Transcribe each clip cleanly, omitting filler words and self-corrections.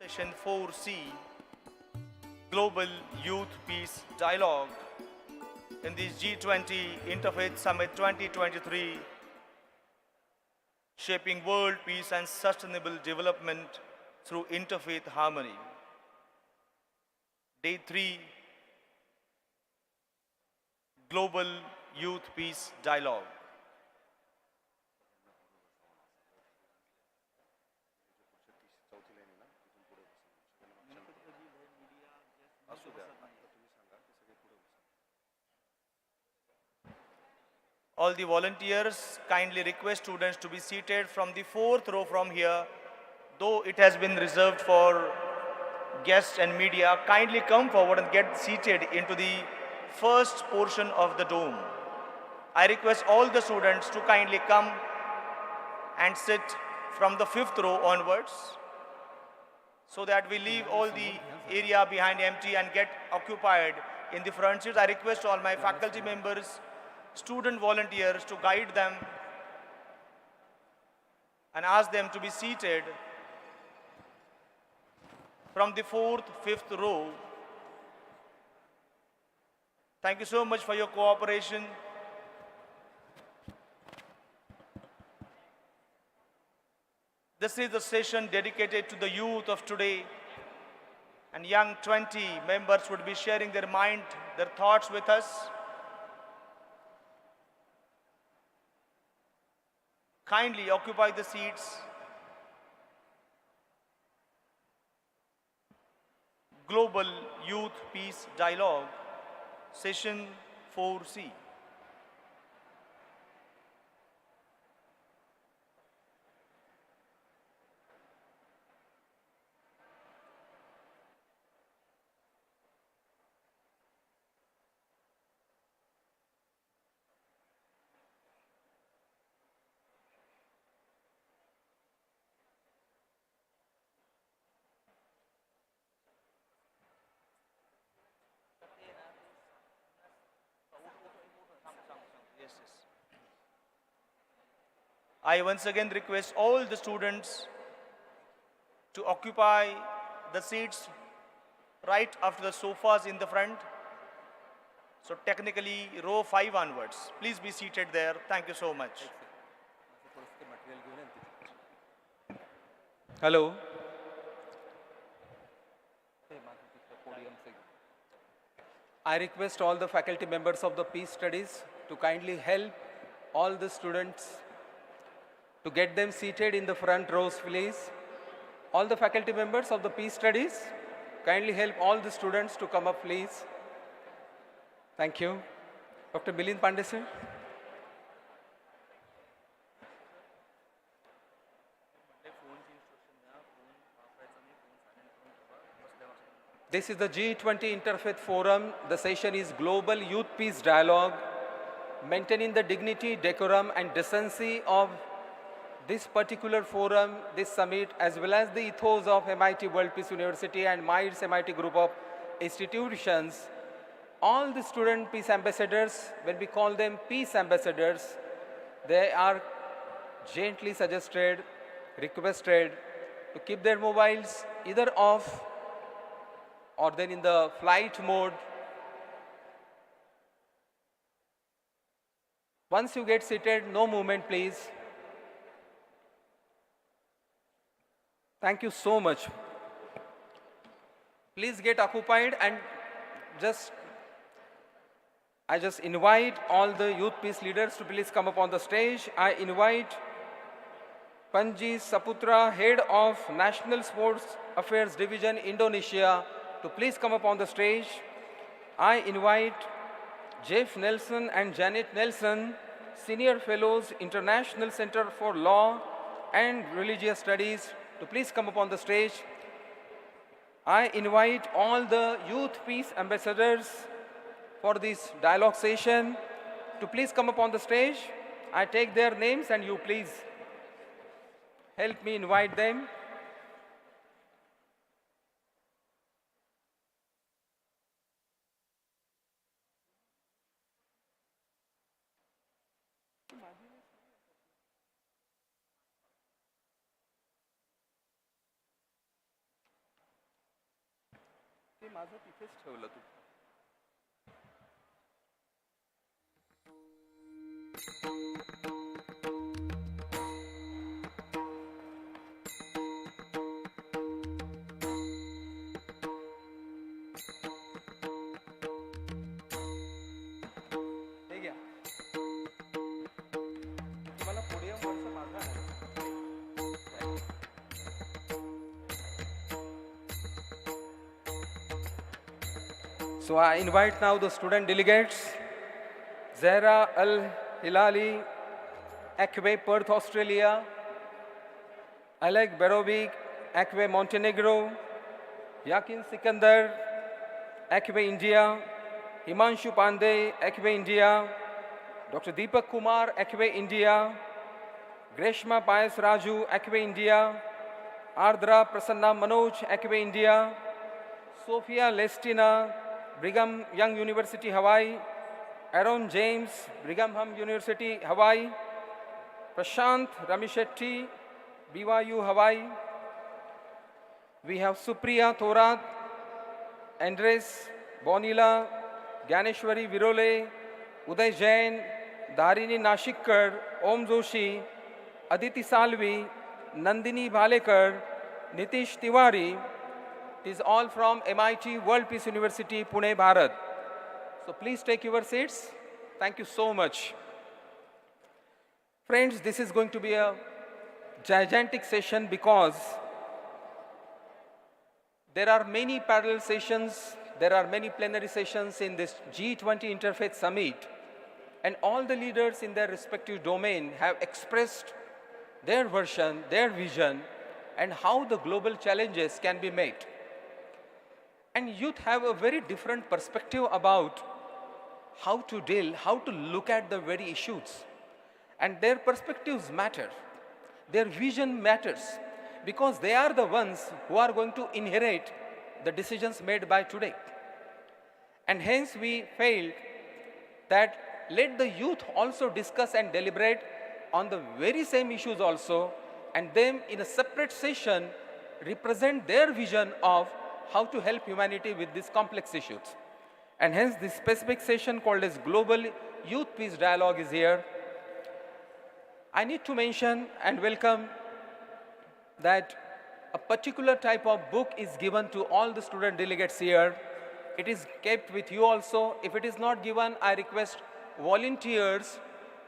Session 4C, Global Youth Peace Dialogue in the G20 Interfaith Summit 2023, Shaping World Peace and Sustainable Development through Interfaith Harmony. Day 3, Global Youth Peace Dialogue. All the volunteers kindly request students to be seated from the fourth row from here. Though it has been reserved for guests and media, kindly come forward and get seated into the first portion of the dome. I request all the students to kindly come and sit from the fifth row onwards so that we leave all the area behind empty and get occupied in the front seats. I request all my faculty members, student volunteers to guide them and ask them to be seated from the fourth, fifth row. Thank you so much for your cooperation. This is the session dedicated to the youth of today, and young 20 members would be sharing their mind, their thoughts with us. Kindly occupy the seats. Global Youth Peace Dialogue, Session 4C. Yes, yes. I once again request all the students to occupy the seats right after the sofas in the front. So technically row 5 onwards. Please be seated there. Thank you so much. Hello. I request all the faculty members of the Peace Studies to kindly help all the students to get them seated in the front rows, please. All the faculty members of the Peace Studies, kindly help all the students to come up, please. Thank you. Dr. Milind Pandey, sir. This is the G20 Interfaith Forum. The session is Global Youth Peace Dialogue, maintaining the dignity, decorum and decency of this particular forum, this summit, as well as the ethos of MIT World Peace University and MITES MIT group of institutions. All the student peace ambassadors, when we call them peace ambassadors, they are gently suggested, requested to keep their mobiles either off or then in the flight mode. Once you get seated, no movement, please. Thank you so much. Please get occupied and I just invite all the youth peace leaders to please come up on the stage. I invite Panji Saputra, Head of National Sports Affairs Division, Indonesia, to please come up on the stage. I invite Jeff Nelson and Janet Nelson, Senior Fellows, International Center for Law and Religious Studies, to please come up on the stage. I invite all the youth peace ambassadors for this dialogue session to please come up on the stage. I take their names and you please help me invite them. माझं तिथेच ठेवलं तू. हे घ्या. तुम्हाला पोडियमवरचं माझं आणायचं. So I invite now the student delegates, Zahra Al-Hilali, Akwe, Perth, Australia, Alec Berovic, Akwe, Montenegro, Yakin Sikandar, Akwe, India, Himanshu Pandey, Akwe, India, Dr. Deepak Kumar, Akwe, India, Greshma Payas Raju, Akwe, India, Ardra Prasanna Manoj, Akwe, India, Sophia Lestina, Brigham Young University, Hawaii, Aaron James, Brigham Young University, Hawaii, Prashant Ramishetty, BYU, Hawaii. We have Supriya Thorat, Andres Bonilla, Ganeshwari Virole, Uday Jain, Darini Nashikkar, Om Joshi, Aditi Salvi, Nandini Bhalekar, Nitish Tiwari. It is all from MIT World Peace University, Pune, Bharat. So please take your seats. Thank you so much. Friends, this is going to be a gigantic session because there are many parallel sessions, there are many plenary sessions in this G20 Interfaith Summit, and all the leaders in their respective domain have expressed their version, their vision, and how the global challenges can be met. And youth have a very different perspective about how to deal, how to look at the very issues. And their perspectives matter. Their vision matters because they are the ones who are going to inherit the decisions made by today. And hence we felt that let the youth also discuss and deliberate on the very same issues also, and them in a separate session represent their vision of how to help humanity with these complex issues. And hence this specific session called as Global Youth Peace Dialogue is here. I need to mention and welcome that a particular type of book is given to all the student delegates here. It is kept with you also. If it is not given, I request volunteers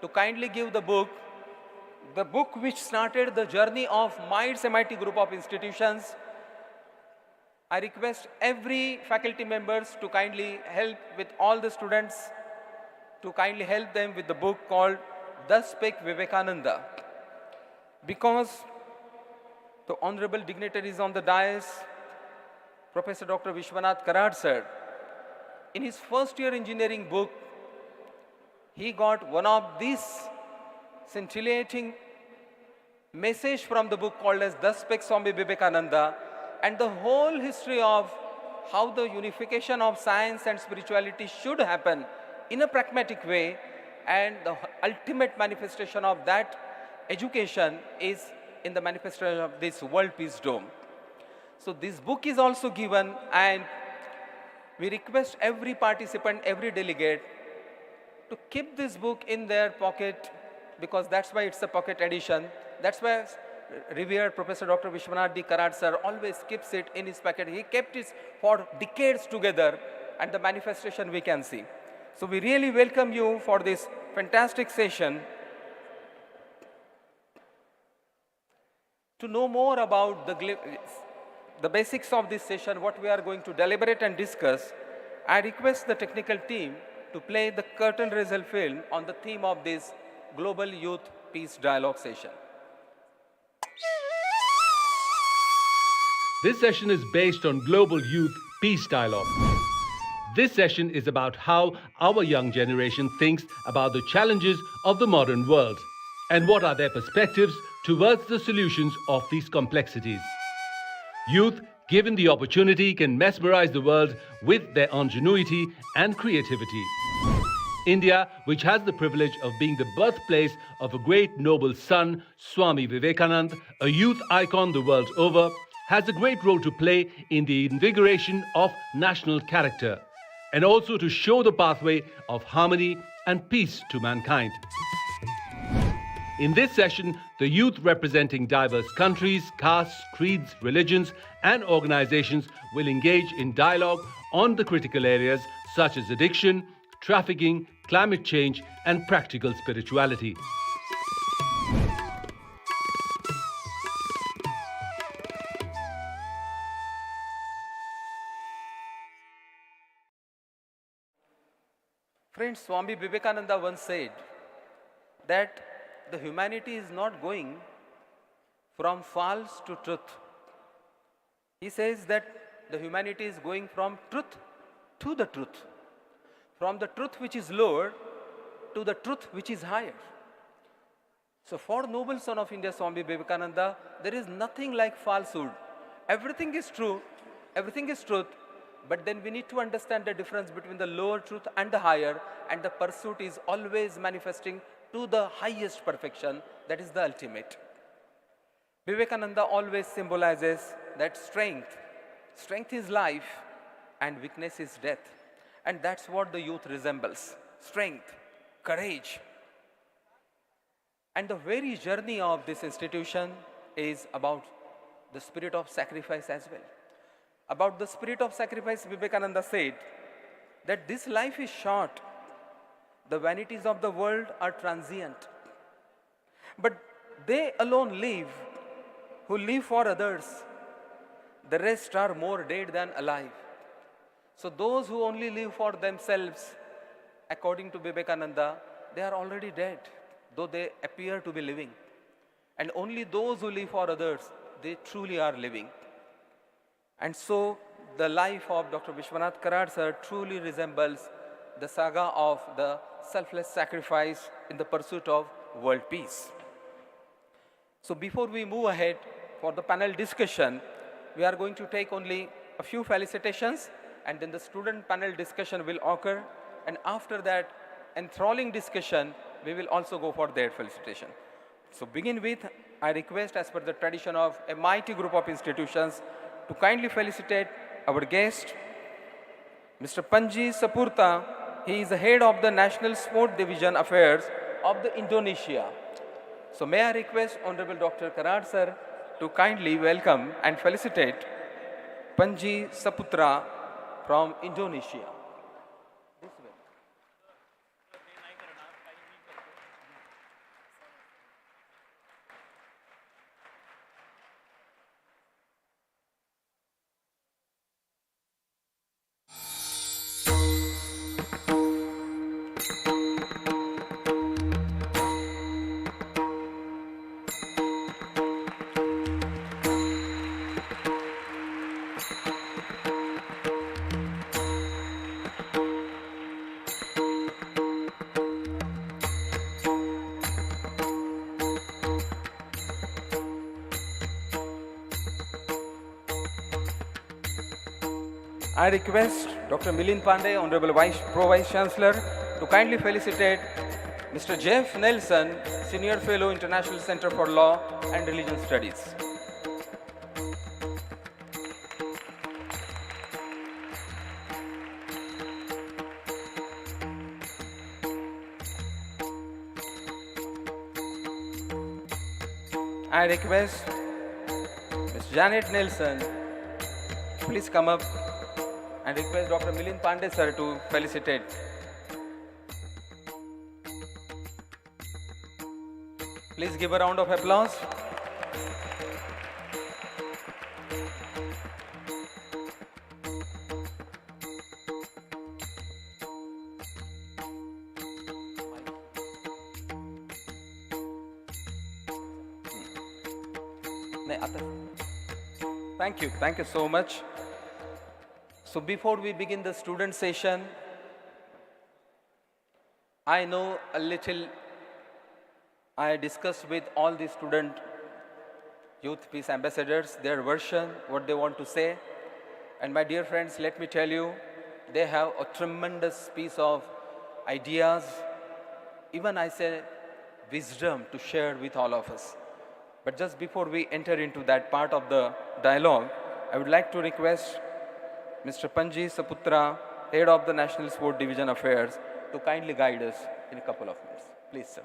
to kindly give the book which started the journey of MITES MIT group of institutions. I request every faculty members to kindly help with all the students, to kindly help them with the book called Thus Spake Vivekananda. Because the honorable dignitaries on the dais, Professor Dr. Vishwanath Karad sir, in his first year engineering book, he got one of these scintillating message from the book called as Thus Spake Swami Vivekananda, and the whole history of how the unification of science and spirituality should happen in a pragmatic way, and the ultimate manifestation of that education is in the manifestation of this World Peace Dome. So this book is also given, and we request every participant, every delegate to keep this book in their pocket, because that's why it's a pocket edition. That's why revered Professor Dr. Vishwanath D. Karad sir always keeps it in his pocket. He kept it for decades together, and the manifestation we can see. So we really welcome you for this fantastic session. To know more about the basics of this session, what we are going to deliberate and discuss, I request the technical team to play the curtain raiser film on the theme of this Global Youth Peace Dialogue session. This session is based on Global Youth Peace Dialogue. This session is about how our young generation thinks about the challenges of the modern world and what are their perspectives towards the solutions of these complexities. Youth, given the opportunity, can mesmerize the world with their ingenuity and creativity. India, which has the privilege of being the birthplace of a great noble son, Swami Vivekananda, a youth icon the world over, has a great role to play in the invigoration of national character and also to show the pathway of harmony and peace to mankind. In this session, the youth representing diverse countries, castes, creeds, religions, and organizations will engage in dialogue on the critical areas such as addiction, trafficking, climate change, and practical spirituality. Friends, Swami Vivekananda once said that the humanity is not going from false to truth. He says that the humanity is going from truth to the truth, from the truth which is lower to the truth which is higher. So for noble son of India, Swami Vivekananda, there is nothing like falsehood. Everything is true, everything is truth, but then we need to understand the difference between the lower truth and the higher, and the pursuit is always manifesting to the highest perfection, that is the ultimate. Vivekananda always symbolizes that strength is life and weakness is death. And that's what the youth resembles, strength, courage. And the very journey of this institution is about the spirit of sacrifice as well. About the spirit of sacrifice, Vivekananda said that this life is short. The vanities of the world are transient. But they alone live who live for others. The rest are more dead than alive. So those who only live for themselves, according to Vivekananda, they are already dead, though they appear to be living. And only those who live for others, they truly are living. And so the life of Dr. Vishwanath Karad sir truly resembles the saga of the selfless sacrifice in the pursuit of world peace. So before we move ahead for the panel discussion, we are going to take only a few felicitations, and then the student panel discussion will occur, and after that enthralling discussion, we will also go for their felicitation. So begin with, I request as per the tradition of a mighty group of institutions to kindly felicitate our guest, Mr. Panji Sapurta. He is the head of the National Sport Division Affairs of the Indonesia. So may I request Honorable Dr. Karad sir to kindly welcome and felicitate Panji Saputra from Indonesia. I request Dr. Milind Pandey, Honorable Pro Vice Chancellor, to kindly felicitate Mr. Jeff Nelson, Senior Fellow, International Center for Law and Religion Studies. I request Ms. Janet Nelson, please come up, and request Dr. Milind Pandey sir to felicitate. Please give a round of applause. Thank you so much. So before we begin the student session, I know a little. I discussed with all the student youth peace ambassadors their version, what they want to say. And my dear friends, let me tell you, they have a tremendous piece of ideas, even I say wisdom to share with all of us. But just before we enter into that part of the dialogue, I would like to request Mr. Panji Saputra, Head of the National Sport Division Affairs, to kindly guide us in a couple of minutes. Please, sir.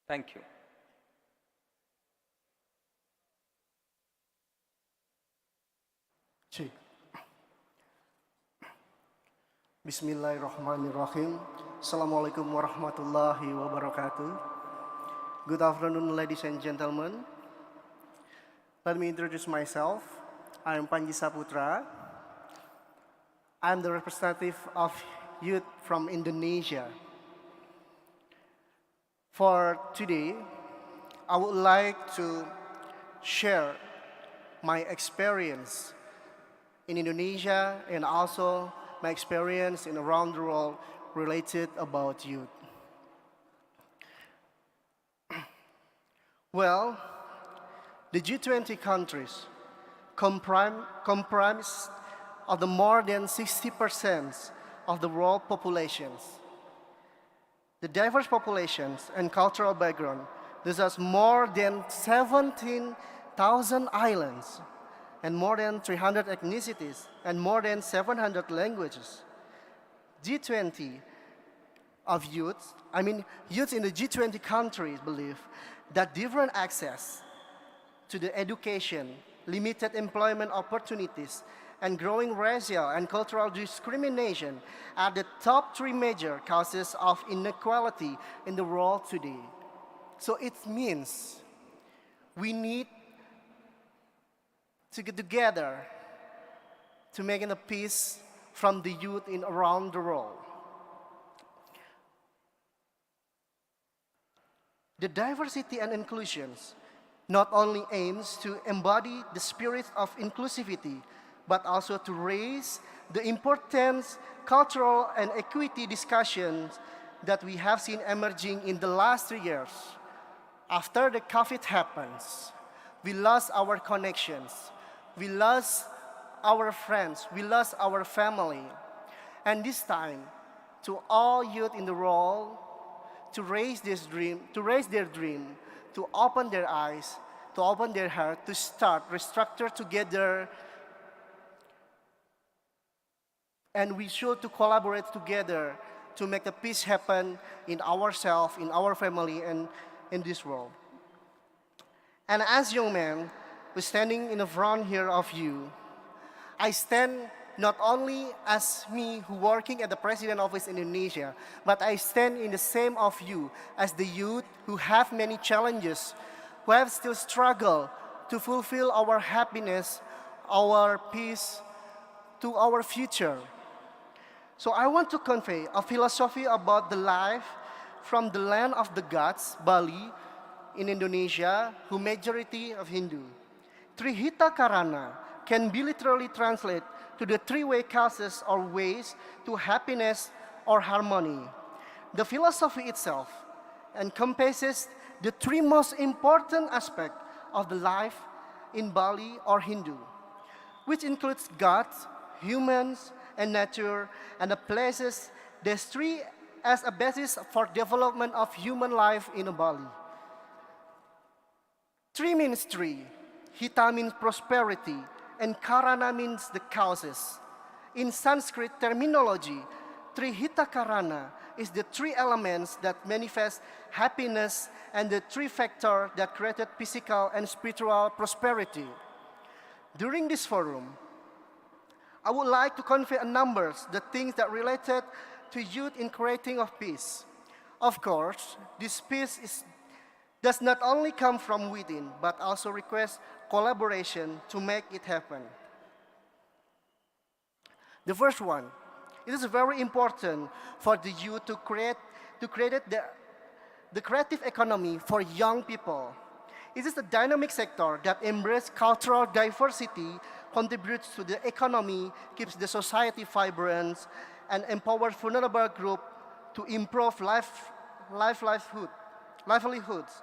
Thank you. Ji Bismillahirrahmanirrahim. Assalamualaikum warahmatullahi wabarakatuh. Good afternoon, ladies and gentlemen. Let me introduce myself. I am Panji Saputra. I am the representative of youth from Indonesia. For today, I would like to share my experience in Indonesia and also my experience in around the world related about youth. Well, the G20 countries comprise of the more than 60% of the world populations. The diverse populations and cultural background, this has more than 17,000 islands and more than 300 ethnicities and more than 700 languages. G20 of youth, youth in the G20 countries believe that different access to the education, limited employment opportunities, and growing racial and cultural discrimination are the top three major causes of inequality in the world today. So it means we need to get together to make a peace from the youth in around the world. The diversity and inclusions not only aims to embody the spirit of inclusivity, but also to raise the important cultural and equity discussions that we have seen emerging in the last 3 years. After the COVID happens, we lost our connections, we lost our friends, we lost our family. And this time, to all youth in the world, to raise their dream, to open their eyes, to open their heart, to start, restructure together, and we should to collaborate together to make the peace happen in ourselves, in our family, and in this world. And as young man who's standing in the front here of you, I stand not only as me who working at the President Office in Indonesia, but I stand in the same of you as the youth who have many challenges, who have still struggle to fulfill our happiness, our peace, to our future. So I want to convey a philosophy about the life from the land of the gods, Bali, in Indonesia, who majority of Hindu. Trihita Karana can be literally translated to the three-way causes or ways to happiness or harmony. The philosophy itself encompasses the three most important aspects of the life in Bali or Hindu, which includes God, humans, and nature, and the places. There's three as a basis for development of human life in Bali. Three means three, Hita means prosperity, and Karana means the causes. In Sanskrit terminology, Trihita Karana is the three elements that manifest happiness and the three factors that created physical and spiritual prosperity. During this forum, I would like to convey numbers, the things that related to youth in creating of peace. Of course, this peace does not only come from within, but also requires collaboration to make it happen. The first one, it is very important for the youth to create the creative economy for young people. It is a dynamic sector that embraces cultural diversity, contributes to the economy, keeps the society vibrant, and empowers vulnerable groups to improve livelihoods.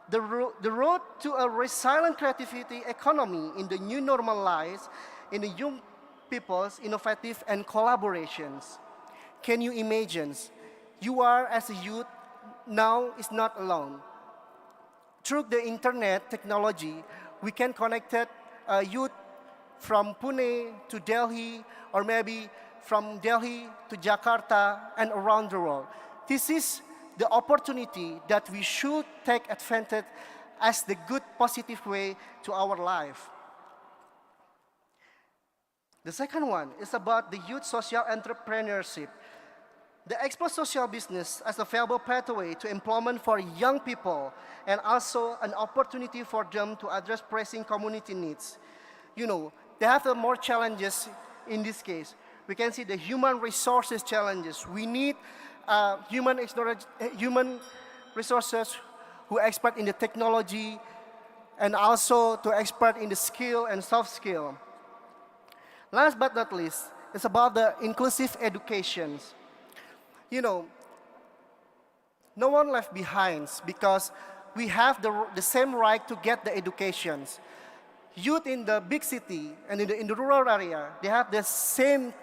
The road to a resilient creativity economy in the new normal lies in the young people's innovative and collaborations. can you imagine? You are, as a youth, now is not alone. Through the internet technology, we can connect youth from Pune to Delhi, or maybe from Delhi to Jakarta and around the world. This is the opportunity that we should take advantage as the good, positive way to our life. The second one is about the youth social entrepreneurship. The Expo Social Business as a viable pathway to employment for young people and also an opportunity for them to address pressing community needs. You know, they have more challenges in this case. We can see the human resources challenges. We need human resources who are expert in the technology and also to expert in the skill and soft skill. Last but not least, it's about the inclusive educations. You know, no one left behind because we have the same right to get the educations. Youth in the big city and in the rural area, they have the same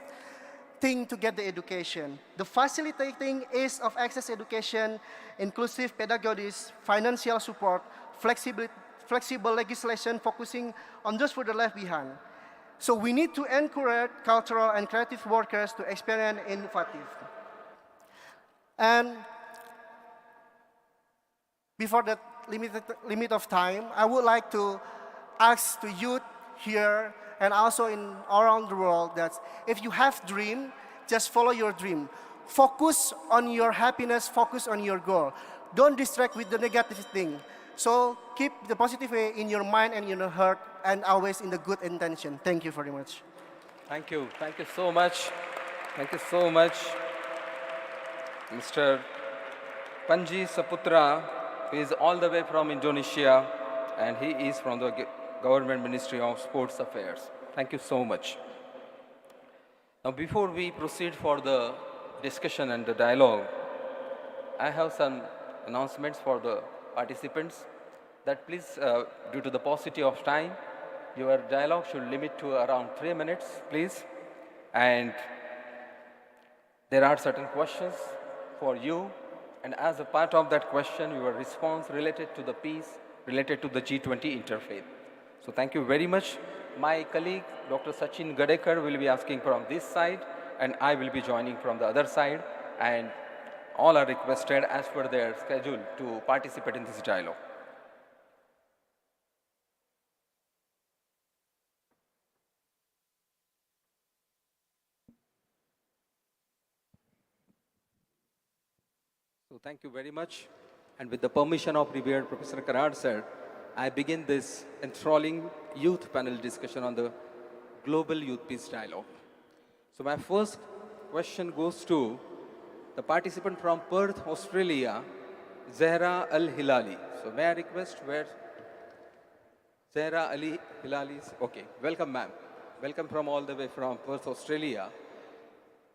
thing to get the education. The facilitating ease of access education, inclusive pedagogies, financial support, flexible legislation focusing on those who are left behind. So we need to encourage cultural and creative workers to experience innovative. And before that limit of time, I would like to ask the youth here and also around the world that if you have dream, just follow your dream. Focus on your happiness, focus on your goal. Don't distract with the negative thing. So keep the positive way in your mind and in your heart and always in the good intention. Thank you very much. Thank you. Thank you so much. Thank you so much, Mr. Panji Saputra, who is all the way from Indonesia, and he is from the Government Ministry of Sports Affairs. Thank you so much. Now, before we proceed for the discussion and the dialogue, I have some announcements for the participants that please, due to the paucity of time, your dialogue should limit to around 3 minutes, please. And there are certain questions for you, and as a part of that question, your response related to the piece, related to the G20 Interfaith. So thank you very much. My colleague, Dr. Sachin Gadekar, will be asking from this side, and I will be joining from the other side, and all are requested as per their schedule to participate in this dialogue. So thank you very much. And with the permission of revered Professor Karad sir, I begin this enthralling youth panel discussion on the Global Youth Peace Dialogue. So my first question goes to the participant from Perth, Australia, Zahra Al-Hilali. So may I request where Zahra Al-Hilali is? Okay, welcome ma'am. Welcome from all the way from Perth, Australia.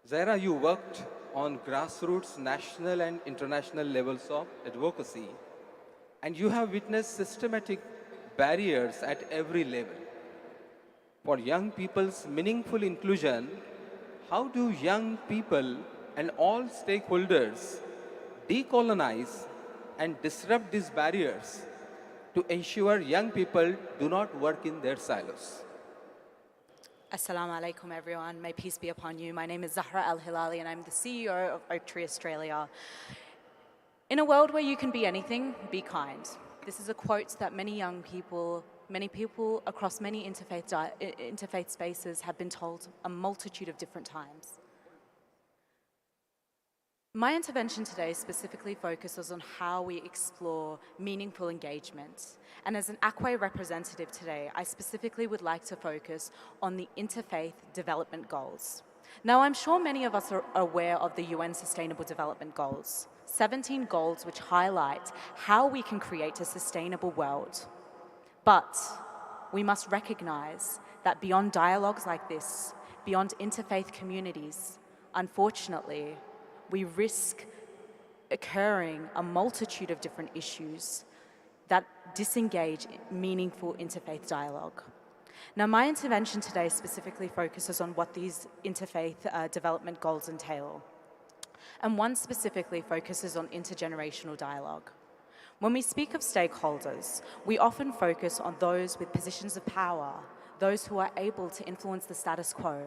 Zahra, you worked on grassroots, national and international levels of advocacy, and you have witnessed systematic barriers at every level. For young people's meaningful inclusion, how do young people and all stakeholders decolonize and disrupt these barriers to ensure young people do not work in their silos? Assalamu alaikum, everyone. May peace be upon you. My name is Zahra Al-Hilali, and I'm the CEO of Oak Tree Australia. In a world where you can be anything, be kind. This is a quote that many people across many interfaith spaces have been told a multitude of different times. My intervention today specifically focuses on how we explore meaningful engagement. And as an Akwe representative today, I specifically would like to focus on the Interfaith Development Goals. Now, I'm sure many of us are aware of the UN Sustainable Development Goals, 17 goals which highlight how we can create a sustainable world. But we must recognize that beyond dialogues like this, beyond interfaith communities, unfortunately, we risk occurring a multitude of different issues that disengage meaningful interfaith dialogue. Now, my intervention today specifically focuses on what these interfaith development goals entail. and one specifically focuses on intergenerational dialogue. When we speak of stakeholders, we often focus on those with positions of power, those who are able to influence the status quo,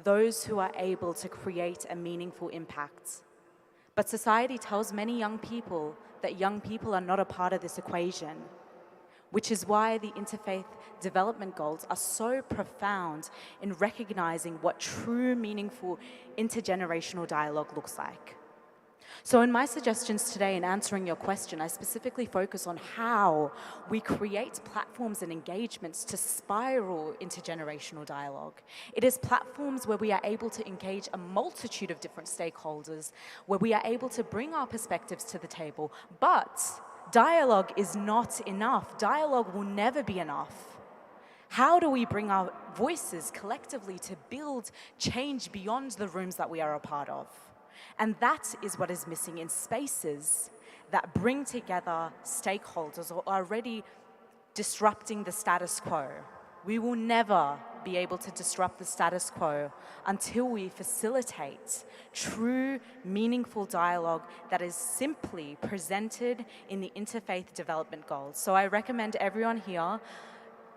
those who are able to create a meaningful impact. But society tells many young people that young people are not a part of this equation, which is why the Interfaith Development Goals are so profound in recognizing what true, meaningful intergenerational dialogue looks like. So in my suggestions today in answering your question, I specifically focus on how we create platforms and engagements to spiral intergenerational dialogue. It is platforms where we are able to engage a multitude of different stakeholders, where we are able to bring our perspectives to the table, but dialogue is not enough. Dialogue will never be enough. How do we bring our voices collectively to build change beyond the rooms that we are a part of? And that is what is missing in spaces that bring together stakeholders or are already disrupting the status quo. We will never be able to disrupt the status quo until we facilitate true, meaningful dialogue that is simply presented in the Interfaith Development Goals. So I recommend everyone here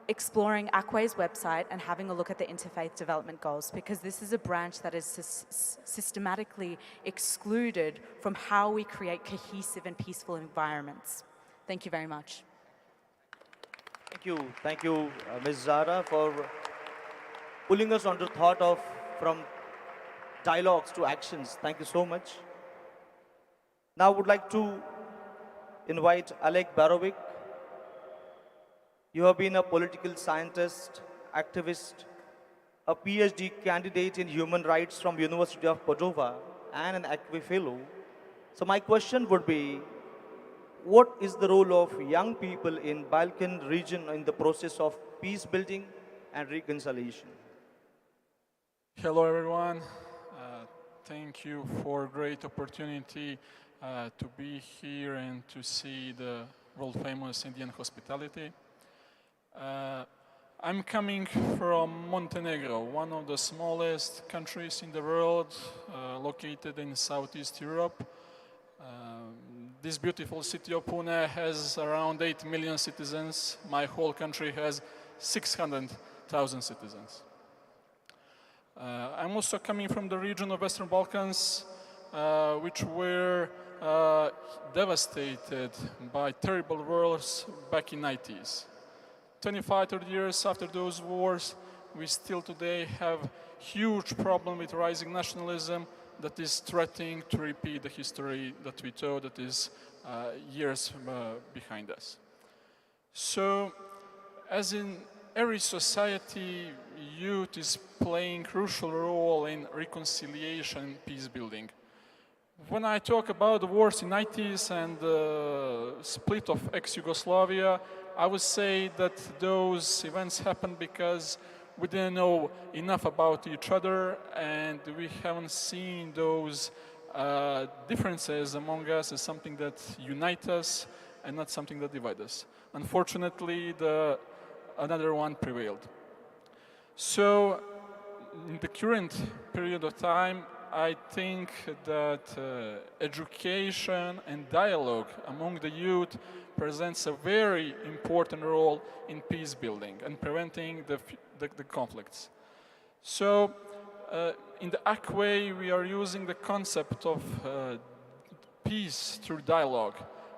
exploring Akwei's website and having a look at the Interfaith Development Goals, because this is a branch that is systematically excluded from how we create cohesive and peaceful environments. Thank you very much. Thank you, Ms. Zara, for pulling us onto thought of from dialogues to actions. Thank you so much. Now I would like to invite Alec Barovic. You have been a political scientist, activist, a PhD candidate in human rights from University of Padova, and an Acquis Fellow. So my question would be, what is the role of young people in Balkan region in the process of peace building and reconciliation? Hello, everyone. Thank you for a great opportunity to be here and to see the world-famous Indian hospitality. I'm coming from Montenegro, one of the smallest countries in the world, located in Southeast Europe. This beautiful city of Pune has around 8 million citizens. My whole country has 600,000 citizens. I'm also coming from the region of Western Balkans, which were devastated by terrible wars back in the 90s. 25, 30 years after those wars, we still today have huge problem with rising nationalism that is threatening to repeat the history that we told that is years behind us. So, as in every society, youth is playing a crucial role in reconciliation and peace building. When I talk about the wars in the 90s and the split of ex-Yugoslavia, I would say that those events happened because we didn't know enough about each other and we haven't seen those differences among us as something that unites us and not something that divides us. Unfortunately, another one prevailed. So, in the current period of time, I think that education and dialogue among the youth presents a very important role in peace building and preventing the conflicts. So, in the Acquei, we are using the concept of peace through dialogue.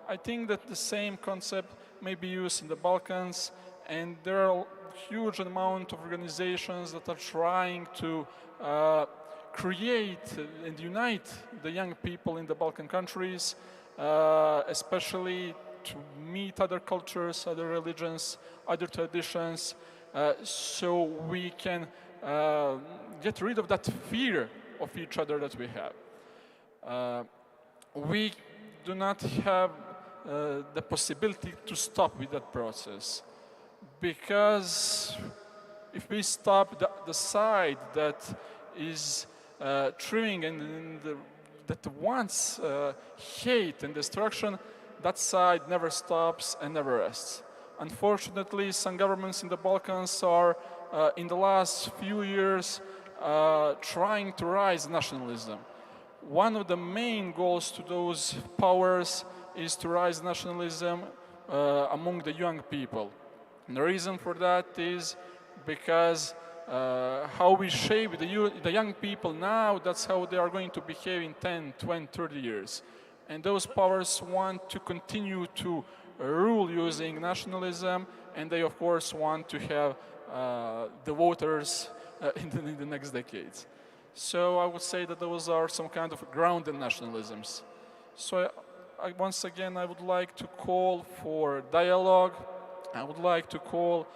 I think that the same concept may be used in the Balkans, and there are a huge amount of organizations that are trying to create and unite the young people in the Balkan countries, especially to meet other cultures, other religions, other traditions, so we can get rid of that fear of each other that we have. We do not have the possibility to stop with that process, because if we stop the side that is trimming and that wants hate and destruction, that side never stops and never rests. Unfortunately, some governments in the Balkans are, in the last few years, trying to rise nationalism. one of the main goals to those powers is to raise nationalism among the young people. And the reason for that is because how we shape the young people now, that's how they are going to behave in 10, 20, 30 years. And those powers want to continue to rule using nationalism, and they of course want to have the voters in the next decades. So I would say that those are some kind of grounded nationalisms. So once again, I would like to call for dialogue. I would like to call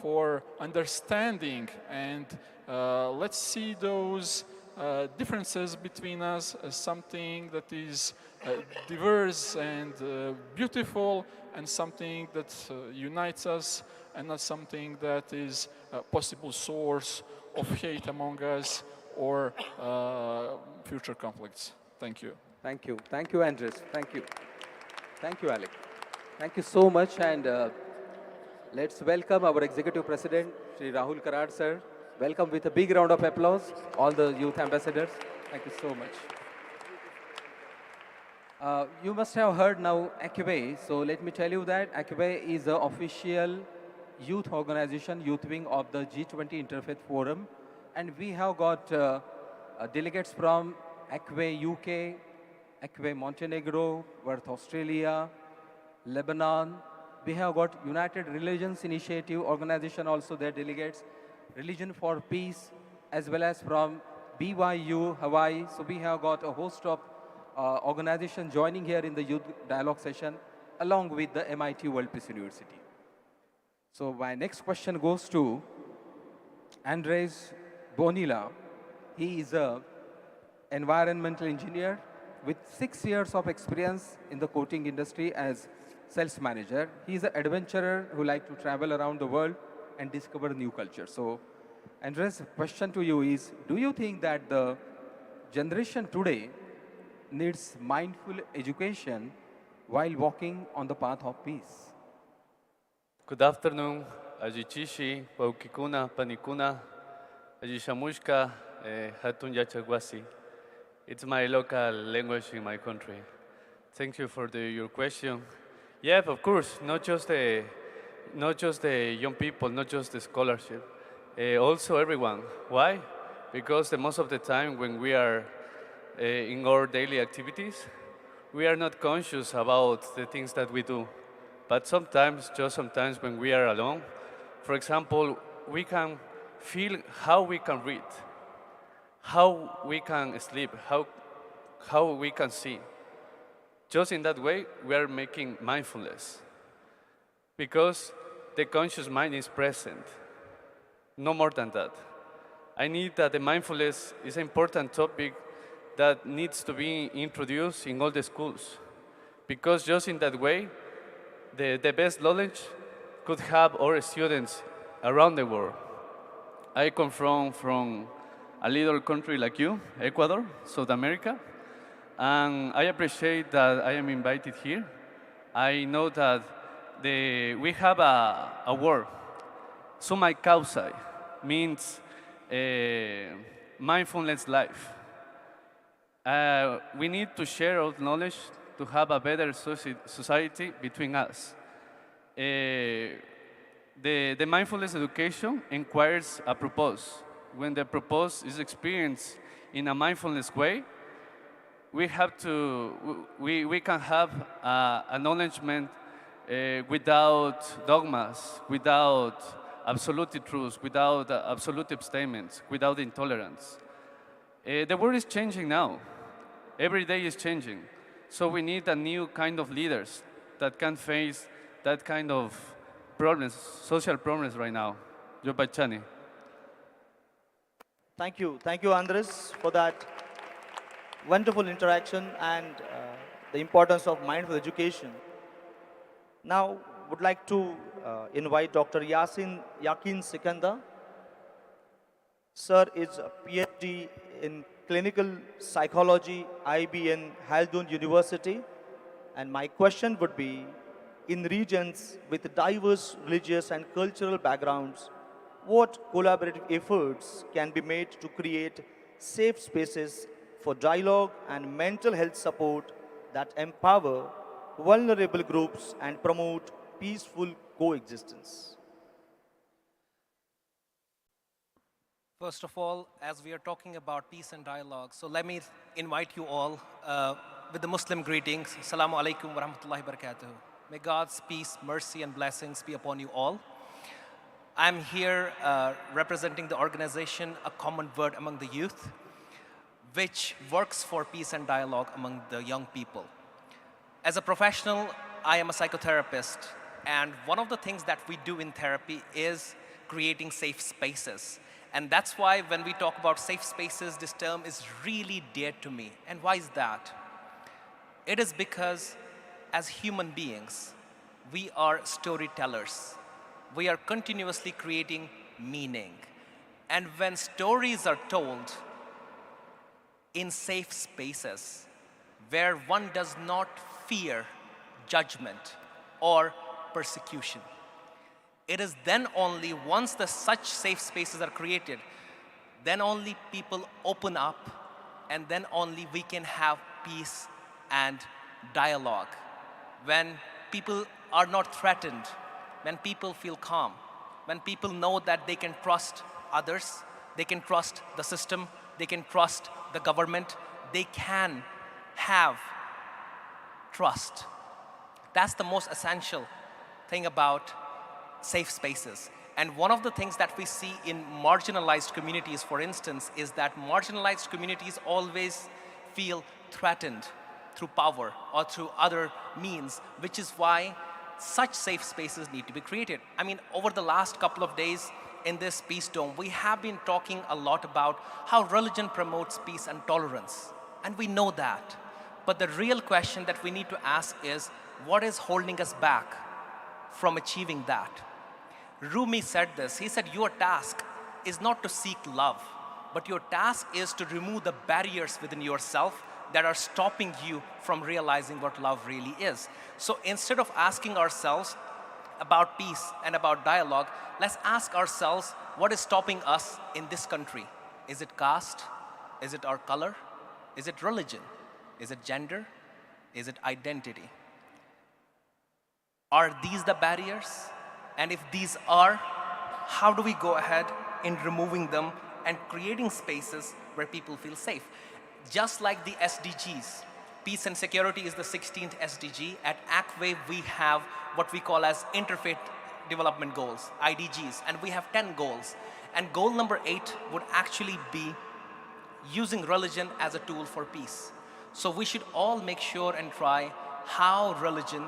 for understanding, and let's see those differences between us as something that is diverse and beautiful, and something that unites us, and not something that is a possible source of hate among us or future conflicts. Thank you. Thank you. Thank you, Andres. Thank you. Thank you, Alec. Thank you so much. And let's welcome our Executive President, Shri Rahul Karad, sir. Welcome with a big round of applause, all the youth ambassadors. Thank you so much. You must have heard now ACUBE. So let me tell you that ACUBE is the official youth organization, youth wing of the G20 Interfaith Forum. And we have got delegates from ACUBE UK, ACUBE Montenegro, Worth Australia, Lebanon. We have got United Religions Initiative organization also, their delegates, Religion for Peace, as well as from BYU, Hawaii. So we have got a host of organizations joining here in the youth dialogue session, along with the MIT World Peace University. So my next question goes to Andres Bonilla. He is an environmental engineer with 6 years of experience in the coating industry as sales manager. He is an adventurer who likes to travel around the world and discover new cultures. So, Andres, question to you is, do you think that the generation today needs mindful education while walking on the path of peace? Good afternoon, Ajichishi, Paukikuna, Panikuna, Ajishamushka, Hatun Yachagwasi. It's my local language in my country. Thank you for your question. Yeah, of course, not just the young people, not just the scholarship, also everyone. Why? Because most of the time when we are in our daily activities, we are not conscious about the things that we do. But sometimes, just sometimes when we are alone, for example, we can feel how we can read, how we can sleep, how we can see. Just in that way, we are making mindfulness. Because the conscious mind is present. No more than that. I need that the mindfulness is an important topic that needs to be introduced in all the schools. Because just in that way, the best knowledge could have our students around the world. I come from a little country like you, Ecuador, South America, and I appreciate that I am invited here. I know that we have a word, summa causa, means mindfulness life. We need to share our knowledge to have a better society between us. The mindfulness education inquires a purpose. When the purpose is experienced in a mindfulness way, we can have acknowledgement without dogmas, without absolute truths, without absolute statements, without intolerance. The world is changing now. Every day is changing. So we need a new kind of leaders that can face that kind of problems, social problems right now. Joe Bachani. Thank you, Andres, for that wonderful interaction and the importance of mindful education. Now, would like to invite Dr. Yakin Sikandar. Sir is a PhD in clinical psychology, IB in Haldun University. And my question would be, in regions with diverse religious and cultural backgrounds, what collaborative efforts can be made to create safe spaces for dialogue and mental health support that empower vulnerable groups and promote peaceful coexistence. First of all, as we are talking about peace and dialogue, so let me invite you all with the Muslim greetings. Assalamu alaikum wa rahmatullahi wa barakatuh. May God's peace, mercy, and blessings be upon you all. I'm here representing the organization A Common Word Among the Youth, which works for peace and dialogue among the young people. As a professional, I am a psychotherapist, and one of the things that we do in therapy is creating safe spaces. And that's why when we talk about safe spaces, this term is really dear to me. And why is that? It is because as human beings, we are storytellers. We are continuously creating meaning. And when stories are told in safe spaces, where one does not fear judgment or persecution, it is then only once such safe spaces are created, then only people open up, and then only we can have peace and dialogue. When people are not threatened, when people feel calm, when people know that they can trust others, they can trust the system, they can trust the government, they can have trust. That's the most essential thing about safe spaces. And one of the things that we see in marginalized communities, for instance, is that marginalized communities always feel threatened through power or through other means, which is why such safe spaces need to be created. I mean, over the last couple of days in this Peace Dome, we have been talking a lot about how religion promotes peace and tolerance. And we know that. But the real question that we need to ask is, what is holding us back from achieving that? Rumi said this. He said, your task is not to seek love, but your task is to remove the barriers within yourself that are stopping you from realizing what love really is. So instead of asking ourselves about peace and about dialogue, let's ask ourselves, what is stopping us in this country? Is it caste? Is it our color? Is it religion? Is it gender? Is it identity? Are these the barriers? And if these are, how do we go ahead in removing them and creating spaces where people feel safe? Just like the SDGs, peace and security is the 16th SDG. At ACWAVE, we have what we call as Interfaith Development Goals, IDGs, and we have 10 goals. And goal number 8 would actually be using religion as a tool for peace. So we should all make sure and try how religion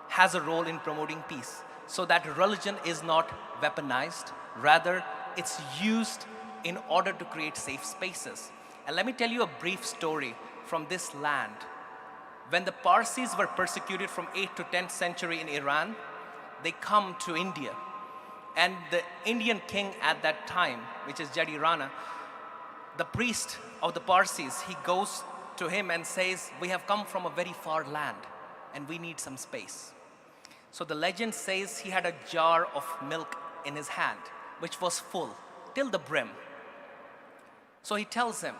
has a role in promoting peace, so that religion is not weaponized, rather it's used in order to create safe spaces. And let me tell you a brief story from this land. When the Parsis were persecuted from 8th to 10th century in Iran, they come to India. And the Indian king at that time, which is Jadi Rana, the priest of the Parsis, he goes to him and says, we have come from a very far land and we need some space. So the legend says he had a jar of milk in his hand, which was full till the brim. So he tells him,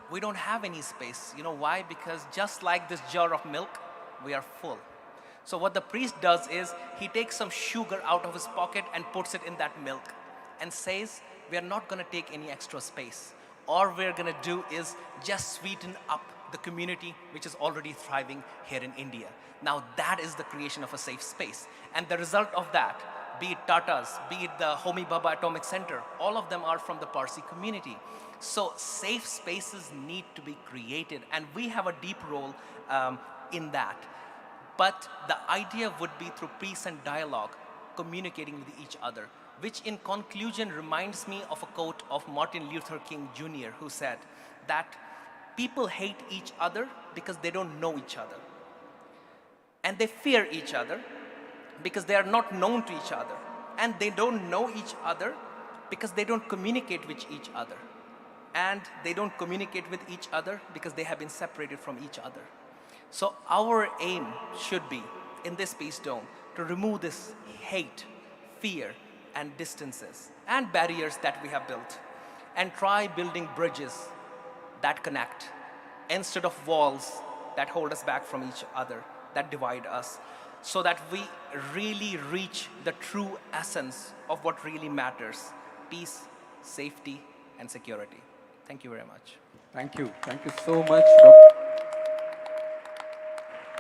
we don't have any space. You know why? Because just like this jar of milk, we are full. So what the priest does is he takes some sugar out of his pocket and puts it in that milk and says, we are not going to take any extra space. All we're going to do is just sweeten up the community which is already thriving here in India. Now that is the creation of a safe space. And the result of that, be it Tata's, be it the Homi Bhabha Atomic Center, all of them are from the Parsi community. So safe spaces need to be created, and we have a deep role in that. But the idea would be through peace and dialogue, communicating with each other, which in conclusion reminds me of a quote of Martin Luther King Jr., who said that people hate each other because they don't know each other. And they fear each other because they are not known to each other. And they don't know each other because they don't communicate with each other. And they don't communicate with each other because they have been separated from each other. So our aim should be, in this Peace Dome, to remove this hate, fear, and distances and barriers that we have built, and try building bridges that connect, instead of walls that hold us back from each other, that divide us, so that we really reach the true essence of what really matters: peace, safety, and security. Thank you very much. Thank you. Thank you so much.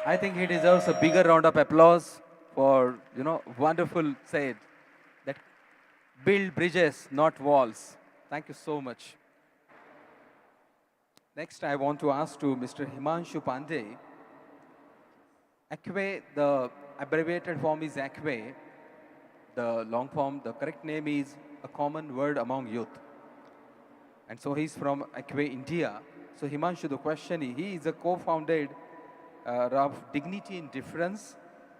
I think he deserves a bigger round of applause for, wonderful said that build bridges, not walls. Thank you so much. Next, I want to ask to Mr. Himanshu Pandey. ACWE, the abbreviated form is ACWE. The long form, the correct name is a common word among youth. And so he's from ACWE, India. So Himanshu, the question is, he is a co-founded of Dignity in Difference,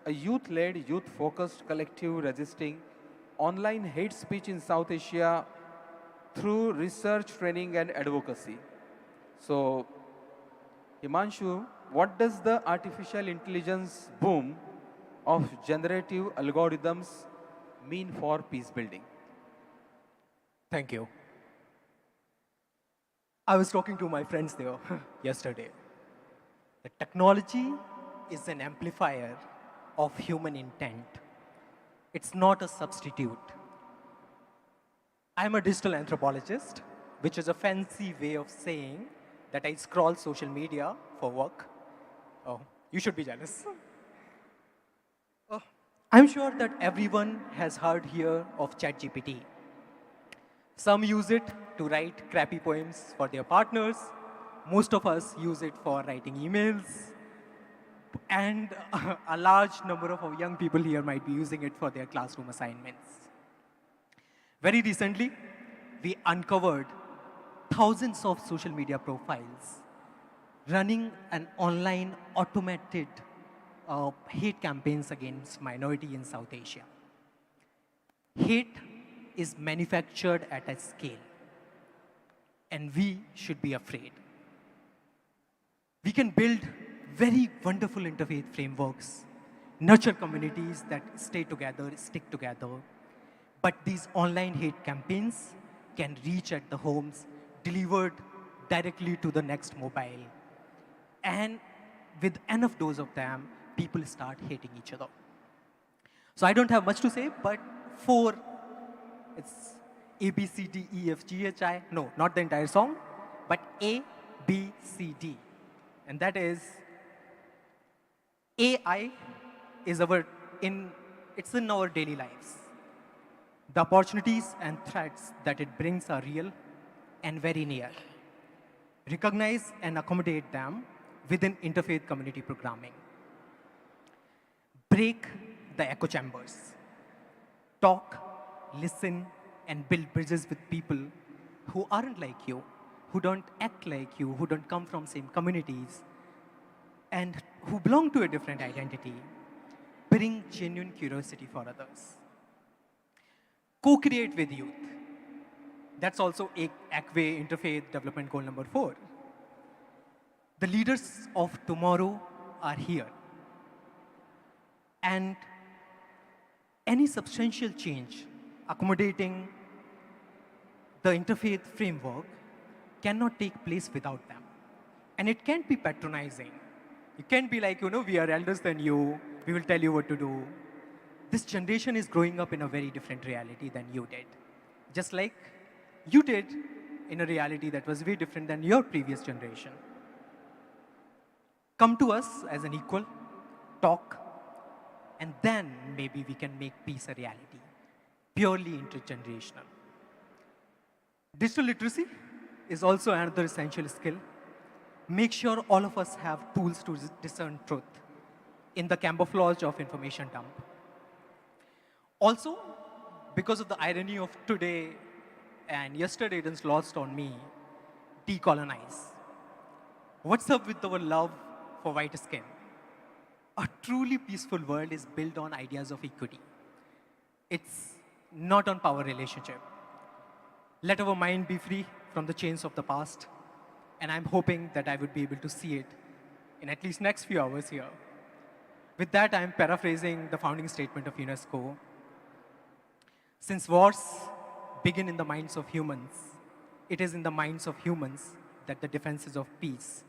a youth-led, youth-focused collective resisting online hate speech in South Asia through research, training, and advocacy. So, Himanshu, what does the artificial intelligence boom of generative algorithms mean for peace building? Thank you. I was talking to my friends there yesterday. The technology is an amplifier of human intent. It's not a substitute. I'm a digital anthropologist, which is a fancy way of saying that I scroll social media for work. Oh, you should be jealous. Oh, I'm sure that everyone has heard here of ChatGPT. Some use it to write crappy poems for their partners. Most of us use it for writing emails. And a large number of our young people here might be using it for their classroom assignments. Very recently, we uncovered thousands of social media profiles running an online automated hate campaigns against minority in South Asia. Hate is manufactured at a scale, and we should be afraid. We can build very wonderful interfaith frameworks, nurture communities that stay together, stick together, but these online hate campaigns can reach at the homes, delivered directly to the next mobile. And with enough dose of them, people start hating each other. So I don't have much to say, but it's A, B, C, D, E, F, G, H, I. No, not the entire song, but A, B, C, D. And that is, AI is it's in our daily lives. The opportunities and threats that it brings are real and very near. Recognize and accommodate them within interfaith community programming. Break the echo chambers. Talk, listen, and build bridges with people who aren't like you, who don't act like you, who don't come from same communities, and who belong to a different identity. Bring genuine curiosity for others. Co-create with youth. That's also ACWE Interfaith Development Goal number 4. The leaders of tomorrow are here. And any substantial change accommodating the interfaith framework cannot take place without them. And it can't be patronizing. It can't be like, we are elders than you, we will tell you what to do. This generation is growing up in a very different reality than you did. Just like you did in a reality that was way different than your previous generation. Come to us as an equal, talk, and then maybe we can make peace a reality, purely intergenerational. Digital literacy is also another essential skill. Make sure all of us have tools to discern truth in the camouflage of information dump. Also, because of the irony of today and yesterday, it is lost on me, decolonize. What's up with our love for white skin? A truly peaceful world is built on ideas of equity. It's not on power relationship. Let our mind be free from the chains of the past. And I'm hoping that I would be able to see it in at least next few hours here. With that, I'm paraphrasing the founding statement of UNESCO. Since wars begin in the minds of humans, it is in the minds of humans that the defenses of peace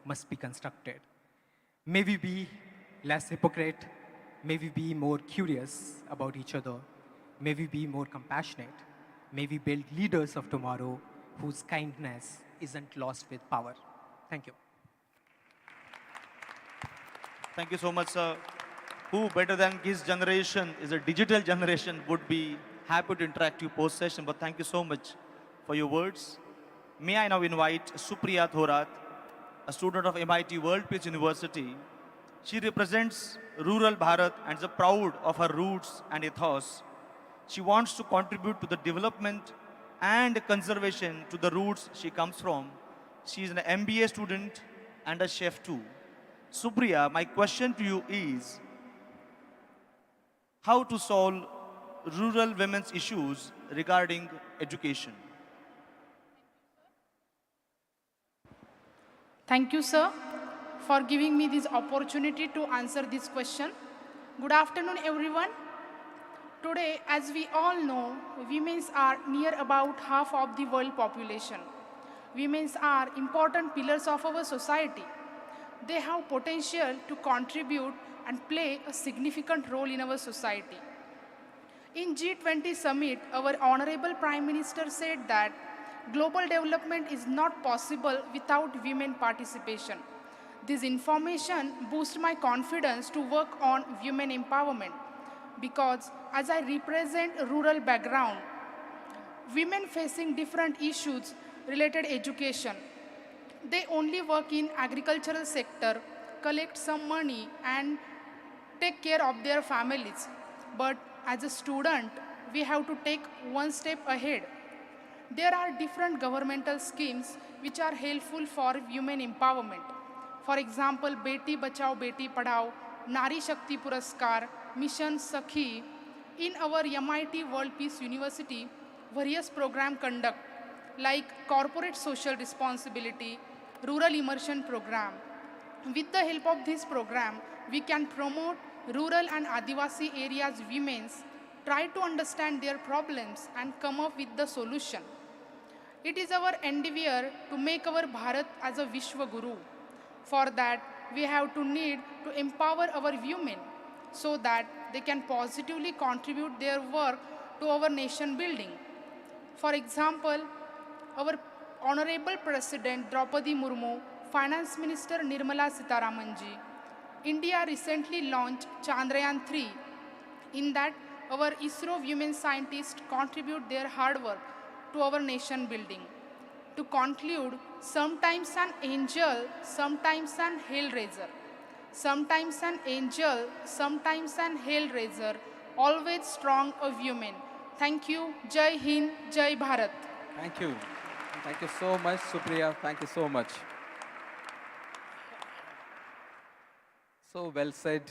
must be constructed. May we be less hypocrite. May we be more curious about each other. May we be more compassionate. May we build leaders of tomorrow whose kindness isn't lost with power. Thank you. Thank you so much, sir. Who better than his generation is a digital generation would be happy to interact you post-session, but thank you so much for your words. May I now invite Supriya Thorat, a student of MIT World Peace University. She represents rural Bharat and is proud of her roots and ethos. She wants to contribute to the development and conservation to the roots she comes from. She is an MBA student and a chef too. Supriya, my question to you is, how to solve rural women's issues regarding education? Thank you, sir, for giving me this opportunity to answer this question. Good afternoon, everyone. Today, as we all know, women are near about half of the world population. Women are important pillars of our society. They have potential to contribute and play a significant role in our society. In G20 summit, our Honorable Prime Minister said that global development is not possible without women participation. This information boosts my confidence to work on women empowerment because as I represent a rural background, women facing different issues related education, they only work in agricultural sector, collect some money and take care of their families. But as a student, we have to take one step ahead. There are different governmental schemes which are helpful for women empowerment. For example, Beti Bachao Beti Padhao, Nari Shakti Puraskar, Mission Sakhi. In our MIT World Peace University, various programs conduct like corporate social responsibility, rural immersion program. With the help of this program, we can promote rural and Adivasi areas women's, try to understand their problems and come up with the solution. It is our endeavor to make our Bharat as a Vishwa Guru. For that, we have to need to empower our women so that they can positively contribute their work to our nation building. For example, our Honorable President Draupadi Murmu, Finance Minister Nirmala Sitharamanji, India recently launched Chandrayaan 3. In that, our ISRO women scientists contribute their hard work to our nation building. To conclude, sometimes an angel, sometimes an hellraiser. Sometimes an angel, sometimes an hellraiser, always strong of women. Thank you. Jai Hind, Jai Bharat. Thank you. Thank you so much, Supriya. Thank you so much. So well said.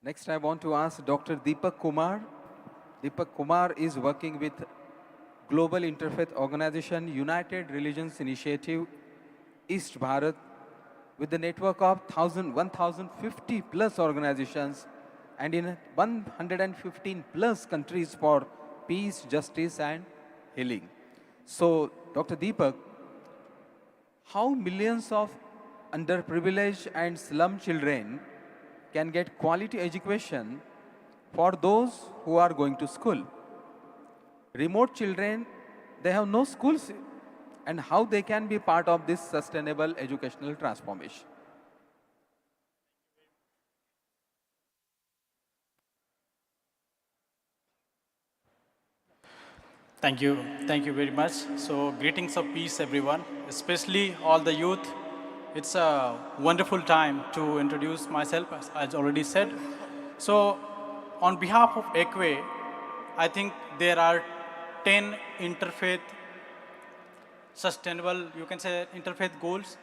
Next, I want to ask Dr. Deepak Kumar. Deepak Kumar is working with Global Interfaith Organization United Religions Initiative, East Bharat, with a network of 1,050 plus organizations and in 115 plus countries for peace, justice, and healing. So, Dr. Deepak, how millions of underprivileged and slum children can get quality education for those who are going to school? Remote children, they have no schools, and how they can be part of this sustainable educational transformation? Thank you. Thank you very much. So greetings of peace, everyone, especially all the youth. It's a wonderful time to introduce myself, as already said. So on behalf of EQUE, I think there are 10 interfaith sustainable, you can say interfaith goals,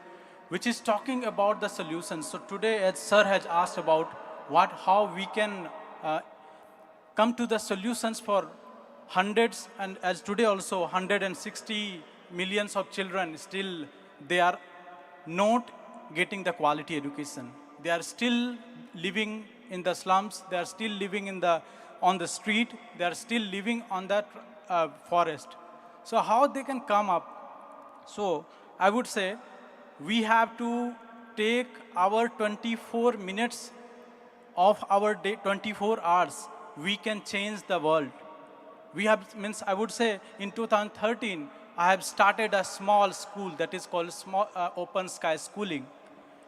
which is talking about the solutions. So today, as Sir has asked about how we can come to the solutions for hundreds, and as today also 160 millions of children still they are not getting the quality education. They are still living in the slums. They are still living on the street. They are still living on that forest. So how they can come up? So I would say we have to take our 24 minutes of our day, 24 hours, we can change the world. We have, means I would say in 2013, I have started a small school that is called Open Sky Schooling.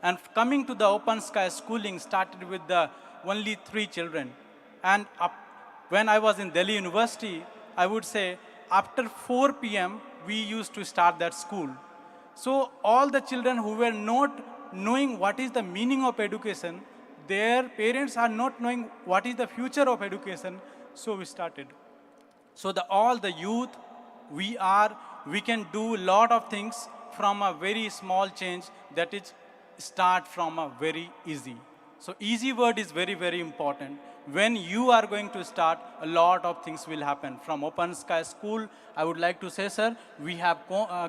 And coming to the Open Sky Schooling started with the only 3 children. And when I was in Delhi University, I would say after 4 p.m., we used to start that school. So all the children who were not knowing what is the meaning of education, their parents are not knowing what is the future of education, so we started. So all the youth, we can do a lot of things from a very small change, that is start from a very easy. So easy word is very, very important. When you are going to start, a lot of things will happen. From Open Sky School, I would like to say, sir, we have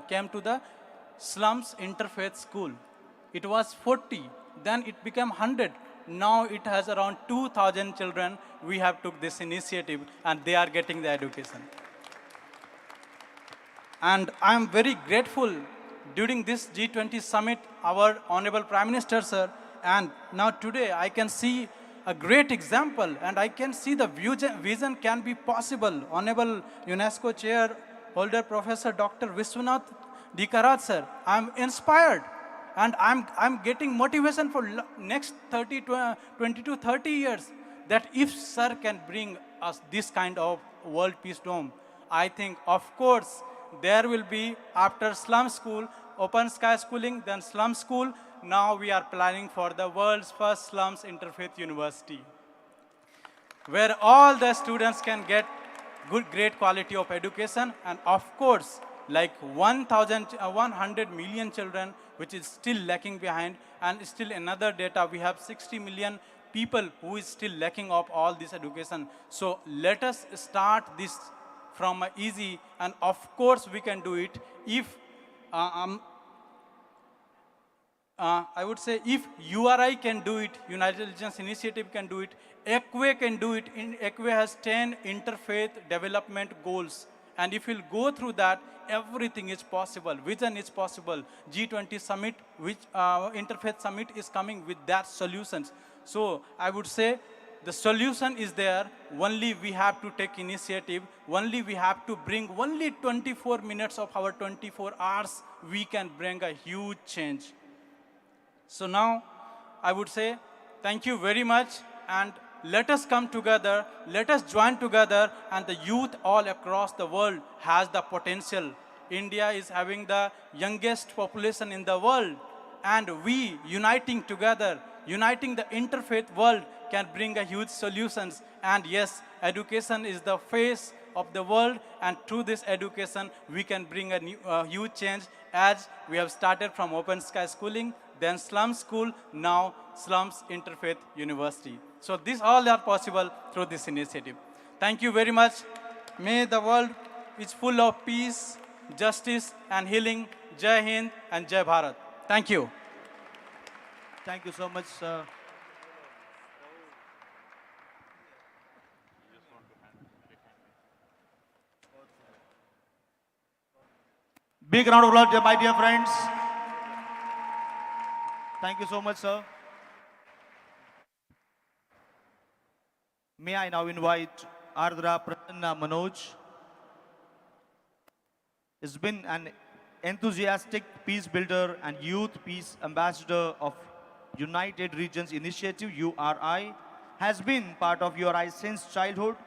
came to the Slums Interfaith School. It was 40, then it became 100. Now it has around 2,000 children. We have took this initiative and they are getting the education. And I'm very grateful during this G20 summit, our Honorable Prime Minister, sir, and now today I can see a great example and I can see the vision can be possible. Honorable UNESCO Chair Holder Professor Dr. Vishwanath Dikarat, sir, I'm inspired and I'm getting motivation for next 20 to 30 years that if sir can bring us this kind of world peace dome, I think of course there will be after slum school, Open Sky Schooling, then slum school. Now we are planning for the world's first slums interfaith university, where all the students can get great quality of education. And of course, like 100 million children, which is still lacking behind, and still another data, we have 60 million people who is still lacking of all this education. So let us start this from easy, and of course we can do it if I would say if URI can do it, United Nations Initiative can do it, ECWE can do it. ECWE has 10 interfaith development goals. And if we'll go through that, everything is possible. Vision is possible. G20 summit, which Interfaith Summit is coming with that solutions. So I would say the solution is there. Only we have to take initiative. Only we have to bring only 24 minutes of our 24 hours. We can bring a huge change. So now I would say thank you very much, and let us come together, let us join together, and the youth all across the world has the potential. India is having the youngest population in the world, and we uniting together, uniting the interfaith world can bring a huge solutions. And yes, education is the face of the world, and through this education we can bring a huge change, as we have started from Open Sky Schooling, then Slum School, now Slums Interfaith University. So these all are possible through this initiative. Thank you very much. May the world is full of peace, justice, and healing. Jai Hind and Jai Bharat. Thank you. Thank you so much, sir. Big round of applause, my dear friends. Thank you so much, sir. May I now invite Ardra Prasanna Manoj. Has been an enthusiastic peace builder and youth peace ambassador of United Regions Initiative, URI, has been part of URI since childhood.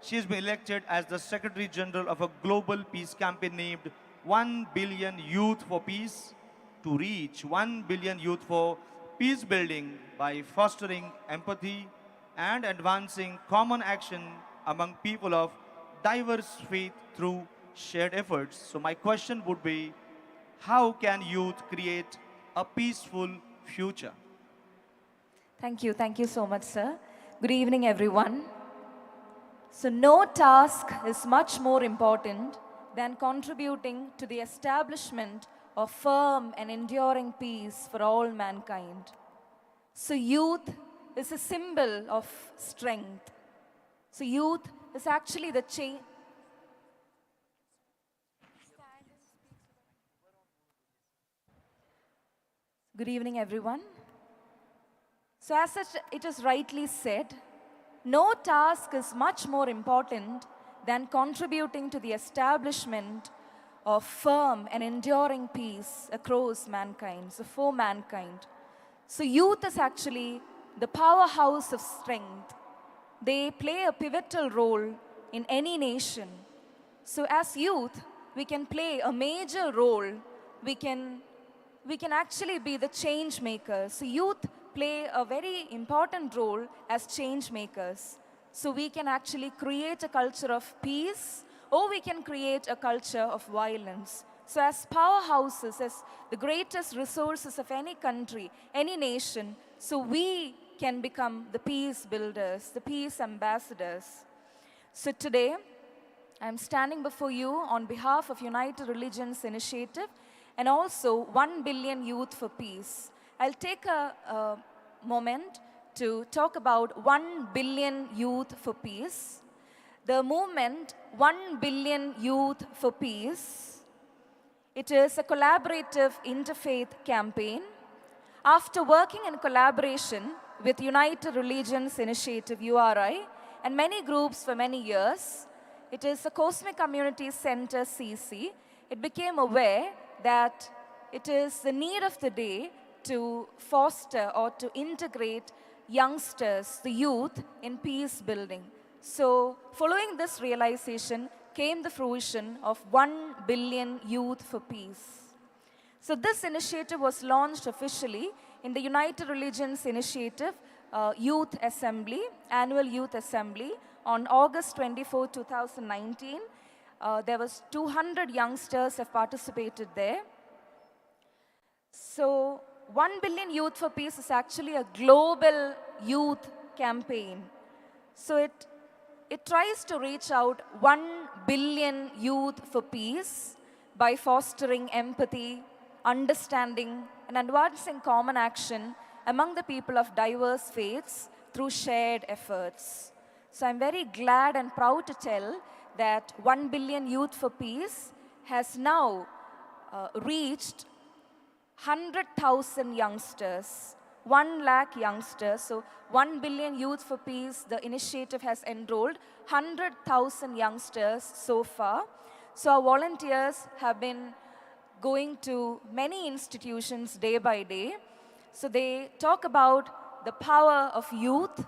She has been elected as the Secretary General of a global peace campaign named 1 billion Youth for Peace, to reach 1 billion youth for peace building by fostering empathy and advancing common action among people of diverse faith through shared efforts. So my question would be, how can youth create a peaceful future? Thank you so much, sir. Good evening, everyone. So no task is much more important than contributing to the establishment of firm and enduring peace for all mankind. So youth is a symbol of strength. So youth is actually the change. Good evening, everyone. So as it is rightly said, no task is much more important than contributing to the establishment of firm and enduring peace across mankind, so for mankind. So youth is actually the powerhouse of strength. They play a pivotal role in any nation. So as youth, we can play a major role. We can actually be the change makers. So youth play a very important role as change makers. So we can actually create a culture of peace, or we can create a culture of violence. So as powerhouses, as the greatest resources of any country, any nation, so we can become the peace builders, the peace ambassadors. So today, I'm standing before you on behalf of United Religions Initiative and also 1 billion Youth for Peace. I'll take a moment to talk about 1 billion Youth for Peace. The movement 1 billion Youth for Peace, it is a collaborative interfaith campaign. After working in collaboration with United Religions Initiative, URI, and many groups for many years, it is a Cosmic Community Center, CC. It became aware that it is the need of the day to foster or to integrate youngsters, the youth, in peace building. So following this realization came the fruition of 1 billion Youth for Peace. So this initiative was launched officially in the United Religions Initiative Youth Assembly, Annual Youth Assembly on August 24, 2019. There was 200 youngsters have participated there. So 1 billion Youth for Peace is actually a global youth campaign. So it tries to reach out 1 billion youth for peace by fostering empathy, understanding, and advancing common action among the people of diverse faiths through shared efforts. So I'm very glad and proud to tell that 1 billion Youth for Peace has now reached 100,000 youngsters, 1 lakh youngsters. So 1 billion Youth for Peace, the initiative has enrolled 100,000 youngsters so far. So our volunteers have been going to many institutions day by day. So they talk about the power of youth.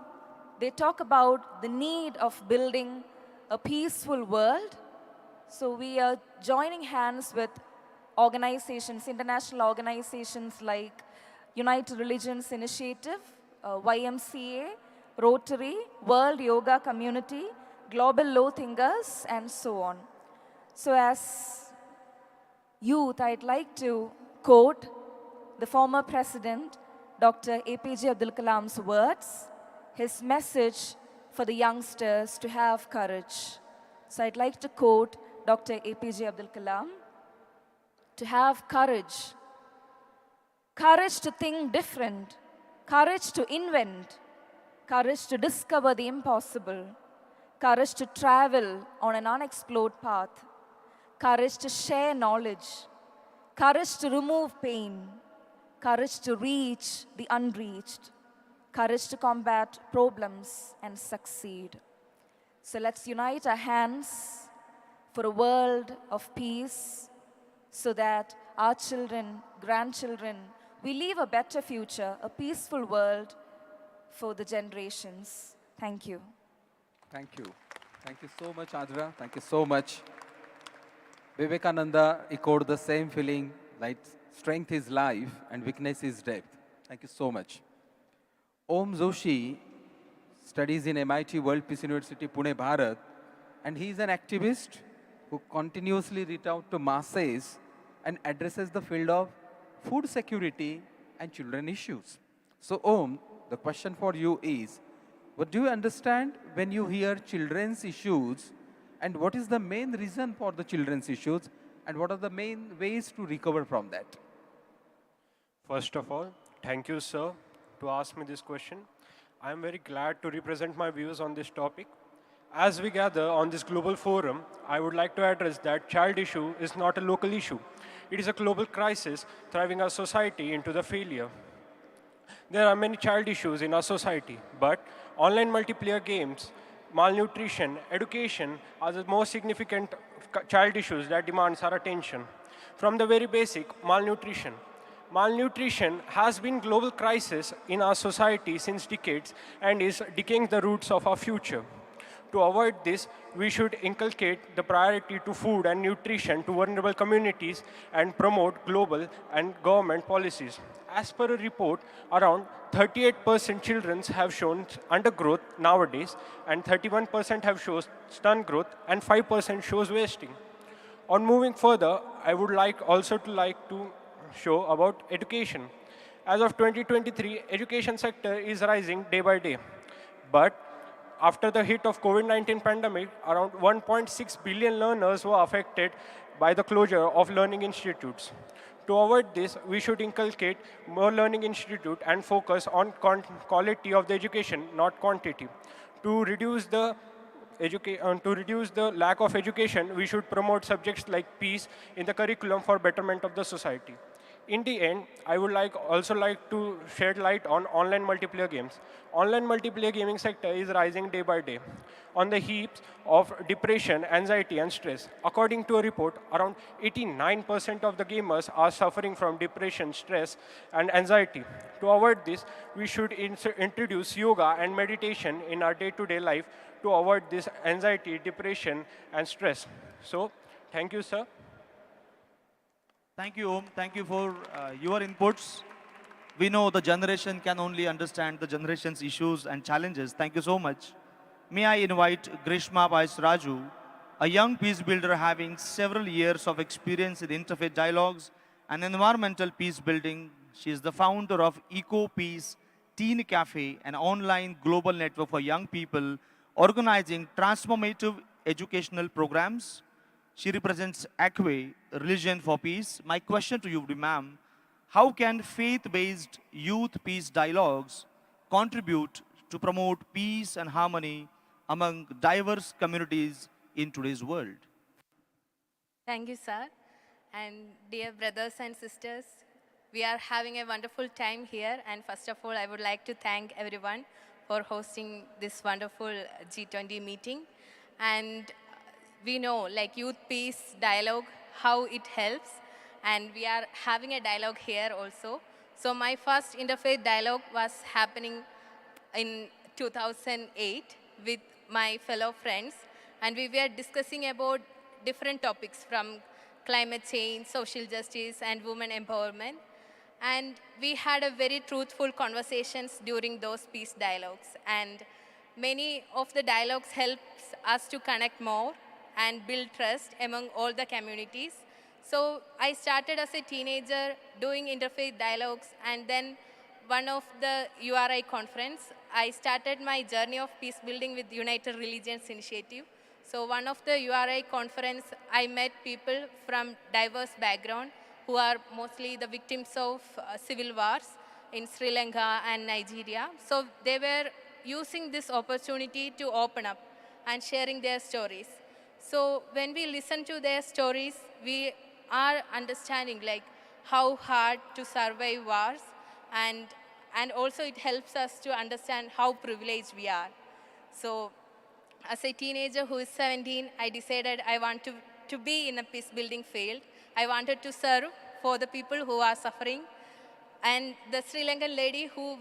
They talk about the need of building a peaceful world. So we are joining hands with organizations, international organizations like United Religions Initiative, YMCA, Rotary, World Yoga Community, Global Law Thinkers, and so on. So as youth, I'd like to quote the former president, Dr. APJ Abdul Kalam's words, his message for the youngsters to have courage. So I'd like to quote Dr. APJ Abdul Kalam, to have courage. Courage to think different, courage to invent, courage to discover the impossible, courage to travel on an unexplored path, courage to share knowledge, courage to remove pain, courage to reach the unreached, courage to combat problems and succeed. So let's unite our hands for a world of peace so that our children, grandchildren, we leave a better future, a peaceful world for the generations. Thank you. Thank you. Thank you so much, Adra. Thank you so much. Vivekananda echoed the same feeling, like strength is life and weakness is death. Thank you so much. Om Joshi studies in MIT World Peace University, Pune, Bharat, and he is an activist who continuously reach out to masses and addresses the field of food security and children issues. So Om, the question for you is, what do you understand when you hear children's issues, and what is the main reason for the children's issues, and what are the main ways to recover from that? First of all, thank you, sir, to ask me this question. I am very glad to represent my views on this topic. As we gather on this global forum, I would like to address that child issue is not a local issue. it is a global crisis thriving our society into the failure. There are many child issues in our society, but online multiplayer games, malnutrition, education are the most significant child issues that demands our attention. From the very basic, malnutrition. Malnutrition has been global crisis in our society since decades and is decaying the roots of our future. To avoid this, we should inculcate the priority to food and nutrition to vulnerable communities and promote global and government policies. As per a report, around 38% children have shown undergrowth nowadays, and 31% have shown stunt growth, and 5% shows wasting. On moving further, I would like to show about education. As of 2023, education sector is rising day by day. But after the hit of COVID-19 pandemic, around 1.6 billion learners were affected by the closure of learning institutes. To avoid this, we should inculcate more learning institute and focus on quality of the education, not quantity. To reduce the lack of education, we should promote subjects like peace in the curriculum for betterment of the society. In the end, I would also like to shed light on online multiplayer games. Online multiplayer gaming sector is rising day by day on the heaps of depression, anxiety, and stress. According to a report, around 89% of the gamers are suffering from depression, stress, and anxiety. To avoid this, we should introduce yoga and meditation in our day-to-day life to avoid this anxiety, depression, and stress. So, thank you, sir. Thank you, Om. Thank you for your inputs. We know the generation can only understand the generation's issues and challenges. Thank you so much. May I invite Grishma Pais Raju, a young peace builder having several years of experience in interfaith dialogues and environmental peace building. She is the founder of Eco Peace Teen Cafe, an online global network for young people organizing transformative educational programs. She represents ACWE, Religion for Peace. My question to you, ma'am, how can faith-based youth peace dialogues contribute to promote peace and harmony among diverse communities in today's world? Thank you, sir. And dear brothers and sisters, we are having a wonderful time here. And first of all, I would like to thank everyone for hosting this wonderful G20 meeting. And we know, like, youth peace dialogue, how it helps. And we are having a dialogue here also. So my first interfaith dialogue was happening in 2008 with my fellow friends. And we were discussing about different topics from climate change, social justice, and women empowerment. And we had a very truthful conversations during those peace dialogues. And many of the dialogues helps us to connect more and build trust among all the communities. So I started as a teenager doing interfaith dialogues, and then one of the URI conference, I started my journey of peace building with United Religions Initiative. So one of the URI conference, I met people from diverse background who are mostly the victims of civil wars in Sri Lanka and Nigeria. So they were using this opportunity to open up and sharing their stories. So when we listen to their stories, we are understanding like how hard to survive wars, and also it helps us to understand how privileged we are. So as a teenager who is 17, I decided I want to be in a peace building field. I wanted to serve for the people who are suffering. And the Sri Lankan lady who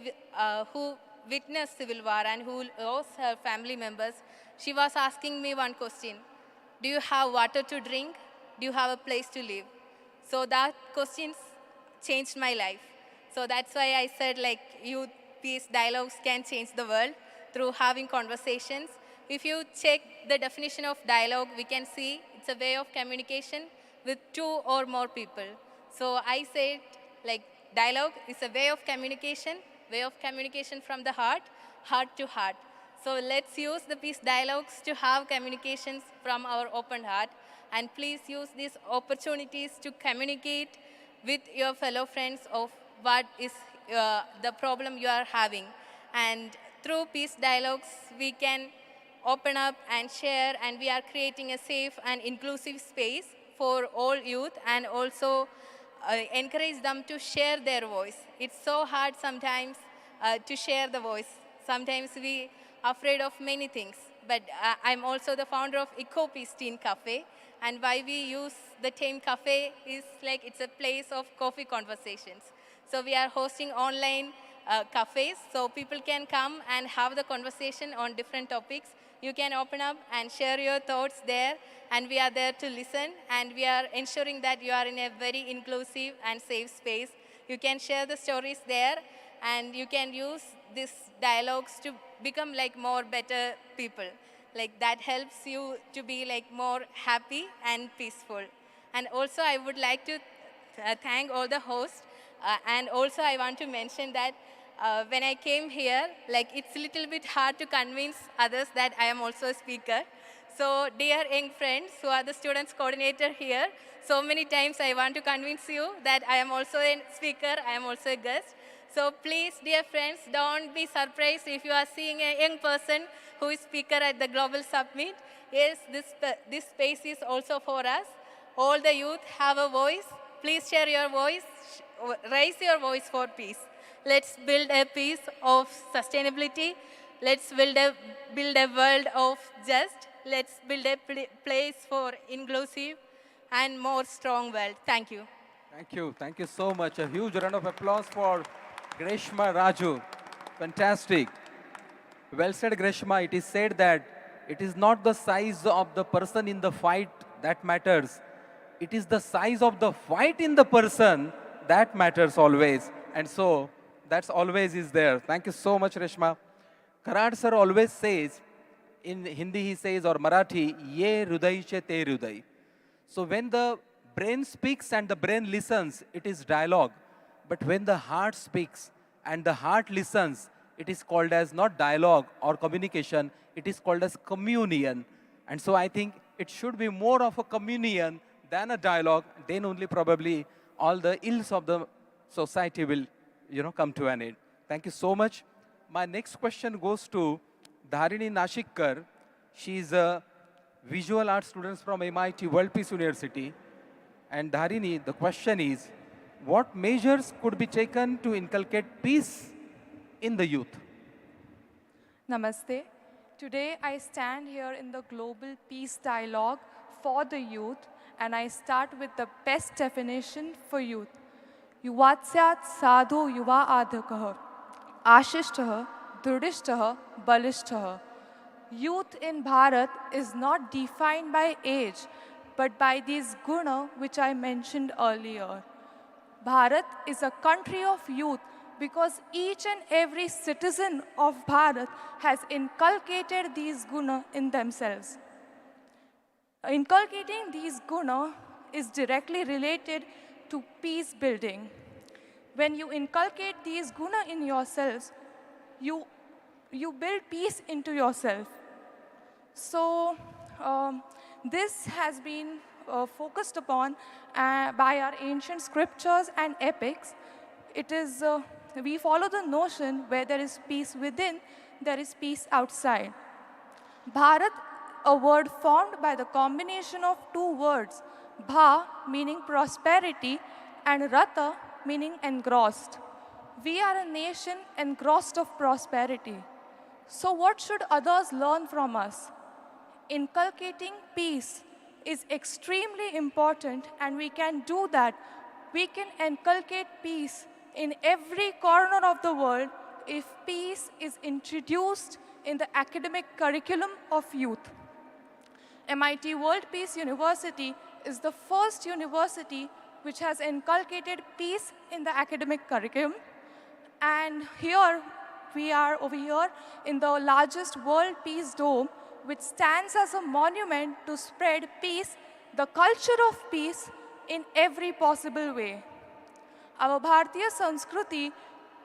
witnessed civil war and who lost her family members, she was asking me one question. Do you have water to drink? Do you have a place to live? So that question changed my life. So that's why I said, like, youth peace dialogues can change the world through having conversations. If you check the definition of dialogue, we can see it's a way of communication with two or more people. So I said, like, dialogue is a way of communication from the heart to heart. So let's use the peace dialogues to have communications from our open heart. And please use these opportunities to communicate with your fellow friends of what is the problem you are having. And through peace dialogues, we can open up and share, and we are creating a safe and inclusive space for all youth and also encourage them to share their voice. It's so hard sometimes to share the voice. Sometimes we are afraid of many things. But I'm also the founder of Eco Peace Teen Cafe. And why we use the term cafe is like it's a place of coffee conversations. So we are hosting online cafes so people can come and have the conversation on different topics. You can open up and share your thoughts there, and we are there to listen, and we are ensuring that you are in a very inclusive and safe space. You can share the stories there, and you can use these dialogues to become like more better people. Like that helps you to be like more happy and peaceful. And also I would like to thank all the hosts. And also I want to mention that when I came here, like it's a little bit hard to convince others that I am also a speaker. So dear young friends who are the students coordinator here, so many times I want to convince you that I am also a speaker, I am also a guest. So please, dear friends, don't be surprised if you are seeing a young person who is speaker at the Global Summit. Yes, this space is also for us. All the youth have a voice. Please share your voice. Raise your voice for peace. Let's build a peace of sustainability. Let's build a world of just. Let's build a place for inclusive and more strong world. Thank you. Thank you. Thank you so much. A huge round of applause for Greshma Raju. Fantastic. Well said, Greshma. It is said that it is not the size of the person in the fight that matters. It is the size of the fight in the person that matters always. And so that's always is there. Thank you so much, Reshma. Karad sir always says, in Hindi he says, or Marathi, ye hruday che te hruday. So when the brain speaks and the brain listens, it is dialogue. But when the heart speaks and the heart listens, it is called as not dialogue or communication, it is called as communion. And so I think it should be more of a communion than a dialogue, then only probably all the ills of the society will, come to an end. Thank you so much. My next question goes to Dharini Nashikkar. She is a visual art student from MIT World Peace University. And Dharini, the question is, what measures could be taken to inculcate peace in the youth? Namaste. Today I stand here in the Global Peace Dialogue for the youth, and I start with the best definition for youth. Yuvatsyat sadhu yuva adhakah, ashishtaha, durdishtaha, balishtaha. Youth in Bharat is not defined by age, but by these guna which I mentioned earlier. Bharat is a country of youth because each and every citizen of Bharat has inculcated these guna in themselves. Inculcating these guna is directly related to peace building. When you inculcate these guna in yourselves, you build peace into yourself. So this has been focused upon by our ancient scriptures and epics. It is, we follow the notion where there is peace within, there is peace outside. Bharat, a word formed by the combination of two words, bha meaning prosperity and rata meaning engrossed. We are a nation engrossed of prosperity. So what should others learn from us? Inculcating peace is extremely important, and we can do that. We can inculcate peace in every corner of the world if peace is introduced in the academic curriculum of youth. MIT World Peace University is the first university which has inculcated peace in the academic curriculum. And here, we are over here in the largest World Peace Dome, which stands as a monument to spread peace, the culture of peace, in every possible way. Our Bharatiya Sanskriti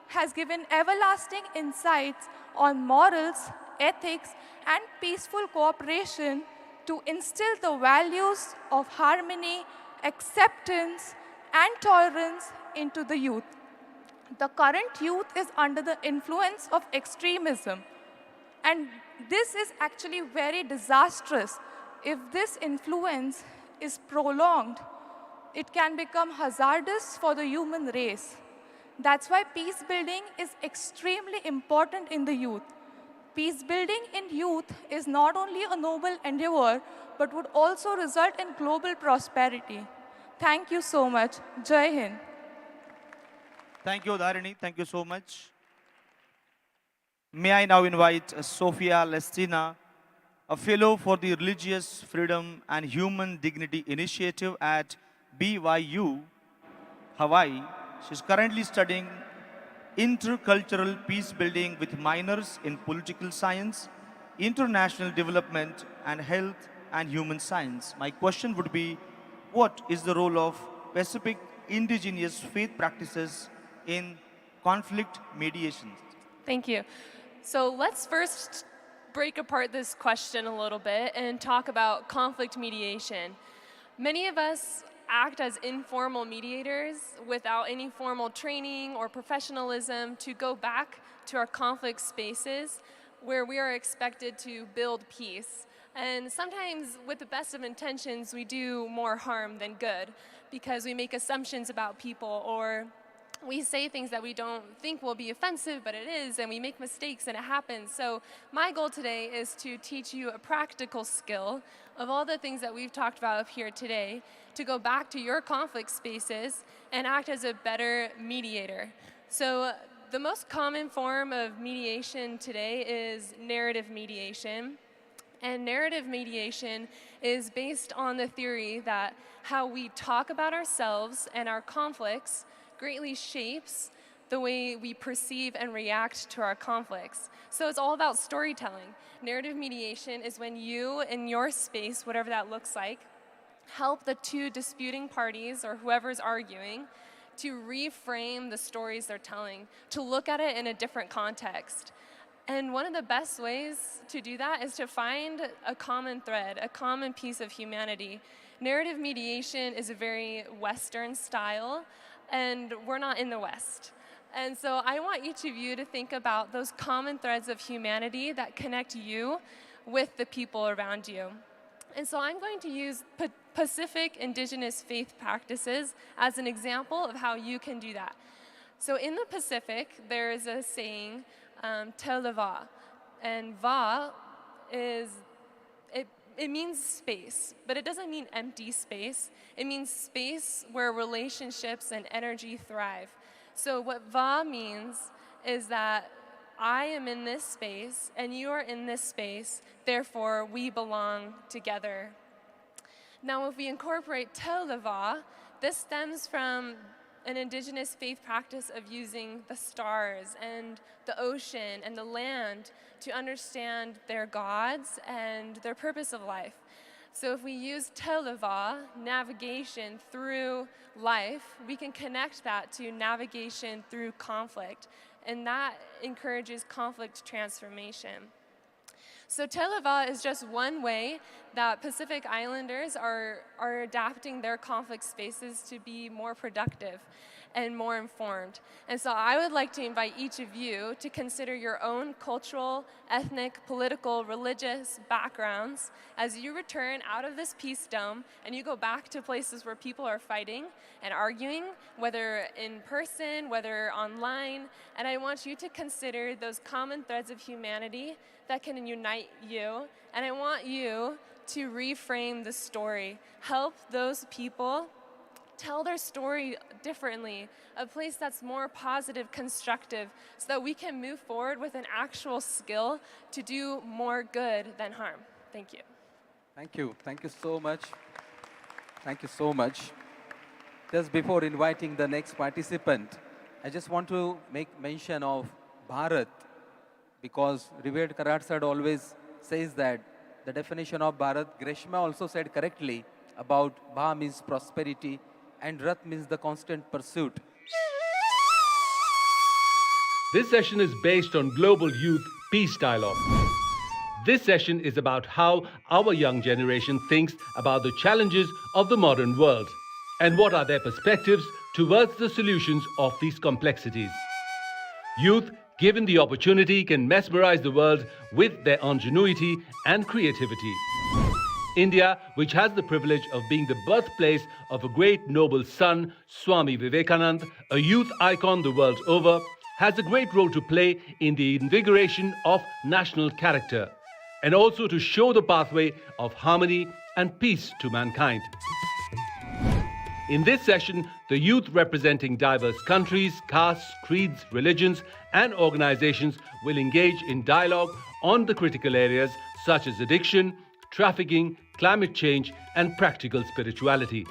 has given everlasting insights on morals, ethics, and peaceful cooperation to instill the values of harmony, acceptance, and tolerance into the youth. The current youth is under the influence of extremism, and this is actually very disastrous if this influence is prolonged, it can become hazardous for the human race. That's why peace building is extremely important in the youth. Peace building in youth is not only a noble endeavor, but would also result in global prosperity. Thank you so much. Jai Hind. Thank you, Dharini. Thank you so much. May I now invite Sophia Lestina, a fellow for the Religious Freedom and Human Dignity Initiative at BYU, Hawaii. She's currently studying intercultural peace building with minors in political science, international development, and health and human science. My question would be, what is the role of Pacific indigenous faith practices in conflict mediation? Thank you. So let's first break apart this question a little bit and talk about conflict mediation. Many of us act as informal mediators without any formal training or professionalism to go back to our conflict spaces where we are expected to build peace. And sometimes with the best of intentions, we do more harm than good because we make assumptions about people, or we say things that we don't think will be offensive, but it is, and we make mistakes and it happens. So my goal today is to teach you a practical skill of all the things that we've talked about up here today, to go back to your conflict spaces and act as a better mediator. So the most common form of mediation today is narrative mediation. And narrative mediation is based on the theory that how we talk about ourselves and our conflicts greatly shapes the way we perceive and react to our conflicts. So it's all about storytelling. Narrative mediation is when you, in your space, whatever that looks like, help the two disputing parties or whoever's arguing to reframe the stories they're telling, to look at it in a different context. And one of the best ways to do that is to find a common thread, a common piece of humanity. Narrative mediation is a very Western style, and we're not in the West. And so I want each of you to think about those common threads of humanity that connect you with the people around you. And so I'm going to use Pacific indigenous faith practices as an example of how you can do that. So in the Pacific, there is a saying, Tell the Va. And Va is, it means space, but it doesn't mean empty space. It means space where relationships and energy thrive. So what Va means is that I am in this space and you are in this space, therefore we belong together. Now if we incorporate Tell the Va, this stems from an indigenous faith practice of using the stars and the ocean and the land to understand their gods and their purpose of life. So if we use Televa, navigation through life, we can connect that to navigation through conflict, and that encourages conflict transformation. So Televa is just one way that Pacific Islanders are adapting their conflict spaces to be more productive and more informed. And so I would like to invite each of you to consider your own cultural, ethnic, political, religious backgrounds as you return out of this peace dome and you go back to places where people are fighting and arguing, whether in person, whether online. And I want you to consider those common threads of humanity that can unite you. And I want you to reframe the story. Help those people tell their story differently, a place that's more positive, constructive, so that we can move forward with an actual skill to do more good than harm. Thank you. Thank you. Thank you so much. Thank you so much. Just before inviting the next participant, I just want to make mention of Bharat, because revered Karatsad always says that the definition of Bharat, Greshma also said correctly about Bha means prosperity and Rat means the constant pursuit. This session is based on Global Youth Peace Dialogue. This session is about how our young generation thinks about the challenges of the modern world and what are their perspectives towards the solutions of these complexities. Youth, given the opportunity, can mesmerize the world with their ingenuity and creativity. India, which has the privilege of being the birthplace of a great noble son, Swami Vivekananda, a youth icon the world over, has a great role to play in the invigoration of national character and also to show the pathway of harmony and peace to mankind. In this session, the youth representing diverse countries, castes, creeds, religions, and organizations will engage in dialogue on the critical areas such as addiction, trafficking, climate change, and practical spirituality.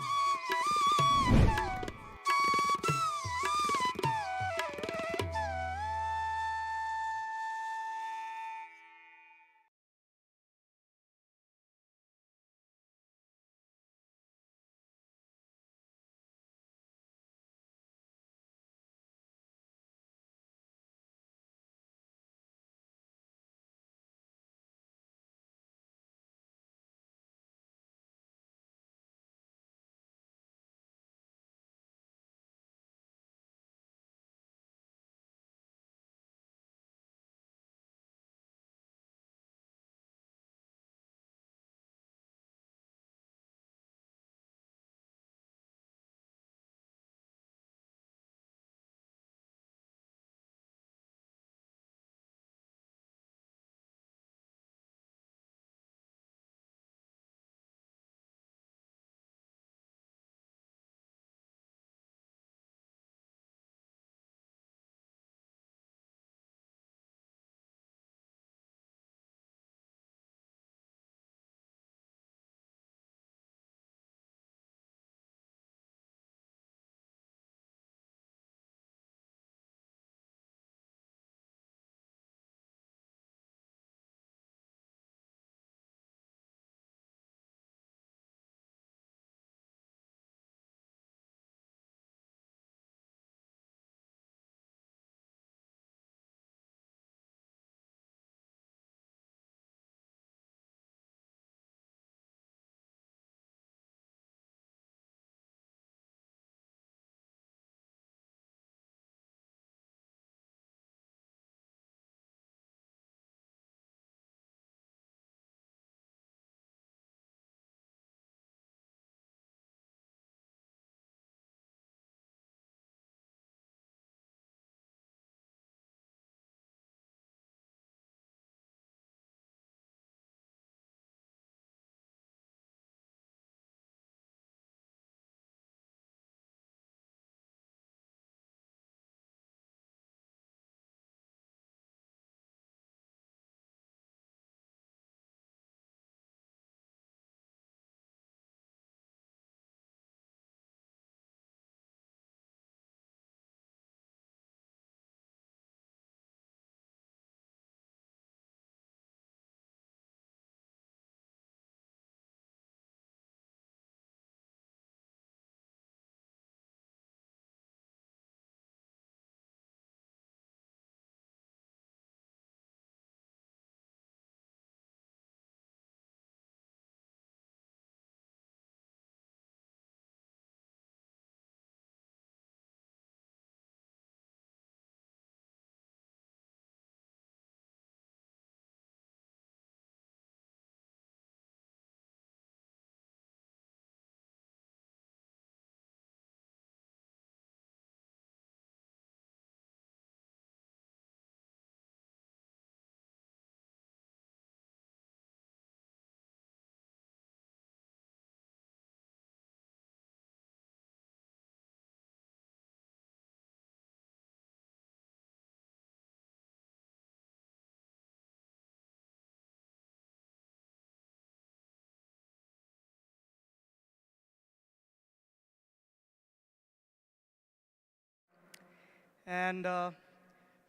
And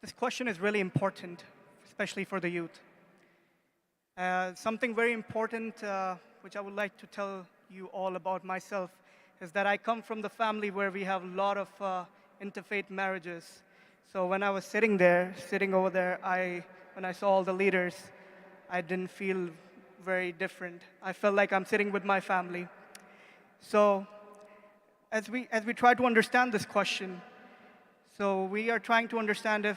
this question is really important, especially for the youth. Something very important which I would like to tell you all about myself is that I come from the family where we have a lot of interfaith marriages. So when I was sitting over there, when I saw all the leaders, I didn't feel very different. I felt like I'm sitting with my family. So as we try to understand this question, so we are trying to understand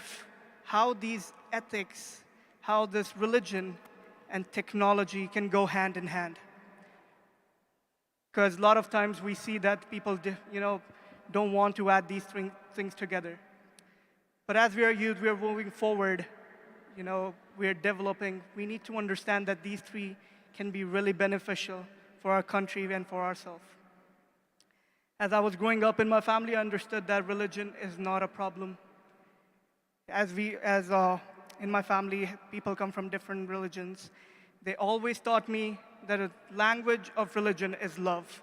how these ethics, how this religion and technology can go hand in hand. Because a lot of times we see that people, don't want to add these things together. But as we are youth, we are moving forward. We are developing. We need to understand that these three can be really beneficial for our country and for ourselves. As I was growing up in my family, I understood that religion is not a problem. In my family, people come from different religions. They always taught me that a language of religion is love.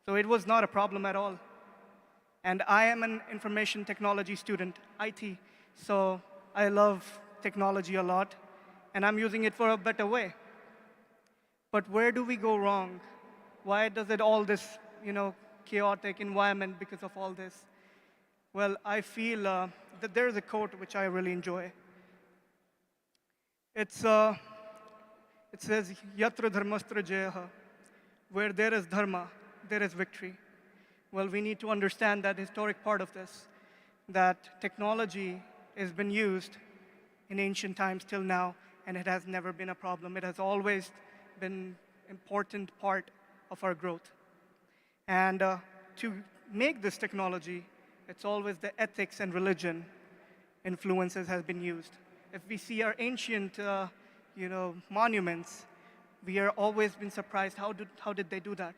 So it was not a problem at all. And I am an information technology student, IT, so I love technology a lot, and I'm using it for a better way. But where do we go wrong? Why does it all this, chaotic environment because of all this? Well, I feel that there is a quote which I really enjoy. It says, Yatra dharmastra jayaha, where there is dharma, there is victory. Well, we need to understand that historic part of this, that technology has been used in ancient times till now, and it has never been a problem. It has always been an important part of our growth. And to make this technology, it's always the ethics and religion influences has been used. If we see our ancient, monuments, we are always been surprised, how did they do that?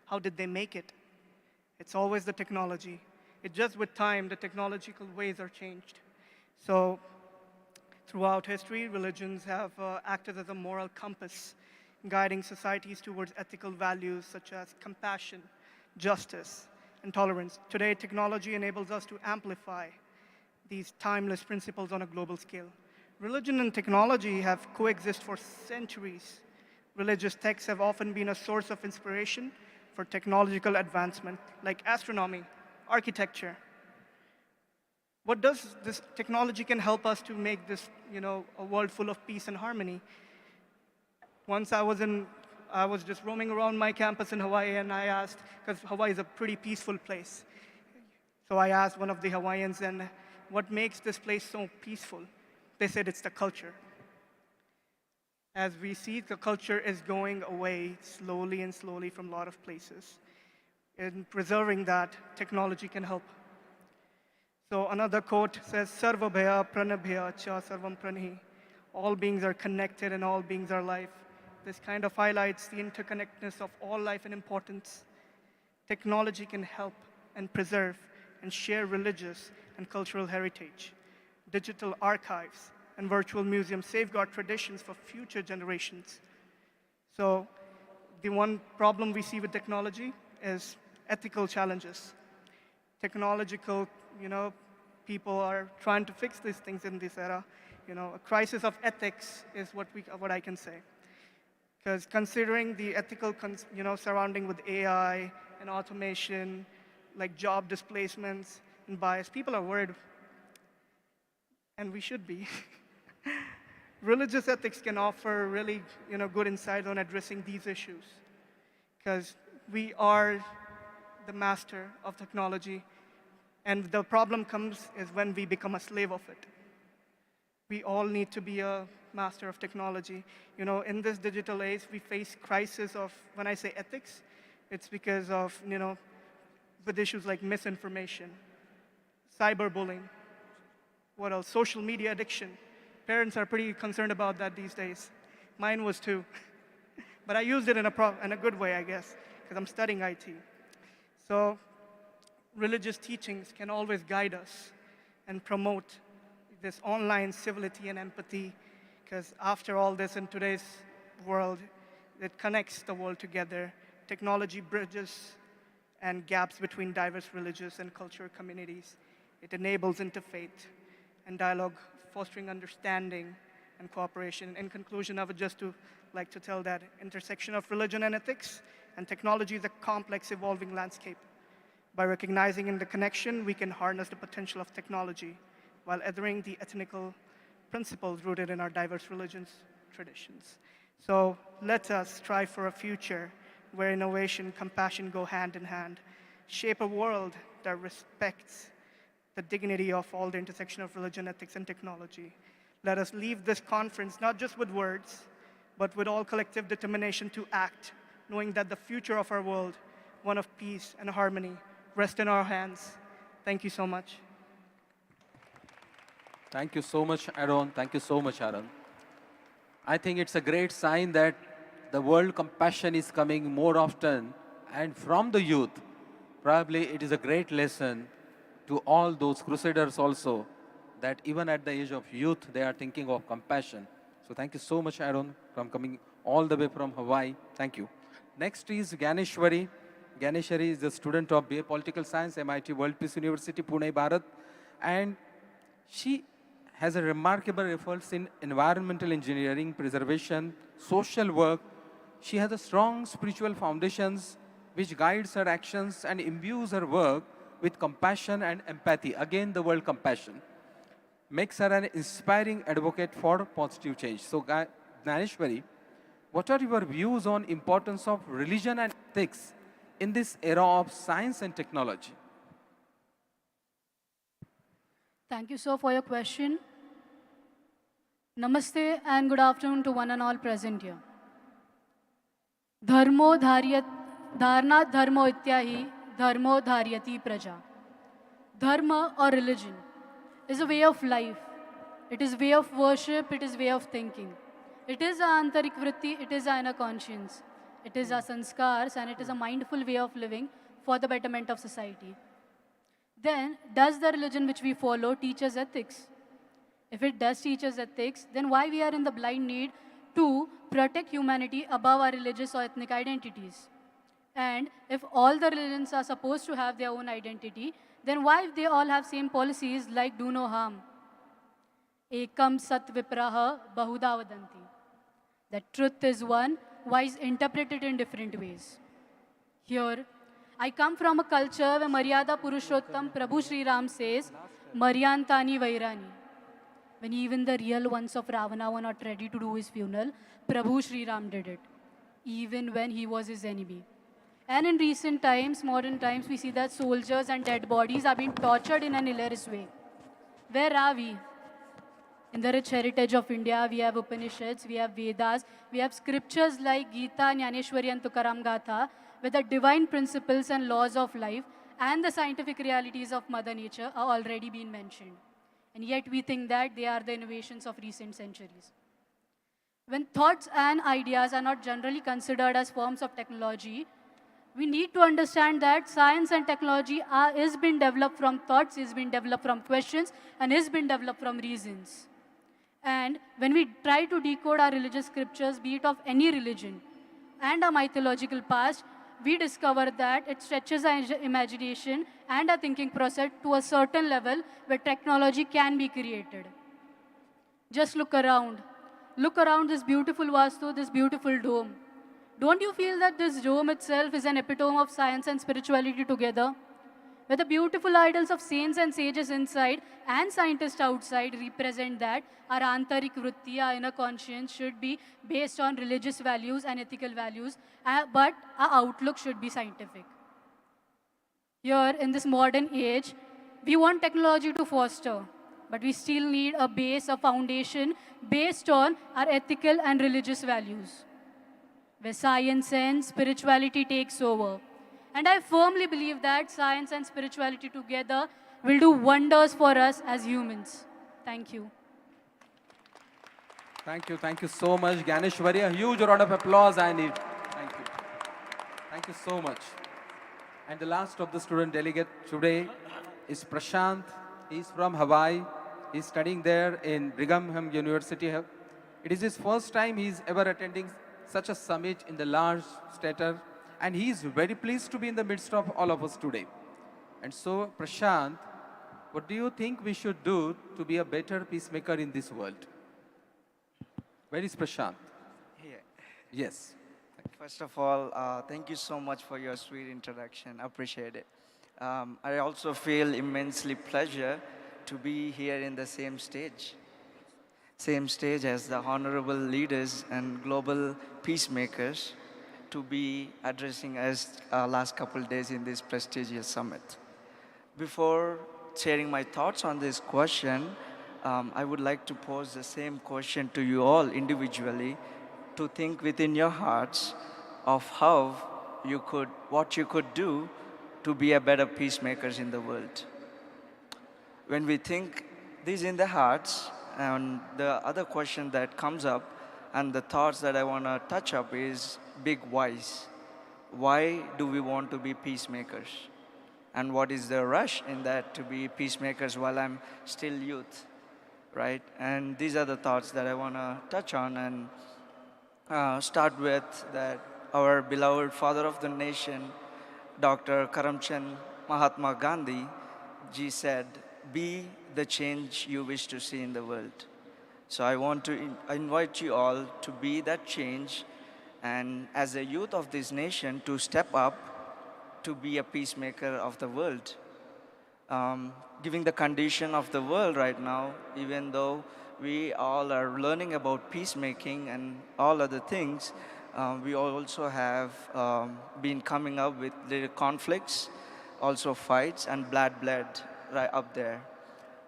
How did they make it? It's always the technology. It just with time, the technological ways are changed. So throughout history, religions have acted as a moral compass, guiding societies towards ethical values such as compassion, justice, and tolerance. Today, technology enables us to amplify these timeless principles on a global scale. Religion and technology have coexisted for centuries. Religious texts have often been a source of inspiration for technological advancement, like astronomy, architecture. What does this technology can help us to make this, a world full of peace and harmony? Once I was just roaming around my campus in Hawaii, and I asked, because Hawaii is a pretty peaceful place. So I asked one of the Hawaiians, and what makes this place so peaceful? They said it's the culture. As we see, the culture is going away slowly and slowly from a lot of places. In preserving that, technology can help. So another quote says, Sarva bhaya pranabhya cha sarvam pranihi. All beings are connected and all beings are life. This kind of highlights the interconnectedness of all life and importance. Technology can help and preserve and share religious and cultural heritage. Digital archives and virtual museums safeguard traditions for future generations. So the one problem we see with technology is ethical challenges. Technological, people are trying to fix these things in this era. A crisis of ethics is what I can say. Because considering the ethical, surrounding with AI and automation, like job displacements and bias, people are worried, and we should be. Religious ethics can offer really, good insight on addressing these issues, because we are the master of technology, and the problem comes is when we become a slave of it. We all need to be a master of technology. In this digital age, we face crisis of, when I say ethics, it's because of, with issues like misinformation, cyberbullying, what else? Social media addiction. Parents are pretty concerned about that these days. Mine was too. But I used it in a good way, I guess, because I'm studying IT. So religious teachings can always guide us and promote this online civility and empathy, because after all this, in today's world, it connects the world together. Technology bridges and gaps between diverse religious and cultural communities. It enables interfaith and dialogue, fostering understanding and cooperation. In conclusion, I would just like to tell that intersection of religion and ethics and technology is a complex, evolving landscape. By recognizing in the connection, we can harness the potential of technology while adhering the ethical principles rooted in our diverse religions, traditions. So let us strive for a future where innovation and compassion go hand in hand, shape a world that respects the dignity of all the intersection of religion, ethics, and technology. Let us leave this conference not just with words, but with all collective determination to act knowing that the future of our world, one of peace and harmony, rests in our hands. Thank you so much. Thank you so much, Aaron. Thank you so much, Aaron. I think it's a great sign that the world compassion is coming more often and from the youth. Probably it is a great lesson to all those crusaders also that even at the age of youth, they are thinking of compassion. So thank you so much, Aaron, from coming all the way from Hawaii. Thank you. Next is Ganeshwari. Ganeshwari is a student of BA Political Science, MIT World Peace University, Pune, Bharat. And she has a remarkable efforts in environmental engineering, preservation, social work. She has a strong spiritual foundations which guides her actions and imbues her work with compassion and empathy. Again, the word compassion makes her an inspiring advocate for positive change. So, Gnaneshwari, what are your views on importance of religion and ethics in this era of science and technology? Thank you, sir, for your question. Namaste and good afternoon to one and all present here. Dharmo dharnat dharmo ityahi dharmo dharyati praja. Dharma or religion is a way of life. It is way of worship, it is way of thinking. It is a antarik vritti, it is a inner conscience. It is a sanskars and it is a mindful way of living for the betterment of society. Then, does the religion which we follow teach us ethics? If it does teach us ethics, then why we are in the blind need to protect humanity above our religious or ethnic identities? And if all the religions are supposed to have their own identity, then why they all have same policies like do no harm? Ekam sat vipraha bahuda vadanti. That truth is one, why is interpreted in different ways. Here, I come from a culture where Maryada Purushottam Prabhu Sri Ram says, Maryantani Vairani. When even the real ones of Ravana were not ready to do his funeral, Prabhu Sri Ram did it, even when he was his enemy. And in recent times, modern times, we see that soldiers and dead bodies are being tortured in an hilarious way. Where are we? In the rich heritage of India, we have Upanishads, we have Vedas, we have scriptures like Gita, Jnaneshwari and Tukaram Gatha, where the divine principles and laws of life and the scientific realities of Mother Nature are already being mentioned. And yet we think that they are the innovations of recent centuries. When thoughts and ideas are not generally considered as forms of technology, we need to understand that science and technology is being developed from thoughts, is being developed from questions, and is being developed from reasons. And when we try to decode our religious scriptures, be it of any religion, and our mythological past, we discover that it stretches our imagination and our thinking process to a certain level where technology can be created. Just look around. Look around this beautiful Vastu, this beautiful dome. Don't you feel that this dome itself is an epitome of science and spirituality together? Where the beautiful idols of saints and sages inside and scientists outside represent that our antarik vritti, our inner conscience, should be based on religious values and ethical values, but our outlook should be scientific. Here, in this modern age, we want technology to foster, but we still need a base, a foundation based on our ethical and religious values, where science and spirituality takes over. And I firmly believe that science and spirituality together will do wonders for us as humans. Thank you. Thank you so much, Ganeshwari. A huge round of applause I need. Thank you. Thank you so much. And the last of the student delegate today is Prashant. He's from Hawaii. He's studying there in Brigham Young University. It is his first time he's ever attending such a summit in the large stature, and he is very pleased to be in the midst of all of us today. And so, Prashant, what do you think we should do to be a better peacemaker in this world? Where is Prashant? Here. Yes. First of all, thank you so much for your sweet introduction. Appreciate it. I also feel immensely pleasure to be here in the same stage as the honorable leaders and global peacemakers to be addressing us last couple days in this prestigious summit. Before sharing my thoughts on this question, I would like to pose the same question to you all individually to think within your hearts, of how what you could do to be a better peacemakers in the world. When we think these in the hearts, and the other question that comes up and the thoughts that I want to touch up is big whys. Why do we want to be peacemakers? And what is the rush in that to be peacemakers while I'm still youth, right? And these are the thoughts that I want to touch on and start with that our beloved father of the nation, Dr. Karamchand Mahatma Gandhi, ji said, be the change you wish to see in the world. So I want to invite you all to be that change and as a youth of this nation to step up to be a peacemaker of the world. Given the condition of the world right now, even though we all are learning about peacemaking and all other things, we also have been coming up with little conflicts, also fights and blood right up there.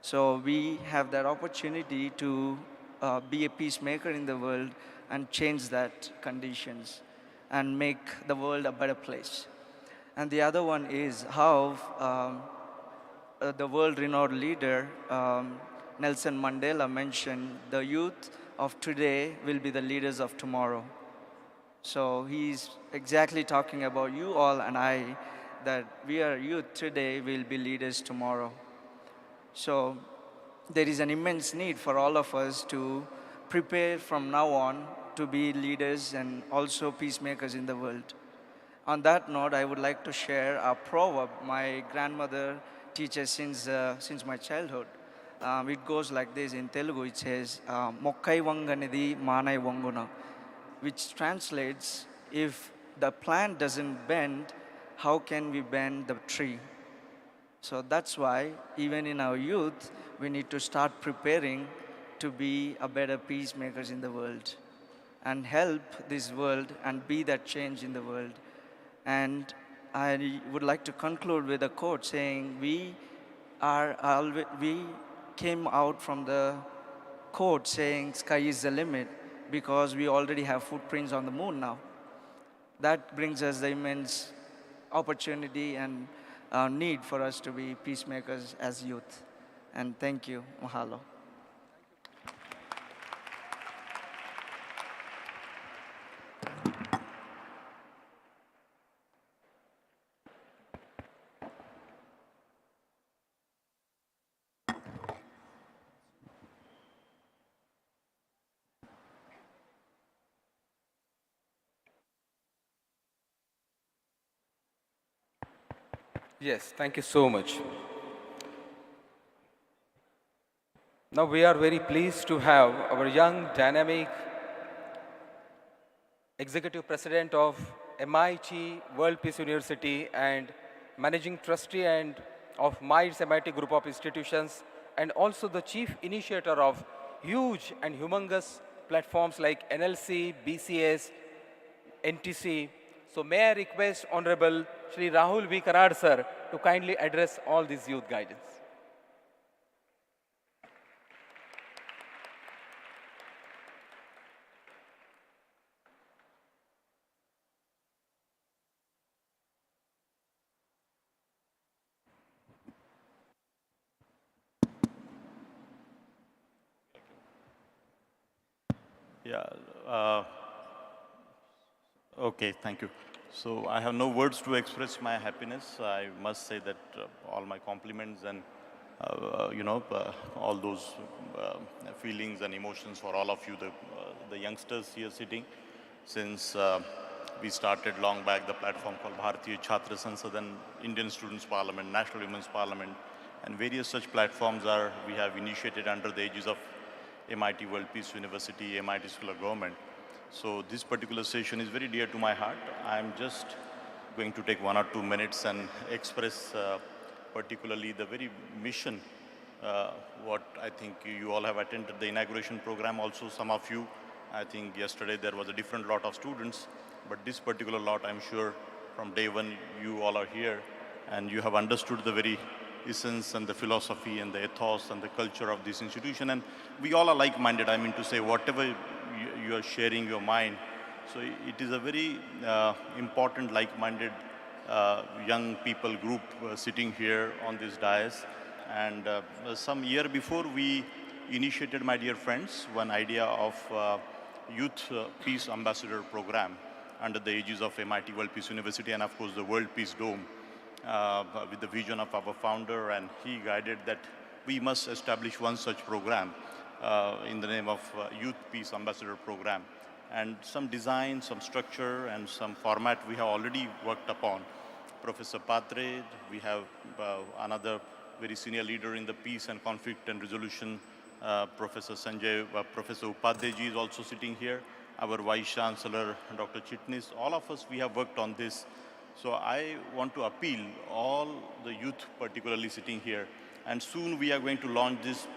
So we have that opportunity to be a peacemaker in the world and change that conditions and make the world a better place. And the other one is how the world-renowned leader, Nelson Mandela, mentioned the youth of today will be the leaders of tomorrow. So he's exactly talking about you all and I, that we are youth today, will be leaders tomorrow. So there is an immense need for all of us to prepare from now on to be leaders and also peacemakers in the world. On that note, I would like to share a proverb my grandmother teaches since my childhood. It goes like this in Telugu. It says, "Mokkai vanganidi manai vanguna," which translates, if the plant doesn't bend, how can we bend the tree? So that's why, even in our youth, we need to start preparing to be a better peacemakers in the world and help this world and be that change in the world. And I would like to conclude with a quote saying, we came out from the quote saying, sky is the limit, because we already have footprints on the moon now. That brings us the immense opportunity and need for us to be peacemakers as youth. And thank you. Mahalo. Yes, thank you so much. Now we are very pleased to have our young, dynamic Executive President of MIT World Peace University and Managing Trustee and of MITES MIT Group of Institutions, and also the Chief Initiator of huge and humongous platforms like NLC, BCS, NTC. So may I request Honorable Shri Rahul V. Karad sir to kindly address all these youth guidance. Yeah. Okay, thank you. So I have no words to express my happiness. I must say that all my compliments and all those feelings and emotions for all of you, the youngsters here sitting, since we started long back the platform called Bharatiya Chhatra Sansad and Indian Students Parliament, National Women's Parliament, and various such platforms we have initiated under the aegis of MIT World Peace University, MIT School of Government. So this particular session is very dear to my heart. I'm just going to take 1 or 2 minutes and express particularly the very mission, what I think you all have attended the inauguration program. Also some of you, I think yesterday there was a different lot of students, but this particular lot, I'm sure from day one you all are here and you have understood the very essence and the philosophy and the ethos and the culture of this institution. And we all are like-minded. I mean to say, whatever you are sharing your mind, So it is a very important like-minded young people group sitting here on this dais. And some year before, we initiated, my dear friends, one idea of Youth Peace Ambassador Program under the aegis of MIT World Peace University and, of course, the World Peace Dome, with the vision of our founder. And he guided that we must establish one such program in the name of Youth Peace Ambassador Program. And some design, some structure, and some format we have already worked upon. Professor Patre, we have another very senior leader in the peace and conflict and resolution, Professor Sanjay, Professor Upadhyay is also sitting here, our Vice Chancellor, Dr. Chitnis. All of us, we have worked on this. So I want to appeal all the youth, particularly sitting here, and soon we are going to launch this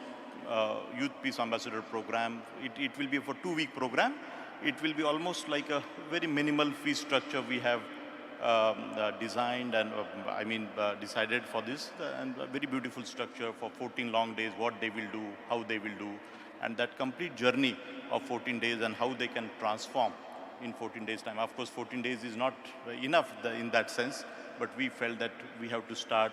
Youth Peace Ambassador Program. It will be for 2-week program. It will be almost like a very minimal fee structure we have designed and decided for this, and a very beautiful structure for 14 long days, what they will do, how they will do, and that complete journey of 14 days and how they can transform in 14 days time. Of course, 14 days is not enough in that sense, but we felt that we have to start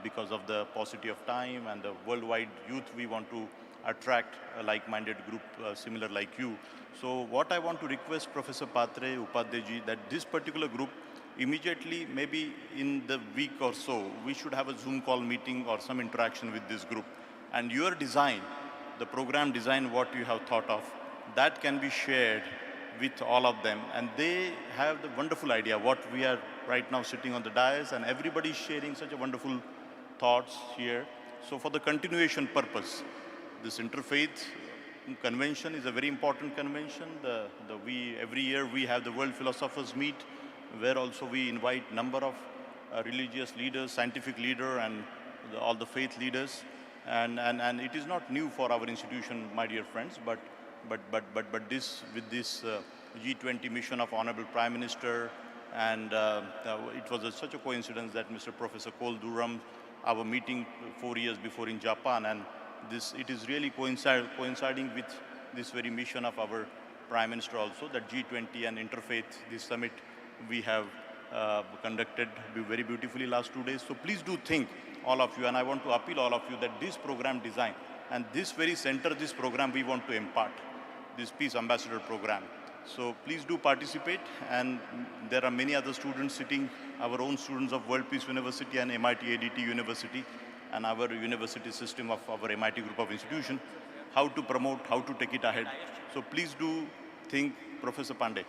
because of the paucity of time and the worldwide youth we want to attract a like-minded group similar like you. So what I want to request Professor Patre, Upadhyay, that this particular group immediately, maybe in the week or so, we should have a Zoom call meeting or some interaction with this group. And your design, the program design, what you have thought of, that can be shared with all of them. And they have the wonderful idea, what we are right now sitting on the dais, and everybody is sharing such a wonderful thoughts here. So for the continuation purpose, this interfaith convention is a very important convention. Every year we have the World Philosophers Meet, where also we invite number of religious leaders, scientific leader, and all the faith leaders. And it is not new for our institution, my dear friends, but this, with this G20 mission of Honorable Prime Minister, and it was such a coincidence that Mr. Professor Cole Durham, our meeting 4 years before in Japan, and it is really coinciding with this very mission of our Prime Minister also, that G20 and Interfaith, this summit we have conducted very beautifully last 2 days. So please do think, all of you, and I want to appeal all of you that this program design and this very center, this program we want to impart, this Peace Ambassador Program. So please do participate, and there are many other students sitting, our own students of World Peace University and MIT ADT University, and our university system of our MIT group of institutions, how to promote, how to take it ahead. So please do think, Professor Pandey,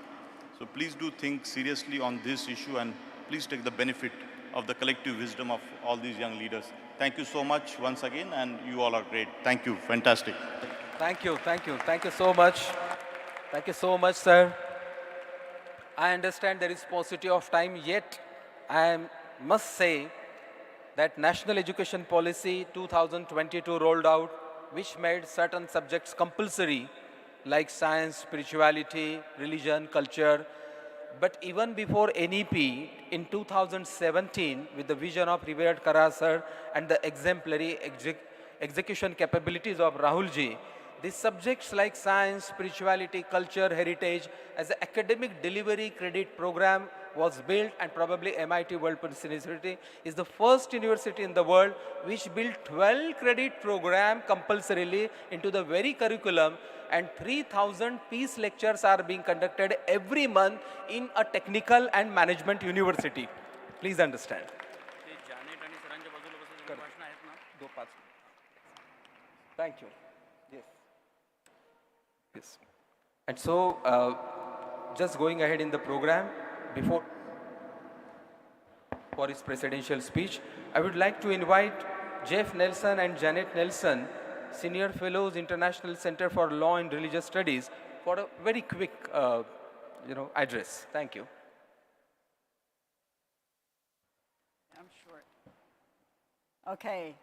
so please do think seriously on this issue, and please take the benefit of the collective wisdom of all these young leaders. Thank you so much once again, and you all are great. Thank you, fantastic. Thank you so much. Thank you so much, sir. I understand there is paucity of time, yet I must say that National Education Policy 2022 rolled out, which made certain subjects compulsory, like science, spirituality, religion, culture. But even before NEP, in 2017, with the vision of Revered Karasar and the exemplary execution capabilities of Rahulji, these subjects like science, spirituality, culture, heritage, as an academic delivery credit program was built, and probably MIT World Peace University is the first university in the world which built 12 credit program compulsorily into the very curriculum, and 3,000 peace lectures are being conducted every month in a technical and management university. Please understand. Thank you. Yes. And so, just going ahead in the program, for his presidential speech, I would like to invite Jeff Nelson and Janet Nelson, Senior Fellows, International Center for Law and Religious Studies, for a very quick, address. Thank you. I'm short. Okay.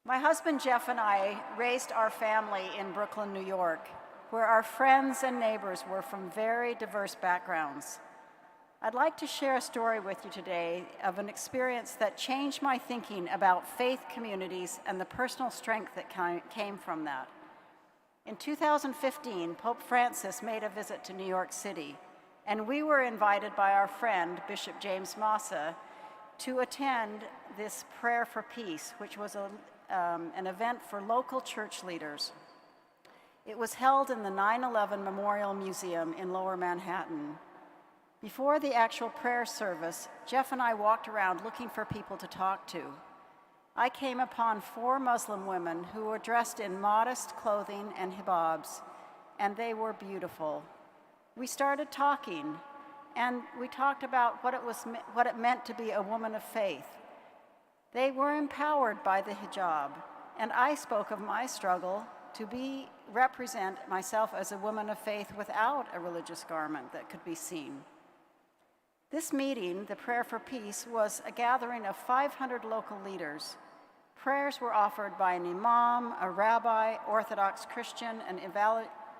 My husband Jeff and I raised our family in Brooklyn, New York, where our friends and neighbors were from very diverse backgrounds. I'd like to share a story with you today of an experience that changed my thinking about faith communities and the personal strength that came from that. In 2015, Pope Francis made a visit to New York City, and we were invited by our friend, Bishop James Massa, to attend this Prayer for Peace, which was an event for local church leaders. It was held in the 9/11 Memorial Museum in Lower Manhattan. Before the actual prayer service, Jeff and I walked around looking for people to talk to. I came upon 4 Muslim women who were dressed in modest clothing and hijabs, and they were beautiful. We started talking, and we talked about what it meant to be a woman of faith. They were empowered by the hijab, and I spoke of my struggle to represent myself as a woman of faith without a religious garment that could be seen. This meeting, the Prayer for Peace, was a gathering of 500 local leaders. Prayers were offered by an imam, a rabbi, Orthodox Christian, an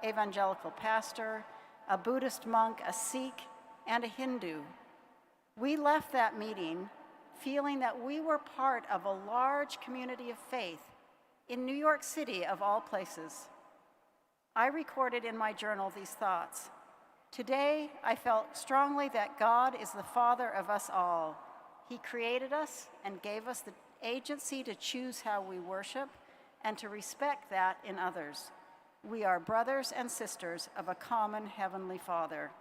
evangelical pastor, a Buddhist monk, a Sikh, and a Hindu. We left that meeting feeling that we were part of a large community of faith in New York City, of all places. I recorded in my journal these thoughts. Today, I felt strongly that God is the Father of us all. He created us and gave us the agency to choose how we worship and to respect that in others. We are brothers and sisters of a common Heavenly Father.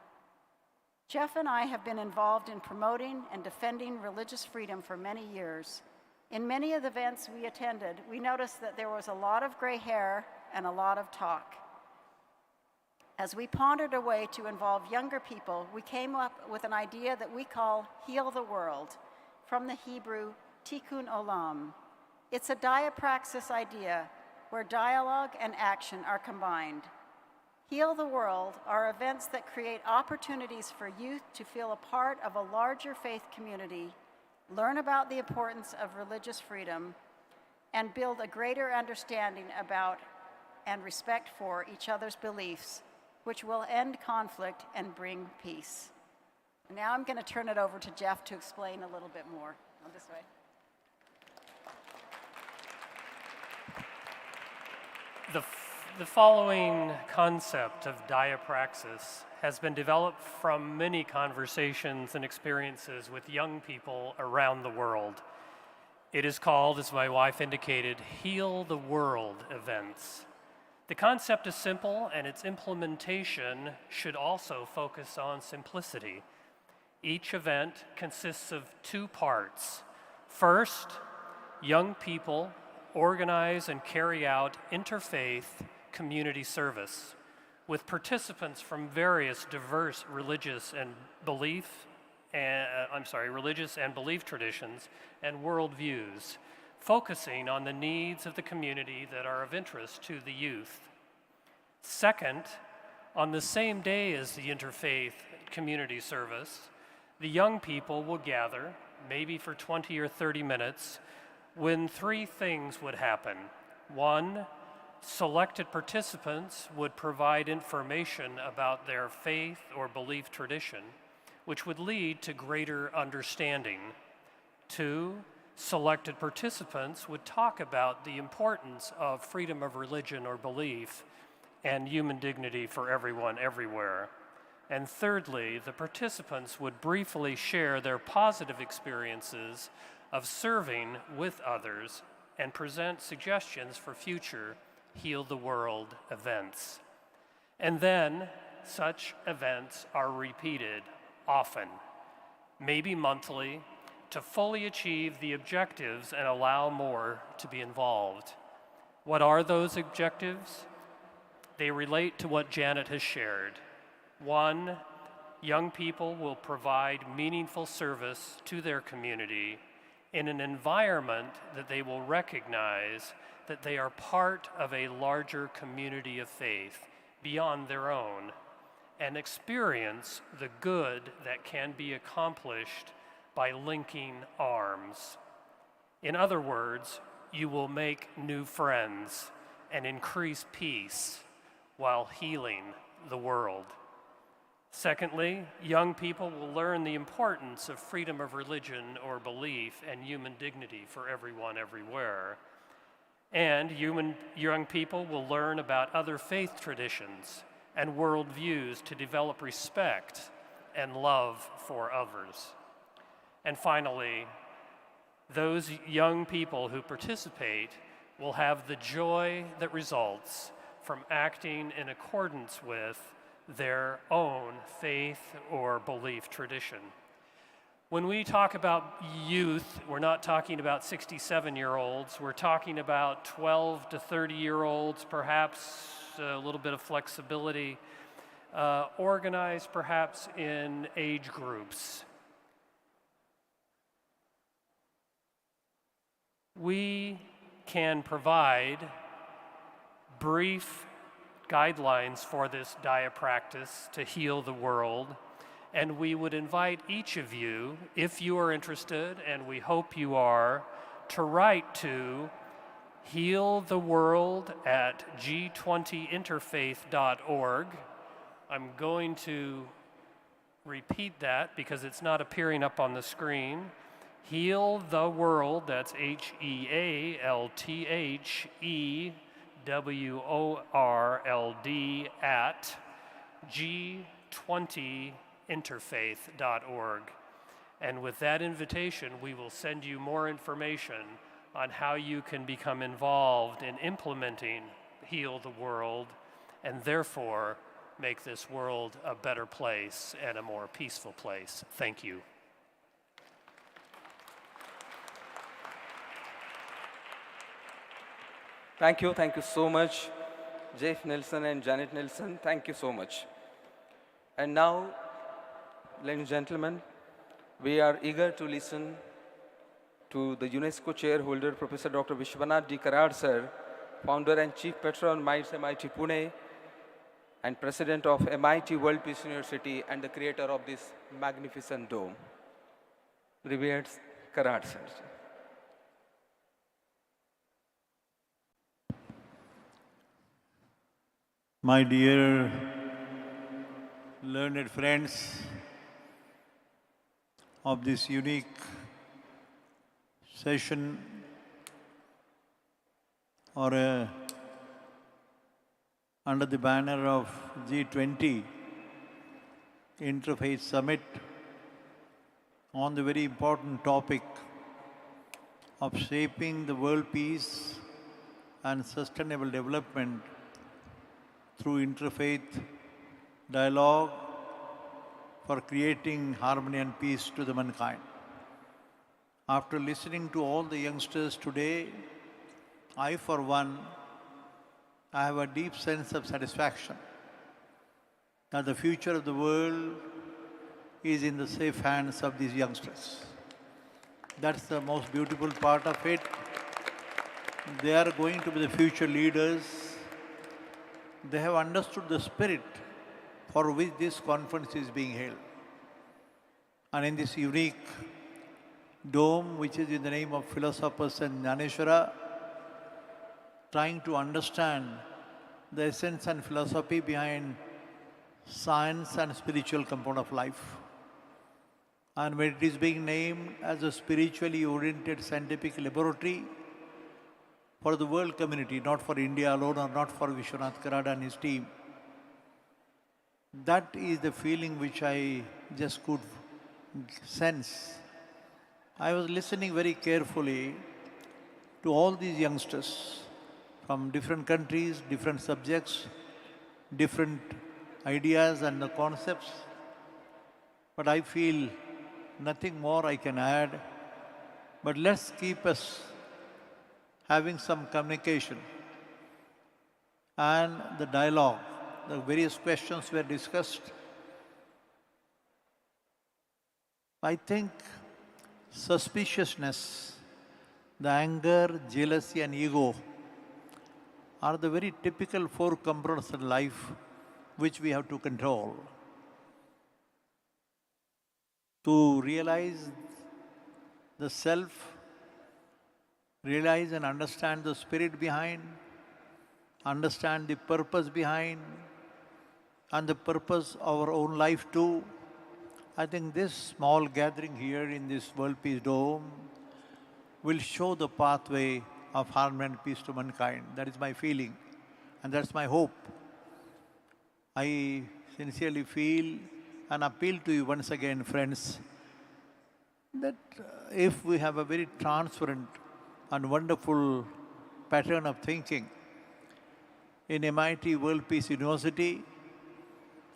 Jeff and I have been involved in promoting and defending religious freedom for many years. In many of the events we attended, we noticed that there was a lot of gray hair and a lot of talk. As we pondered a way to involve younger people, we came up with an idea that we call Heal the World, from the Hebrew Tikkun Olam. It's a diapraxis idea where dialogue and action are combined. Heal the World are events that create opportunities for youth to feel a part of a larger faith community, learn about the importance of religious freedom, and build a greater understanding about and respect for each other's beliefs, which will end conflict and bring peace. Now I'm going to turn it over to Jeff to explain a little bit more. Go this way. The following concept of diapraxis has been developed from many conversations and experiences with young people around the world. It is called, as my wife indicated, Heal the World events. The concept is simple, and its implementation should also focus on simplicity. Each event consists of 2 parts. First, young people organize and carry out interfaith community service with participants from various diverse religious and belief traditions and worldviews, focusing on the needs of the community that are of interest to the youth. Second, on the same day as the interfaith community service, the young people will gather, maybe for 20 or 30 minutes, when 3 things would happen. 1, selected participants would provide information about their faith or belief tradition, which would lead to greater understanding. 2, selected participants would talk about the importance of freedom of religion or belief and human dignity for everyone, everywhere. And thirdly, the participants would briefly share their positive experiences of serving with others and present suggestions for future Heal the World events. And then such events are repeated often, maybe monthly, to fully achieve the objectives and allow more to be involved. What are those objectives? They relate to what Janet has shared. 1, young people will provide meaningful service to their community in an environment that they will recognize that they are part of a larger community of faith beyond their own, and experience the good that can be accomplished by linking arms. In other words, you will make new friends and increase peace while healing the world. Secondly, young people will learn the importance of freedom of religion or belief and human dignity for everyone, everywhere. And young people will learn about other faith traditions and worldviews to develop respect and love for others. And finally, those young people who participate will have the joy that results from acting in accordance with their own faith or belief tradition. When we talk about youth, we're not talking about 67-year-olds. We're talking about 12 to 30-year-olds, perhaps a little bit of flexibility, organized perhaps in age groups. We can provide brief guidelines for this Daya practice to heal the world. And we would invite each of you, if you are interested, and we hope you are, to write to healtheworld@g20interfaith.org. I'm going to repeat that because it's not appearing up on the screen. Heal the World, that's HEALTHEWORLD at G20interfaith.org. And with that invitation, we will send you more information on how you can become involved in implementing Heal the World and therefore make this world a better place and a more peaceful place. Thank you. Thank you so much, Jeff Nelson and Janet Nelson. Thank you so much. And now, ladies and gentlemen, we are eager to listen to the UNESCO chairholder, Professor Dr. Vishwanath D. Karad, sir, founder and chief patron, MIT Pune, and president of MIT World Peace University and the creator of this magnificent dome. Revered Karad, sir. My dear learned friends of this unique session under the banner of G20 Interfaith Summit on the very important topic of shaping the world peace and sustainable development through interfaith dialogue for creating harmony and peace to the mankind. After listening to all the youngsters today, I, for one, I have a deep sense of satisfaction that the future of the world is in the safe hands of these youngsters. That's the most beautiful part of it. They are going to be the future leaders. They have understood the spirit for which this conference is being held. And in this unique dome, which is in the name of philosophers and Jnaneshwara, trying to understand the essence and philosophy behind science and spiritual component of life. And when it is being named as a spiritually oriented scientific laboratory for the world community, not for India alone or not for Vishwanath Karad and his team, that is the feeling which I just could sense. I was listening very carefully to all these youngsters from different countries, different subjects, different ideas and the concepts. But I feel nothing more I can add. But let's keep us having some communication and the dialogue. The various questions were discussed. I think suspiciousness, the anger, jealousy and ego are the very typical four components in life which we have to control. To realize the self, realize and understand the spirit behind, understand the purpose behind, and the purpose of our own life too. I think this small gathering here in this World Peace Dome will show the pathway of harmony and peace to mankind. That is my feeling, and that's my hope. I sincerely feel and appeal to you once again, friends, that if we have a very transparent and wonderful pattern of thinking in MIT World Peace University,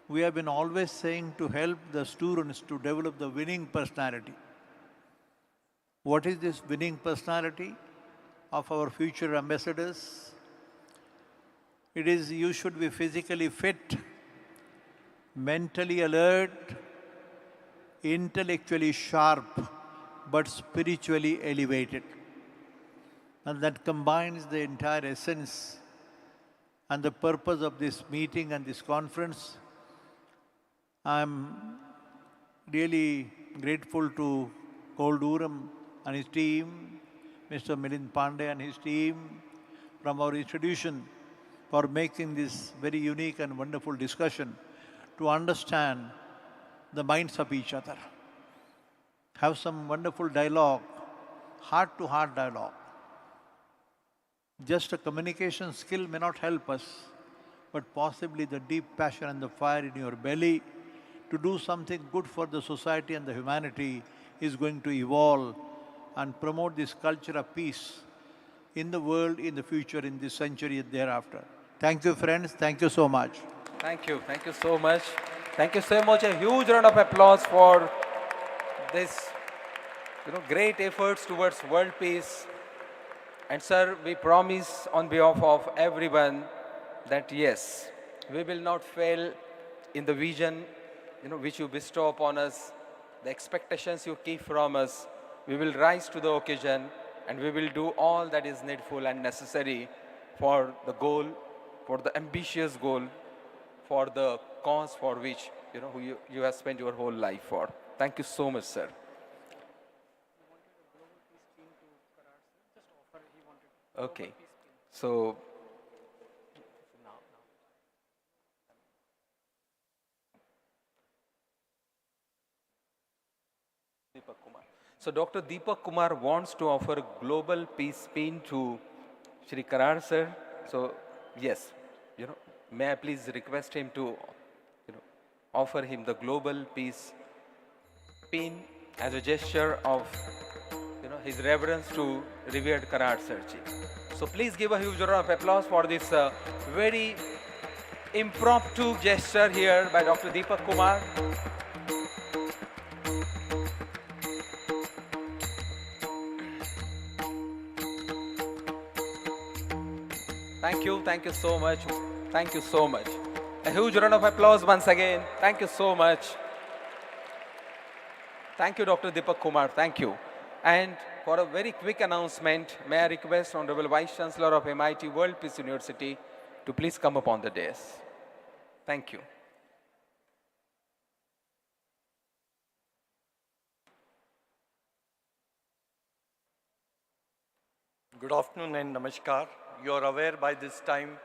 we have been always saying to help the students to develop the winning personality. What is this winning personality of our future ambassadors? It is you should be physically fit, mentally alert, intellectually sharp, but spiritually elevated. And that combines the entire essence and the purpose of this meeting and this conference. I'm really grateful to Cold Durham and his team, Mr. Milind Pandey and his team from our institution for making this very unique and wonderful discussion to understand the minds of each other. Have some wonderful dialogue, heart-to-heart dialogue. Just a communication skill may not help us, but possibly the deep passion and the fire in your belly to do something good for the society and the humanity is going to evolve and promote this culture of peace in the world, in the future, in this century and thereafter. Thank you, friends. Thank you so much. Thank you. Thank you so much. Thank you so much. A huge round of applause for this, great efforts towards world peace. And sir, we promise on behalf of everyone that yes, we will not fail in the vision, which you bestow upon us, the expectations you keep from us. We will rise to the occasion and we will do all that is needful and necessary for the goal, for the ambitious goal, for the cause for which you have spent your whole life for. Thank you so much, sir. Okay, so Dr. Deepak Kumar wants to offer global peace pin to Shri Karar sir. So yes, may I please request him to offer him the global peace pin as a gesture of his reverence to revered Karar sir ji. So please give a huge round of applause for this very impromptu gesture here by Dr. Deepak Kumar. Thank you so much. Thank you so much. A huge round of applause once again. Thank you so much. Thank you, Dr. Deepak Kumar. Thank you. And for a very quick announcement, may I request Honorable Vice Chancellor of MIT World Peace University to please come upon the dais. Thank you. Good afternoon and namaskar. You are aware by this time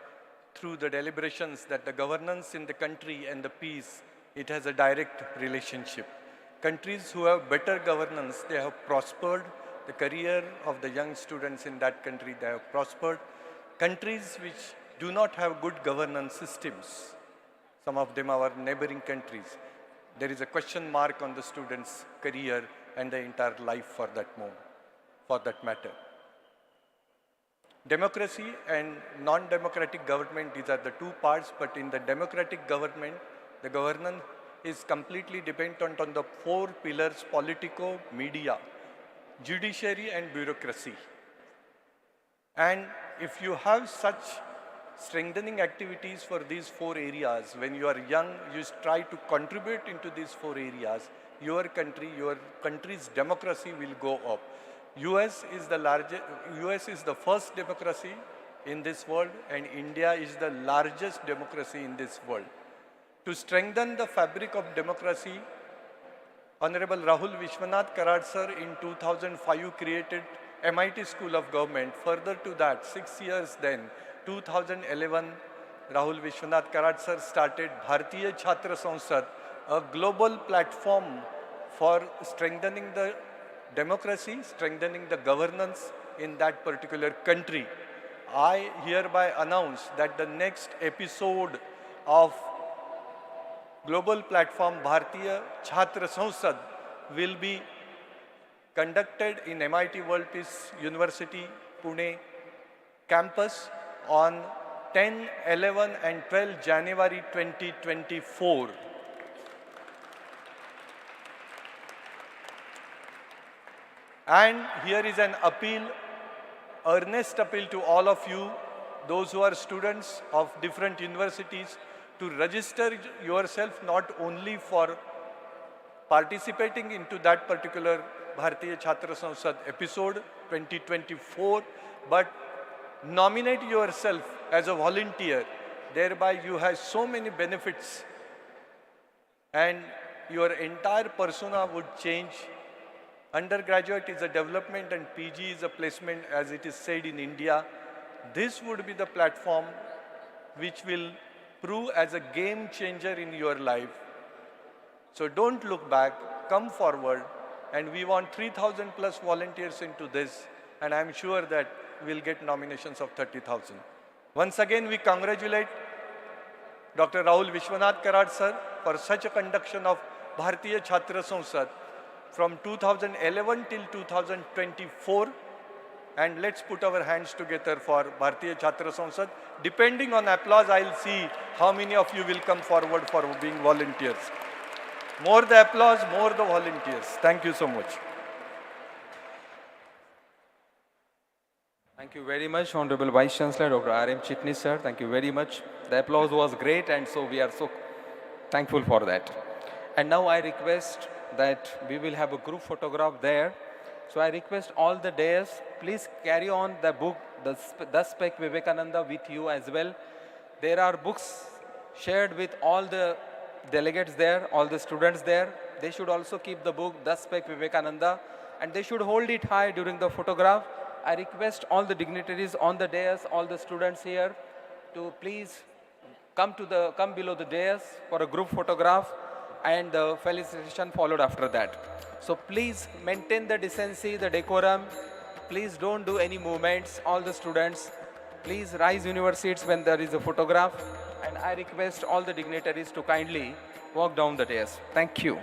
through the deliberations that the governance in the country and the peace, it has a direct relationship. Countries who have better governance, they have prospered. The career of the young students in that country, they have prospered. Countries which do not have good governance systems, some of them are neighboring countries, there is a question mark on the student's career and the entire life for that matter. Democracy and non-democratic government, these are the two parts, but in the democratic government, the governance is completely dependent on the four pillars: politico, media, judiciary and bureaucracy. And if you have such strengthening activities for these four areas, when you are young, you try to contribute into these four areas, your country's democracy will go up. US is the first democracy in this world, and India is the largest democracy in this world. To strengthen the fabric of democracy, Honorable Rahul Vishwanath Karad sir in 2005 created MIT School of Government. Further to that, 6 years then, 2011, Rahul Vishwanath Karad sir started Bharatiya Chhatra Sansad, a global platform for strengthening the democracy, strengthening the governance in that particular country. I hereby announce that the next episode of global platform Bharatiya Chhatra Sansad will be conducted in MIT World Peace University, Pune campus on 10, 11 and 12 January 2024. And here is an appeal, earnest appeal to all of you, those who are students of different universities, to register yourself not only for participating into that particular Bharatiya Chhatra Sansad episode 2024, but nominate yourself as a volunteer. Thereby you have so many benefits and your entire persona would change. Undergraduate is a development and PG is a placement, as it is said in India. This would be the platform which will prove as a game changer in your life. So don't look back, come forward, and we want 3,000 plus volunteers into this, and I'm sure that we'll get nominations of 30,000. Once again, we congratulate Dr. Rahul Vishwanath Karad sir for such a conduction of Bharatiya Chhatra Sansad from 2011 till 2024. And let's put our hands together for Bharatiya Chhatra Sansad. Depending on applause, I'll see how many of you will come forward for being volunteers. More the applause, more the volunteers. Thank you so much. Thank you very much, Honorable Vice Chancellor, Dr. R.M. Chitnis, sir. Thank you very much. The applause was great, and so we are so thankful for that. And now I request that we will have a group photograph there. So I request all the dais, please carry on the book, the Spec Vivekananda with you as well. There are books shared with all the delegates there, all the students there. They should also keep the book, the Spec Vivekananda, and they should hold it high during the photograph. I request all the dignitaries on the dais, all the students here, to please come below the dais for a group photograph, and the felicitation followed after that. So please maintain the decency, the decorum. Please don't do any movements. All the students, please rise in your seats when there is a photograph. And I request all the dignitaries to kindly walk down the dais. Thank you.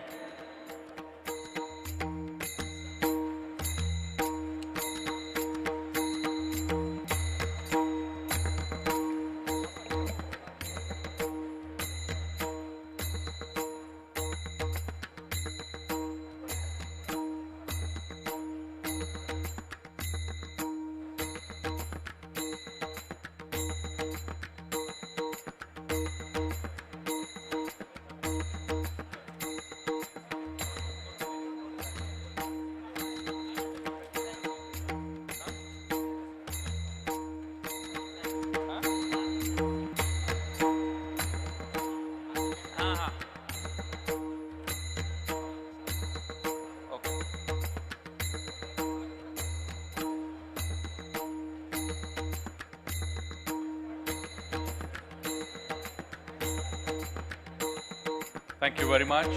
Thank you very much.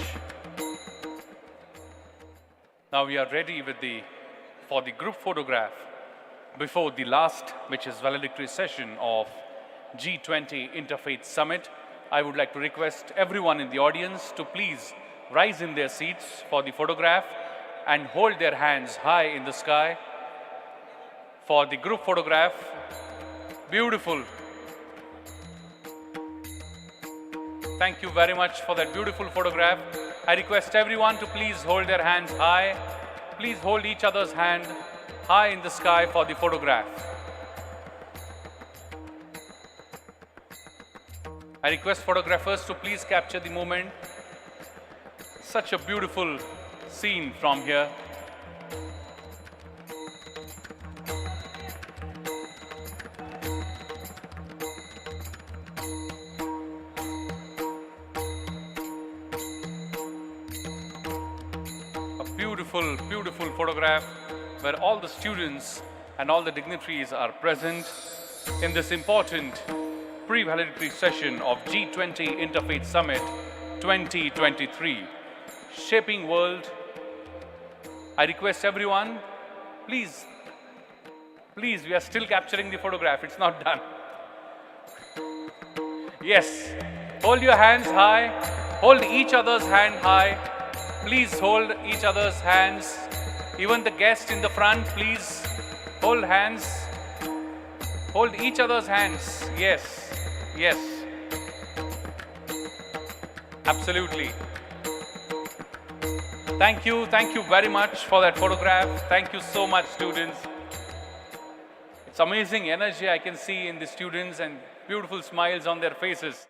Now we are ready for the group photograph before the last, which is valedictory session of G20 Interfaith Summit. I would like to request everyone in the audience to please rise in their seats for the photograph and hold their hands high in the sky for the group photograph. Beautiful. Thank you very much for that beautiful photograph. I request everyone to please hold their hands high. Please hold each other's hand high in the sky for the photograph. I request photographers to please capture the moment. Such a beautiful scene from here. Beautiful photograph where all the students and all the dignitaries are present in this important pre-valedictory session of G20 Interfaith Summit 2023, Shaping World. I request everyone, please Please, we are still capturing the photograph. It's not done. Yes. Hold your hands high. Hold each other's hand high. Please hold each other's hands. Even the guests in the front, please hold hands. Hold each other's hands. Yes. Yes. Absolutely. Thank you very much for that photograph. Thank you so much, students. It's amazing energy I can see in the students and beautiful smiles on their faces.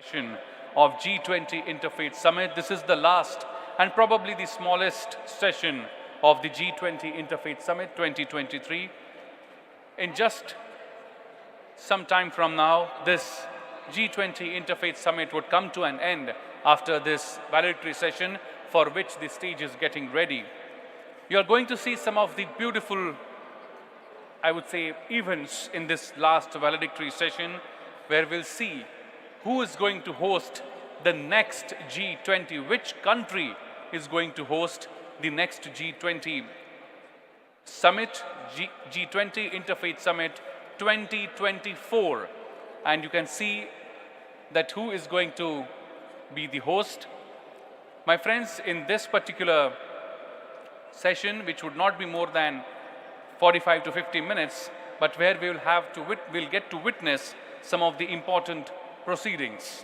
Session of G20 Interfaith Summit. This is the last and probably the smallest session of the G20 Interfaith Summit 2023. In just some time from now, this G20 Interfaith Summit would come to an end after this valedictory session for which the stage is getting ready. You are going to see some of the beautiful, I would say, events in this last valedictory session where we'll see who is going to host the next G20, which country is going to host the next G20 Summit, G20 Interfaith Summit 2024. And you can see that who is going to be the host. My friends, in this particular session, which would not be more than 45 to 50 minutes, but where we'll get to witness some of the important proceedings.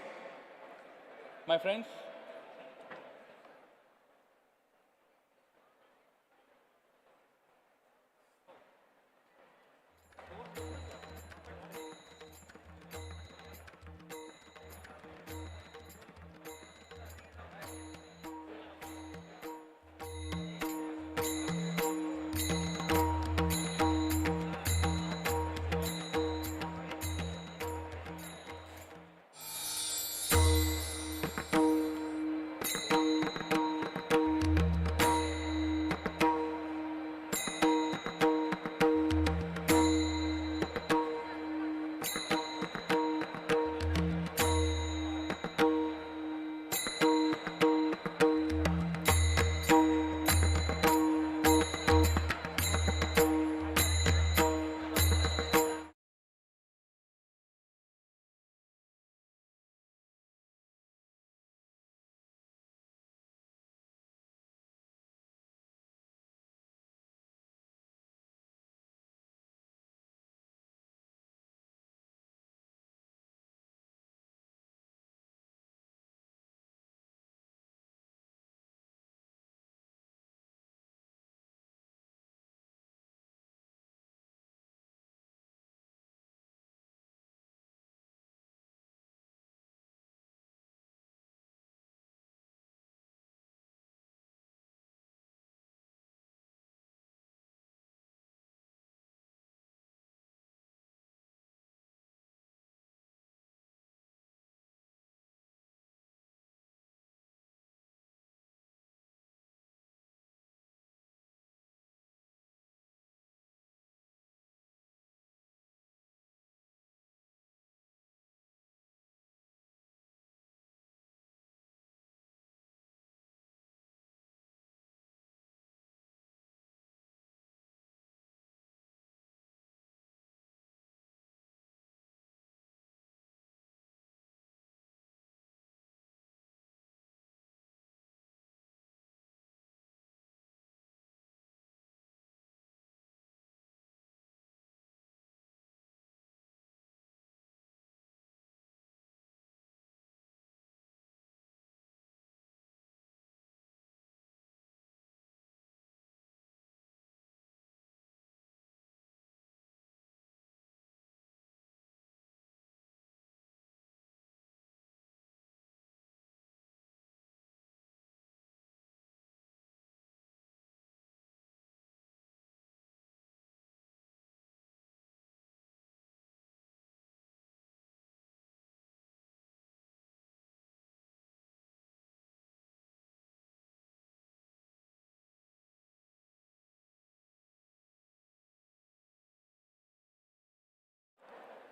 My friends,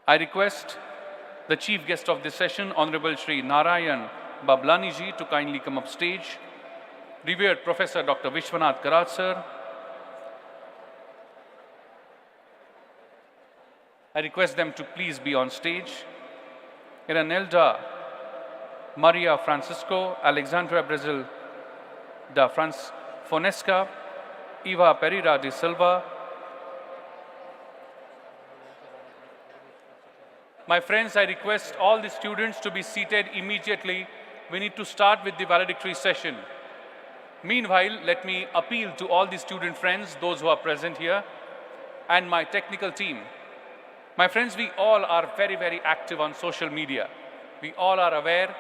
I request the chief guest of this session, Honorable Shri Narayan Bablani ji, to kindly come up stage. Revered Professor Dr. Vishwanath Karat sir. I request them to please be on stage. Iranelda Maria Francisco, Alexandra Brazil da Fonesca, Eva Pereira de Silva. My friends, I request all the students to be seated immediately. We need to start with the valedictory session. Meanwhile, let me appeal to all the student friends, those who are present here, and my technical team. My friends, we all are very, very active on social media. We all are aware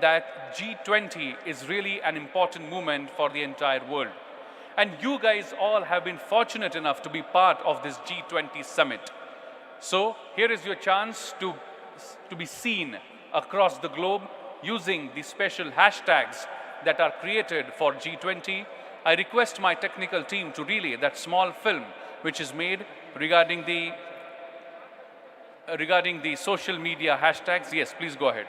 that G20 is really an important movement for the entire world. And you guys all have been fortunate enough to be part of this G20 summit. So here is your chance to be seen across the globe using the special hashtags that are created for G20. I request my technical team to relay that small film which is made regarding the social media hashtags. Yes, please go ahead.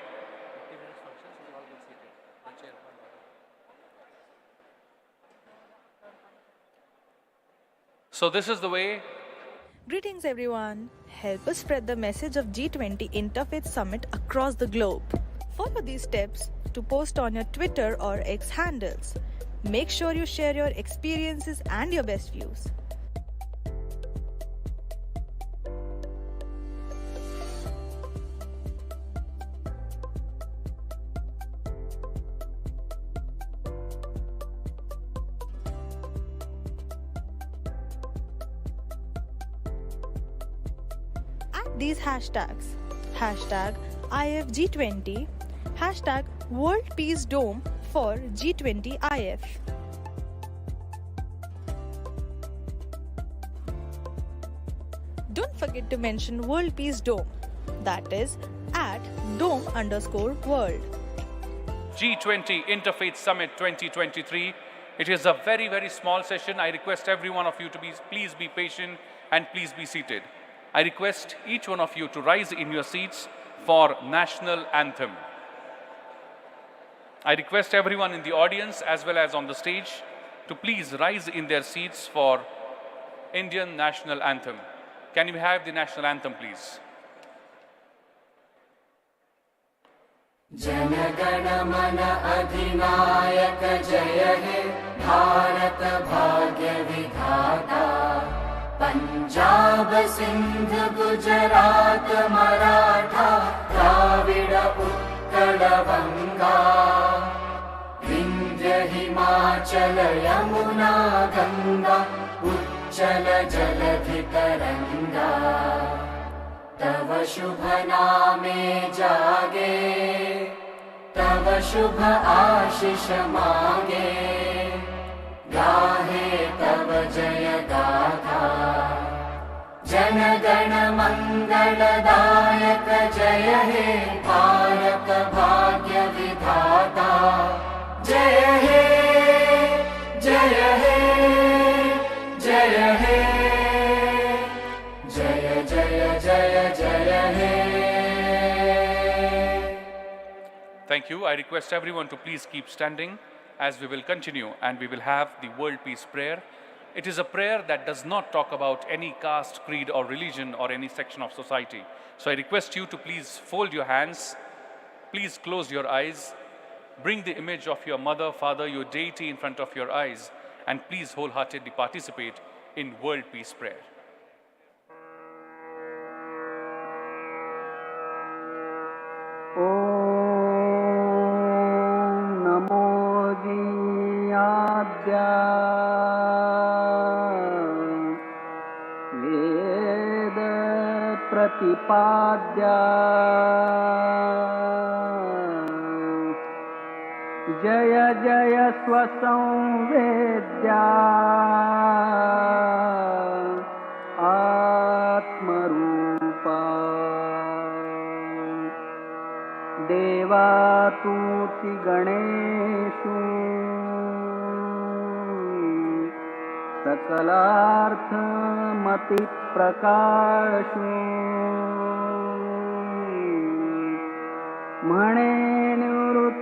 So this is the way. Greetings everyone. Help us spread the message of G20 Interfaith Summit across the globe. Follow these steps to post on your Twitter or X handles. Make sure you share your experiences and your best views. These hashtags, hashtag IFG20, hashtag World Peace Dome for G20 IF. Don't forget to mention World Peace Dome, that is at dome_world. G20 Interfaith Summit 2023. It is a very, very small session. I request every one of you to please be patient and please be seated. I request each one of you to rise in your seats for National Anthem. I request everyone in the audience as well as on the stage to please rise in their seats for Indian National Anthem. Can we have the National Anthem, please? Jana Gana मन अधिनायक जय हे भारत भाग्य विधाता पंजाब सिंध गुजरात मराठा द्राविड उत्कल गंगा विंध्य हिमाचल यमुना गंगा उच्चल जलधि तरंगा तव शुभ नामे जागे तव शुभ आशीष मांगे गाहे तव जय गाथा जन गण मंगलदायक जय हे भारत भाग्य विधाता जय हे जय हे जय हे जय जय जय जय हे. Thank you. I request everyone to please keep standing as we will continue and we will have the World Peace Prayer. It is a prayer that does not talk about any caste, creed or religion or any section of society. So I request you to please fold your hands, please close your eyes, bring the image of your mother, father, your deity in front of your eyes, and please wholeheartedly participate in World Peace Prayer. वेद प्रतिपाद्या जय जय स्वसंवेद्या आत्मरूपा देवातूति गणेषु सकलार्थमति प्रकाशु म्हणे निवृत्तिदासू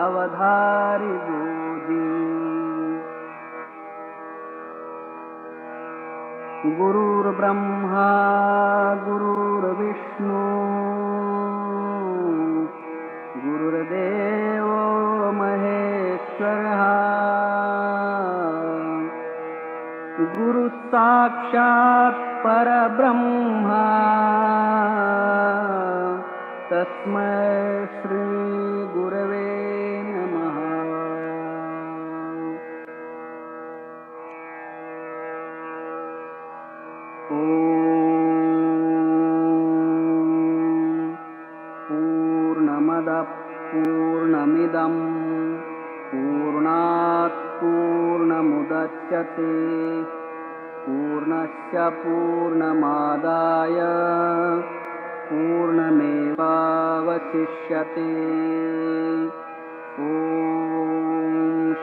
अवधारी goji गुरुर्ब्रह्मा गुरुर्विष्णू गुरुर्देव महेश्वरः गुरु साक्षात् परब्रह्मा तस्मै श्री गुरवे नमः। पूर्णमदः पूर्णमिदं पूर्णात् पूर्णमुदच्यते पूर्णस्य पूर्णमादाय पूर्णमेवावशिष्यते। ॐ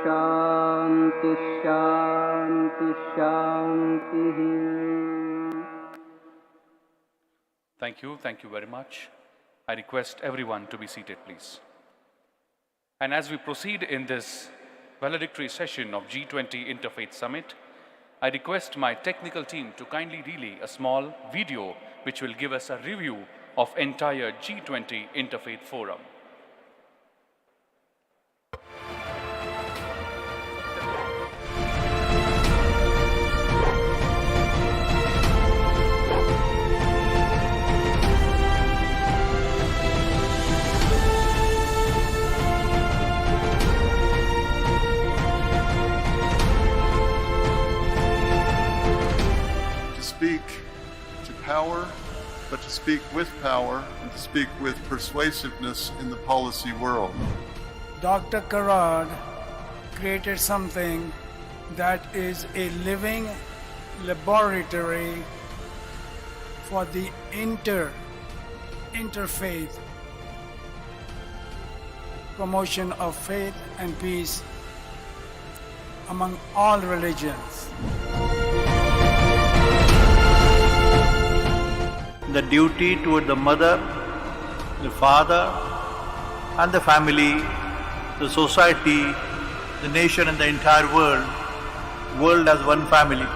शान्ति शान्ति शान्तिः। Thank you very much. I request everyone to be seated, please. And as we proceed in this valedictory session of G20 Interfaith Summit, I request my technical team to kindly relay a small video which will give us a review of entire G20 Interfaith Forum. Speak to power, but to speak with power and to speak with persuasiveness in the policy world. Dr. Karad created something that is a living laboratory for the interfaith promotion of faith and peace among all religions. The duty toward the mother, the father, and the family, the society, the nation, and the entire world as one family.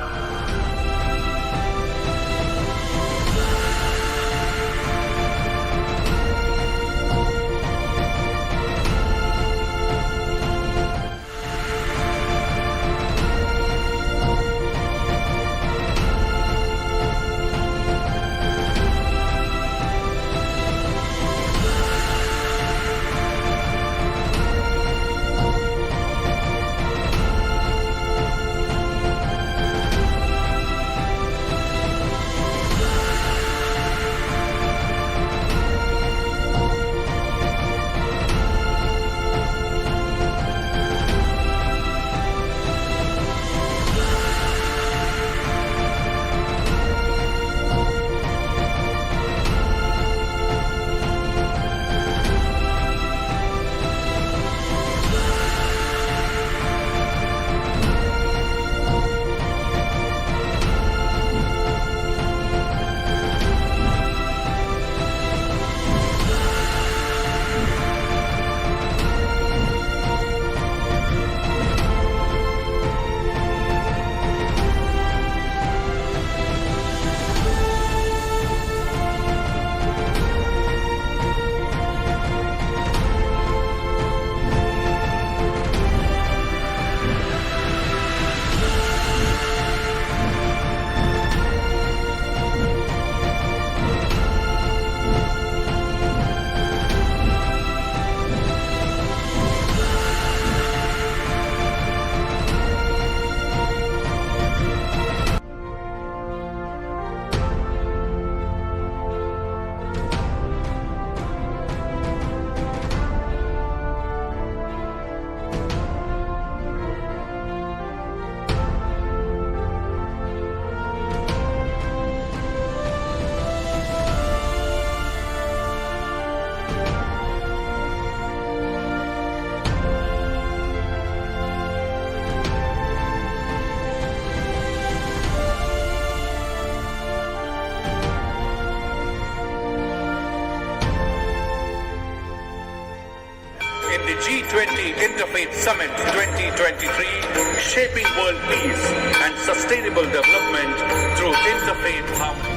G20 Interfaith Summit 2023, Shaping World Peace and Sustainable Development through Interfaith Harmony.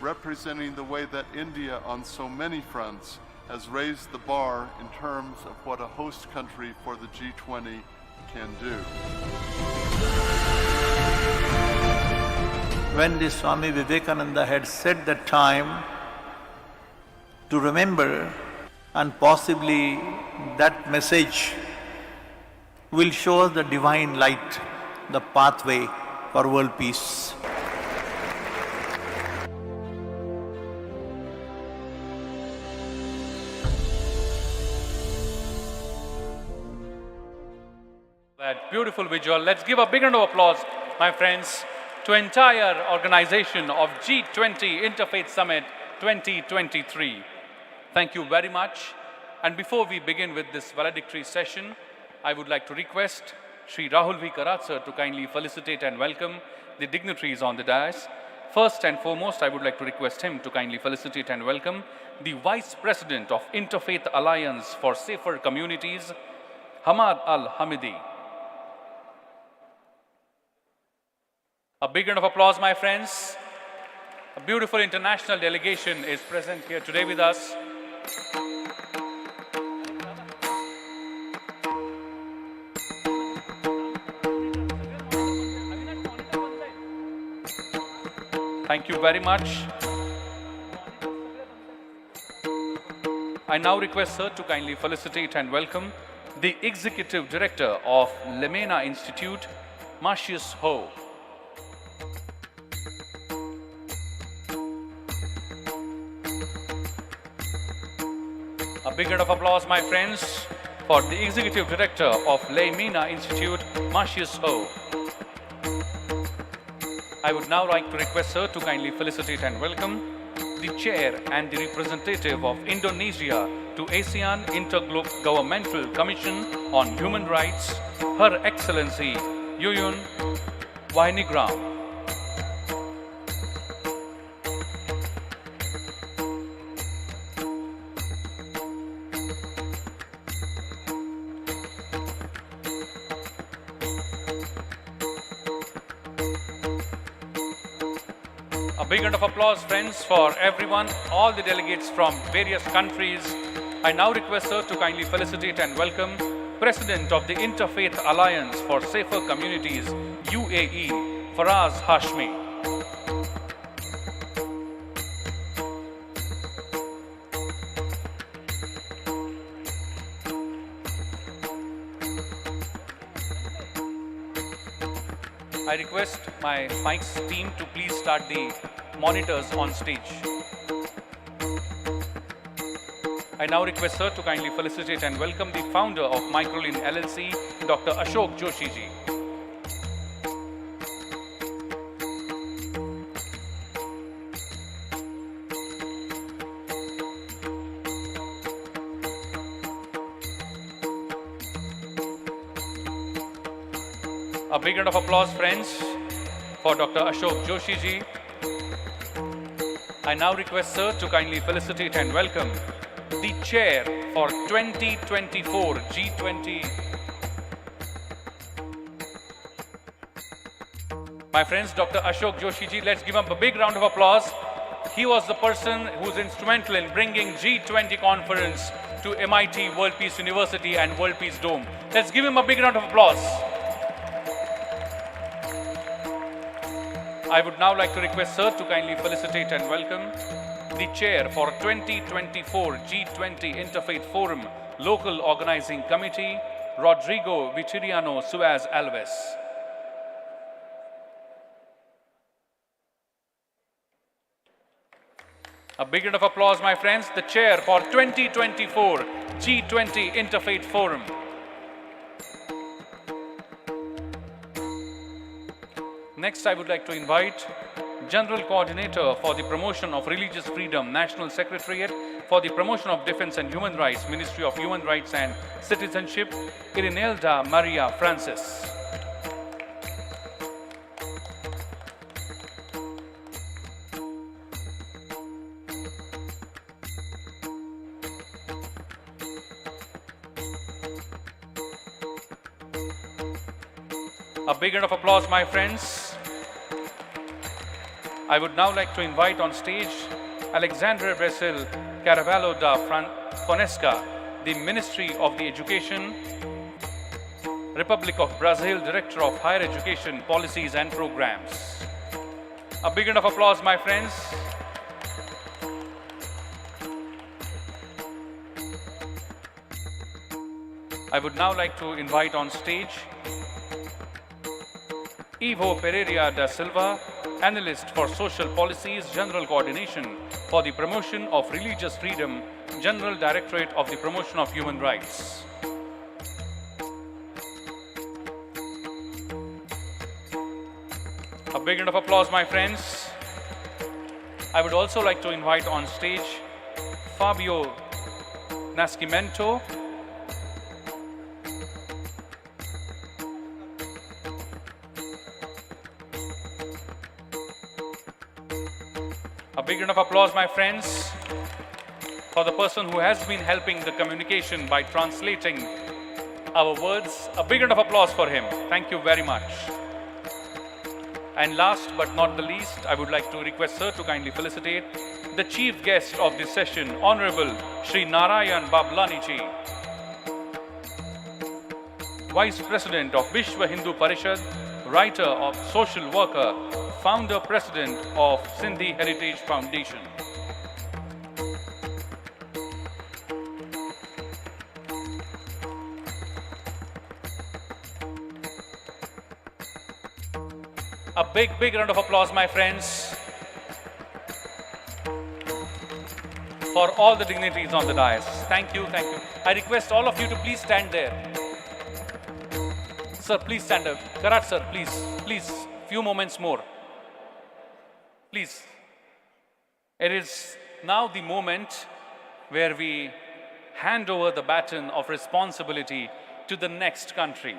Representing the way that India on so many fronts has raised the bar in terms of what a host country for the G20 can do. When the Swami Vivekananda had set the time to remember, and possibly that message will show us the divine light, the pathway for world peace. That beautiful visual. Let's give a big round of applause, my friends, to entire organization of G20 Interfaith Summit 2023. Thank you very much. And before we begin with this valedictory session, I would like to request Sri Rahul V. Karat to kindly felicitate and welcome the dignitaries on the dais. First and foremost, I would like to request him to kindly felicitate and welcome the Vice President of Interfaith Alliance for Safer Communities, Hamad Al-Hamidi. A big round of applause, my friends. A beautiful international delegation is present here today with us. Thank you very much. I now request Sir to kindly felicitate and welcome the Executive Director of Lemena Institute, Marcius Ho. A big round of applause, my friends, for the Executive Director of Lemena Institute, Marcius Ho. I would now like to request Sir to kindly felicitate and welcome the Chair and the Representative of Indonesia to ASEAN Intergovernmental Commission on Human Rights, Her Excellency Yuyun Wainigram. A big round of applause, friends, for everyone, all the delegates from various countries. I now request Sir to kindly felicitate and welcome President of the Interfaith Alliance for Safer Communities, UAE, Faraz Hashmi. I request my Mike's team to please start the monitors on stage. I now request Sir to kindly felicitate and welcome the founder of Microlin LLC, Dr. Ashok Joshi ji. A big round of applause, friends, for Dr. Ashok Joshi ji. I now request Sir to kindly felicitate and welcome the Chair for 2024 G20. My friends, Dr. Ashok Joshi ji, let's give him a big round of applause. He was the person who's instrumental in bringing G20 conference to MIT World Peace University and World Peace Dome. Let's give him a big round of applause. I would now like to request Sir to kindly felicitate and welcome the Chair for 2024 G20 Interfaith Forum Local Organizing Committee, Rodrigo Vitoriano Suez Alves. A big round of applause, my friends, the Chair for 2024 G20 Interfaith Forum. Next, I would like to invite General Coordinator for the Promotion of Religious Freedom, National Secretariat, for the Promotion of Defense and Human Rights, Ministry of Human Rights and Citizenship, Irinelda Maria Francis. A big round of applause, my friends. I would now like to invite on stage Alexandre Brazil Caravalho da Fonesca, the Ministry of the Education, Republic of Brazil, Director of Higher Education Policies and Programs. A big round of applause, my friends. I would now like to invite on stage Ivo Pereira da Silva, Analyst for Social Policies, General Coordination for the Promotion of Religious Freedom, General Directorate of the Promotion of Human Rights. A big round of applause, my friends. I would also like to invite on stage Fabio Nascimento, a big round of applause, my friends, for the person who has been helping the communication by translating our words. A big round of applause for him. Thank you very much. And last but not the least, I would like to request Sir to kindly felicitate the chief guest of this session, Honorable Shri Narayan Bablani ji, Vice President of Vishwa Hindu Parishad, writer of social worker, founder president of Sindhi Heritage Foundation. A big round of applause, my friends, for all the dignitaries on the dais. Thank you, thank you. I request all of you to please stand there. Sir, please stand up. Karat sir, please, few moments more. Please. It is now the moment where we hand over the baton of responsibility to the next country.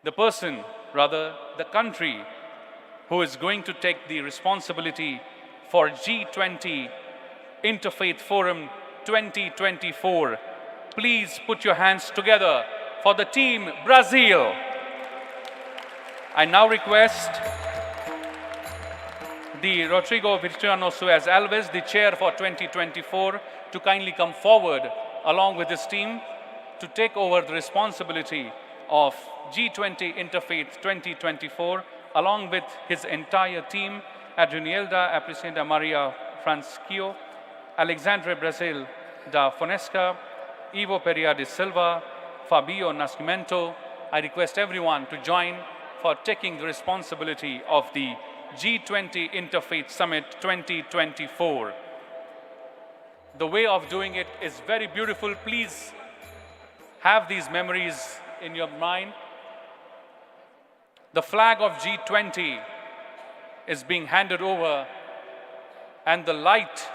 The person, rather the country, who is going to take the responsibility for G20 Interfaith Forum 2024. Please put your hands together for the team Brazil. I now request the Rodrigo Virtuano Suez Alves, the chair for 2024, to kindly come forward along with his team to take over the responsibility of G20 Interfaith 2024, along with his entire team, Adrianelda Aprecida Maria Francisco, Alexandre Brazil da Fonesca, Ivo Pereira de Silva, Fabio Nascimento. I request everyone to join for taking the responsibility of the G20 Interfaith Summit 2024. The way of doing it is very beautiful. Please have these memories in your mind. The flag of G20 is being handed over, and the light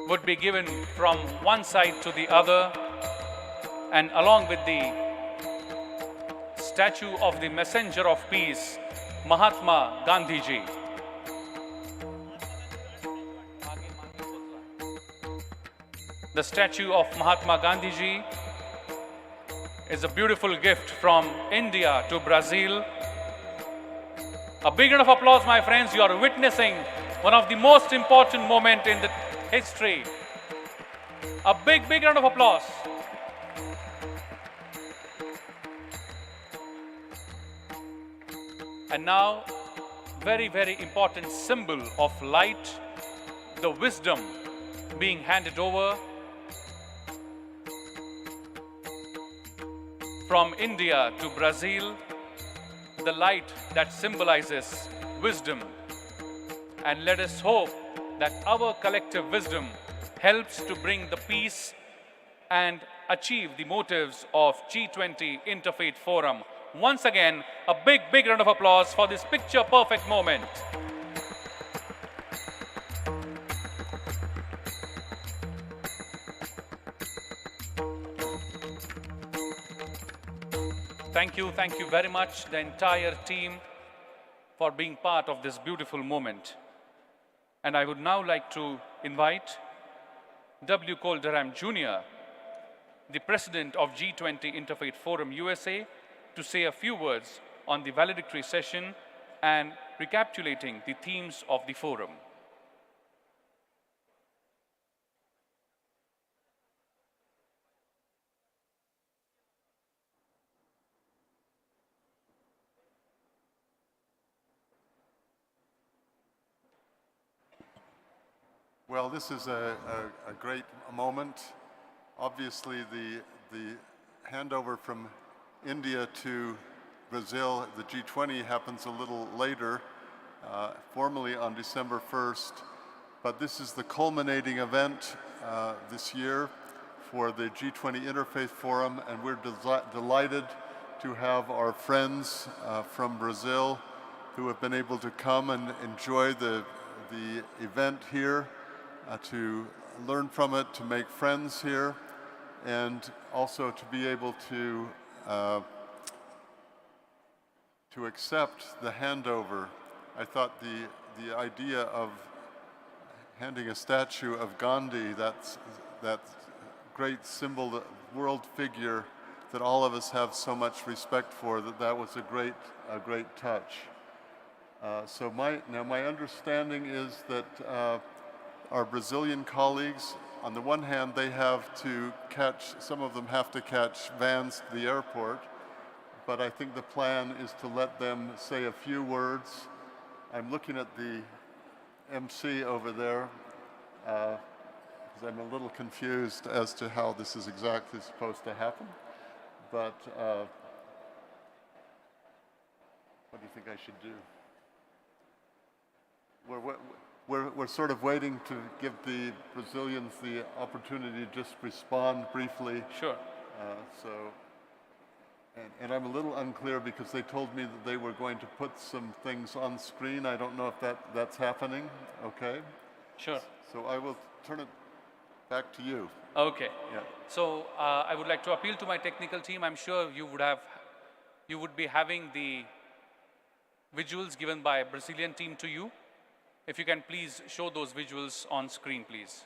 would be given from one side to the other, and along with the statue of the messenger of peace, Mahatma Gandhi ji. The statue of Mahatma Gandhi ji is a beautiful gift from India to Brazil. A big round of applause, my friends. You are witnessing one of the most important moments in the history. A big round of applause. And now, very important symbol of light, the wisdom being handed over from India to Brazil, the light that symbolizes wisdom. And let us hope that our collective wisdom helps to bring the peace and achieve the motives of G20 Interfaith Forum. Once again, a big round of applause for this picture-perfect moment. Thank you very much, the entire team, for being part of this beautiful moment. And I would now like to invite W. Cole Durham Jr., the president of G20 Interfaith Forum USA, to say a few words on the valedictory session and recapitulating the themes of the forum. Well, this is a great moment. Obviously, the handover from India to Brazil, the G20, happens a little later, formally on December 1st. But this is the culminating event this year for the G20 Interfaith Forum, and we're delighted to have our friends from Brazil who have been able to come and enjoy the event here, to learn from it, to make friends here, and also to be able to accept the handover. I thought the idea of handing a statue of Gandhi, that great symbol, world figure that all of us have so much respect for, that was a great touch. So my understanding is that our Brazilian colleagues, on the one hand, they have to some of them have to catch vans to the airport, but I think the plan is to let them say a few words. I'm looking at the MC over there, because I'm a little confused as to how this is exactly supposed to happen, but what do you think I should do? We're sort of waiting to give the Brazilians the opportunity to just respond briefly. Sure. And I'm a little unclear because they told me that they were going to put some things on screen. I don't know if that's happening. Okay. Sure. So I will turn it back to you. Okay. Yeah. So I would like to appeal to my technical team. I'm sure you would be having the visuals given by a Brazilian team to you. If you can please show those visuals on screen, please.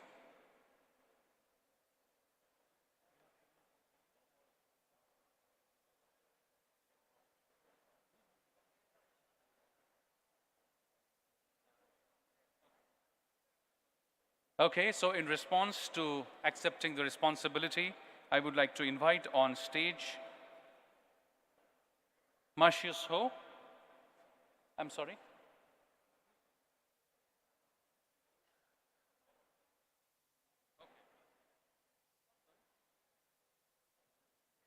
Okay, so in response to accepting the responsibility, I would like to invite on stage Marcius Ho. I'm sorry.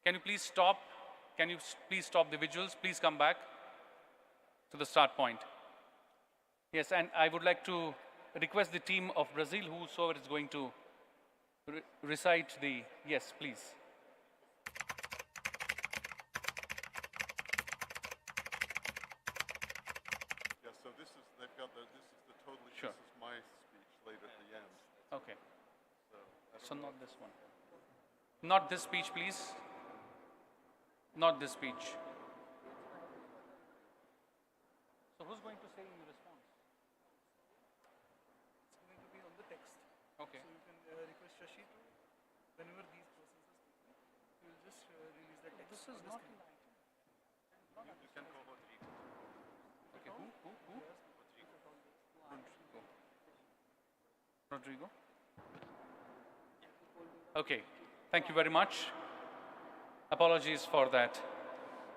Can you please stop? Can you please stop the visuals? Please come back to the start point. Yes, and I would like to request the team of Brazil, whosoever is going to recite the, yes, please. Yeah, so this is the total, Sure. This is my speech later at the end. Okay. So not this one. Not this speech, please. Not this speech. So who's going to say in response? It's going to be on the text. Okay. So you can request Shashi to, whenever these persons are speaking, we will just release the text. This is not an item. You can go Rodrigo. Okay, who? Rodrigo. Okay, thank you very much. Apologies for that.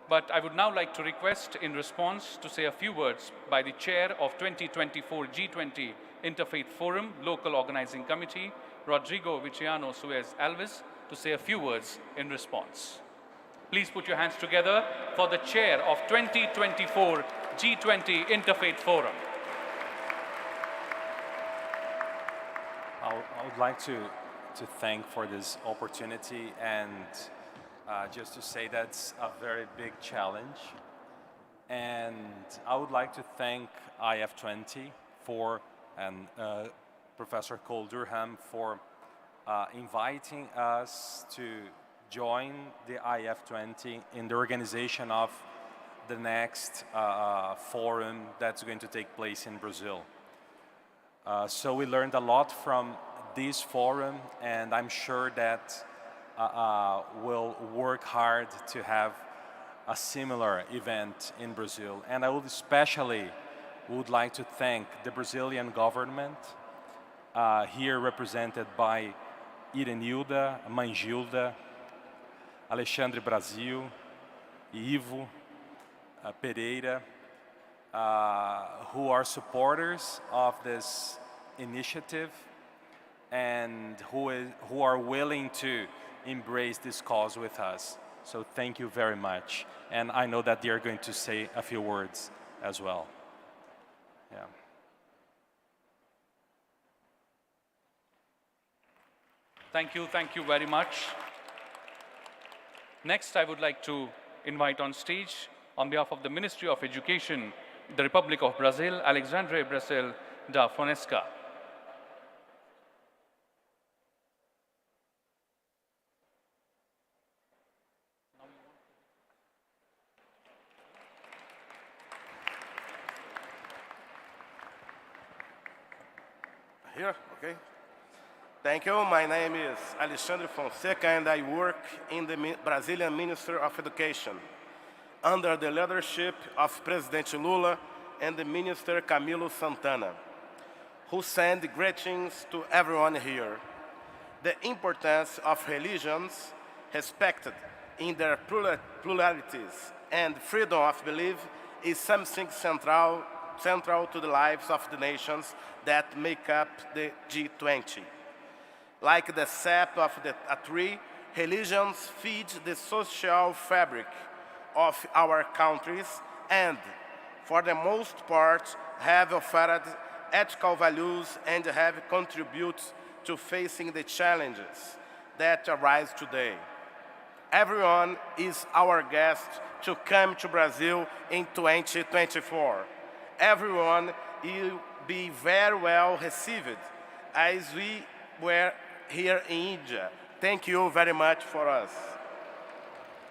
But I would now like to request in response to say a few words by the chair of 2024 G20 Interfaith Forum Local Organizing Committee, Rodrigo Viciano Suez Alves, to say a few words in response. Please put your hands together for the chair of 2024 G20 Interfaith Forum. I would like to thank for this opportunity and just to say that's a very big challenge. And I would like to thank IF20 and Professor Cole Durham for inviting us to join the IF20 in the organization of the next forum that's going to take place in Brazil. So we learned a lot from this forum, and I'm sure that we'll work hard to have a similar event in Brazil. And I would especially like to thank the Brazilian government, here represented by Irenilda, Mangilda, Alexandre Brasil, Ivo, Pereira, who are supporters of this initiative and who are willing to embrace this cause with us. So thank you very much. And I know that they are going to say a few words as well. Yeah. Thank you very much. Next, I would like to invite on stage, on behalf of the Ministry of Education, the Republic of Brazil, Alexandre Brasil da Fonesca. Here, okay. Thank you. My name is Alexandre Fonseca, and I work in the Brazilian Ministry of Education under the leadership of President Lula and the Minister Camilo Santana, who send greetings to everyone here. The importance of religions, respected in their pluralities and freedom of belief, is something central to the lives of the nations that make up the G20. Like the sap of a tree, religions feed the social fabric of our countries and, for the most part, have offered ethical values and have contributed to facing the challenges that arise today. Everyone is our guest to come to Brazil in 2024. Everyone will be very well received as we were here in India. Thank you very much for us.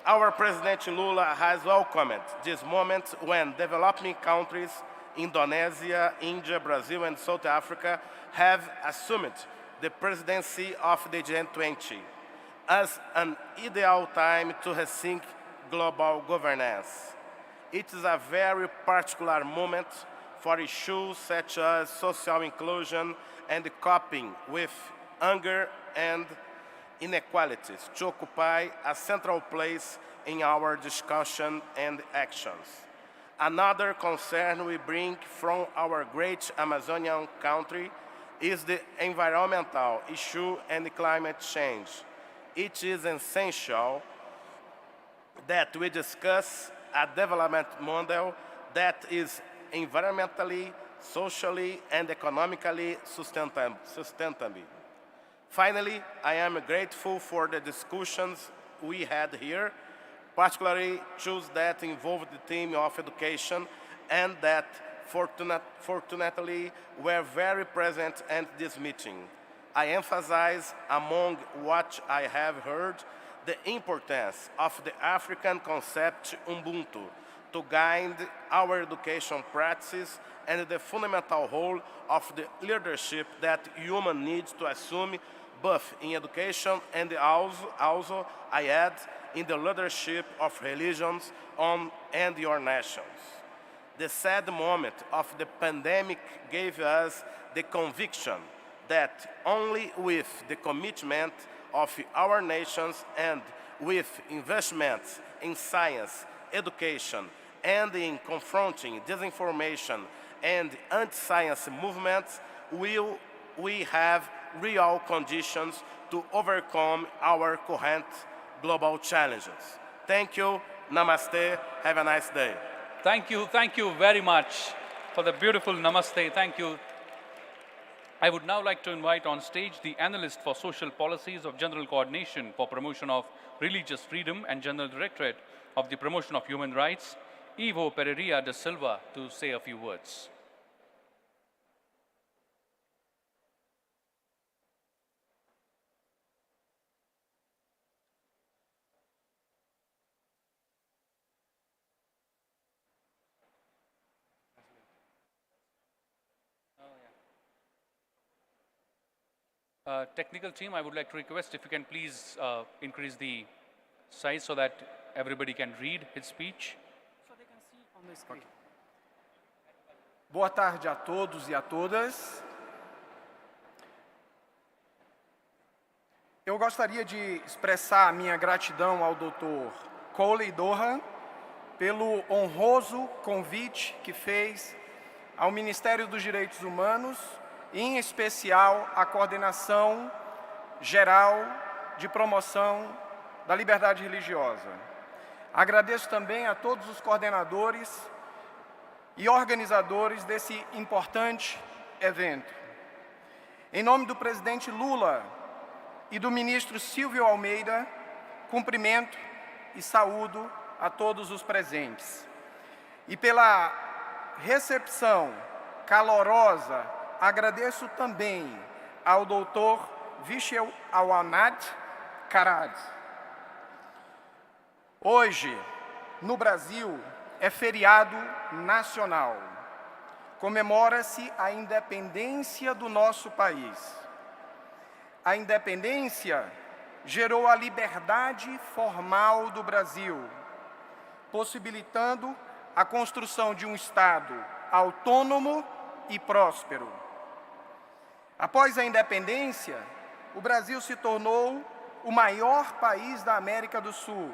Our President Lula has welcomed this moment when developing countries, Indonesia, India, Brazil, and South Africa, have assumed the presidency of the G20 as an ideal time to rethink global governance. It is a very particular moment for issues such as social inclusion and coping with hunger and inequalities to occupy a central place in our discussion and actions. Another concern we bring from our great Amazonian country is the environmental issue and climate change. It is essential that we discuss a development model that is environmentally, socially, and economically sustainable. Finally, I am grateful for the discussions we had here, particularly those that involved the theme of education and that fortunately were very present at this meeting. I emphasize, among what I have heard, the importance of the African concept Ubuntu to guide our education practices and the fundamental role of the leadership that human needs to assume both in education and also I add, in the leadership of religions and your nations. The sad moment of the pandemic gave us the conviction that only with the commitment of our nations and with investments in science, education, and in confronting disinformation and anti-science movements, will we have real conditions to overcome our current global challenges. Thank you. Namaste. Have a nice day. Thank you very much for the beautiful namaste. Thank you. I would now like to invite on stage the Analyst for Social Policies of General Coordination for Promotion of Religious Freedom and General Directorate of the Promotion of Human Rights, Ivo Pereira da Silva, to say a few words. Technical team, I would like to request if you can please increase the size so that everybody can read his speech. Boa tarde a todos e a todas. Eu gostaria de expressar a minha gratidão ao Dr. Coley Dohan pelo honroso convite que fez ao Ministério dos Direitos Humanos, em especial à Coordenação Geral de Promoção da Liberdade Religiosa. Agradeço também a todos os coordenadores e organizadores desse importante evento. Em nome do presidente Lula e do ministro Silvio Almeida, cumprimento e saúdo a todos os presentes. E pela recepção calorosa, agradeço também ao Dr. Vishal Awanat Karad. Hoje, no Brasil, é feriado nacional. Comemora-se a independência do nosso país. A independência gerou a liberdade formal do Brasil, possibilitando a construção de um Estado autônomo e próspero. Após a independência, o Brasil se tornou o maior país da América do Sul,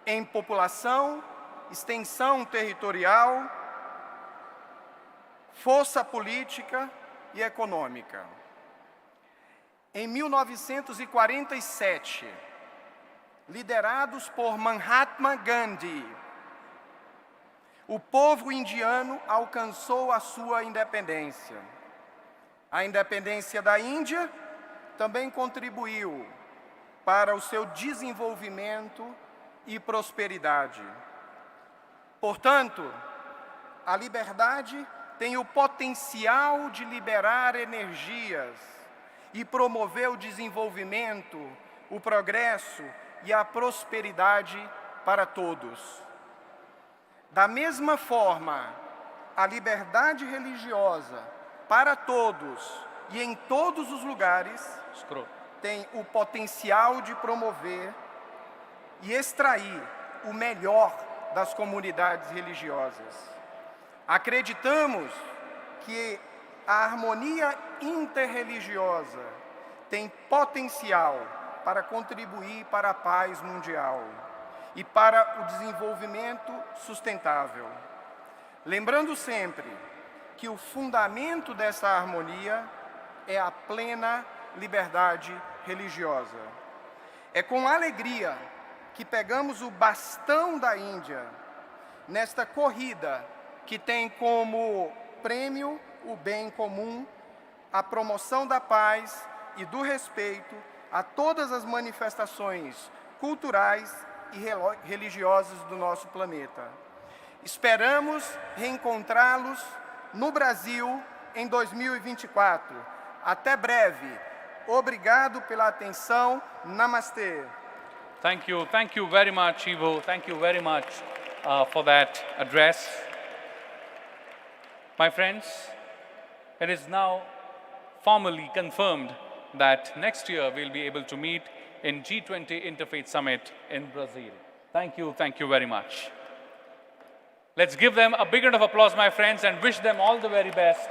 em população, extensão territorial, força política e econômica. Em 1947, liderados por Mahatma Gandhi, o povo indiano alcançou a sua independência. A independência da Índia também contribuiu para o seu desenvolvimento e prosperidade. Portanto, a liberdade tem o potencial de liberar energias e promover o desenvolvimento, o progresso e a prosperidade para todos. Da mesma forma, a liberdade religiosa para todos e em todos os lugares tem o potencial de promover e extrair o melhor das comunidades religiosas. Acreditamos que a harmonia interreligiosa tem potencial para contribuir para a paz mundial e para o desenvolvimento sustentável. Lembrando sempre que o fundamento dessa harmonia é a plena liberdade religiosa. É com alegria que pegamos o bastão da Índia nesta corrida que tem como prêmio o bem comum, a promoção da paz e do respeito a todas as manifestações culturais e religiosas do nosso planeta. Esperamos reencontrá-los no Brasil em 2024. Até breve. Obrigado pela atenção. Namastê. Thank you very much, Ivo. Thank you very much for that address. My friends, it is now formally confirmed that next year we'll be able to meet in G20 Interfaith Summit in Brazil. Thank you very much. Let's give them a big round of applause, my friends, and wish them all the very best.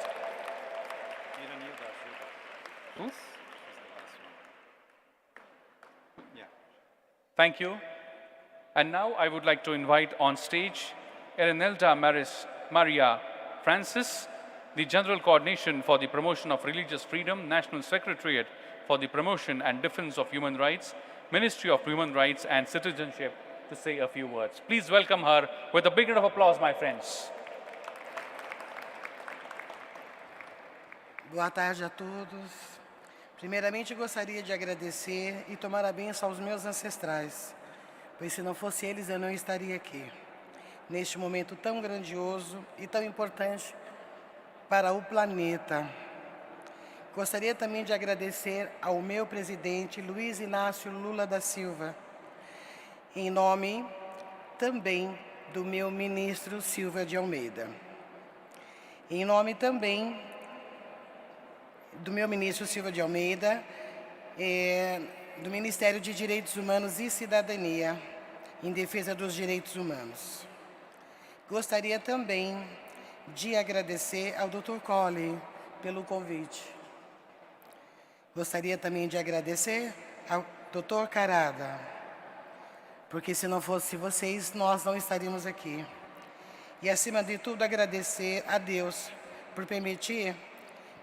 Thank you. And now I would like to invite on stage Erenelda Maria Francis, the General Coordination for the Promotion of Religious Freedom, National Secretariat for the Promotion and Defense of Human Rights, Ministry of Human Rights and Citizenship, to say a few words. Please welcome her with a big round of applause, my friends. Boa tarde a todos. Primeiramente, gostaria de agradecer e tomar a bênção aos meus ancestrais, pois se não fosse eles, eu não estaria aqui, neste momento tão grandioso e tão importante para o planeta. Gostaria também de agradecer ao meu presidente, Luiz Inácio Lula da Silva, em nome também do meu ministro Silva de Almeida. Em nome também do meu ministro Silva de Almeida, do Ministério de Direitos Humanos e Cidadania, em defesa dos direitos humanos. Gostaria também de agradecer ao Dr. Colley pelo convite. Gostaria também de agradecer ao Dr. Carada, porque se não fosse vocês, nós não estaríamos aqui. E, acima de tudo, agradecer a Deus por permitir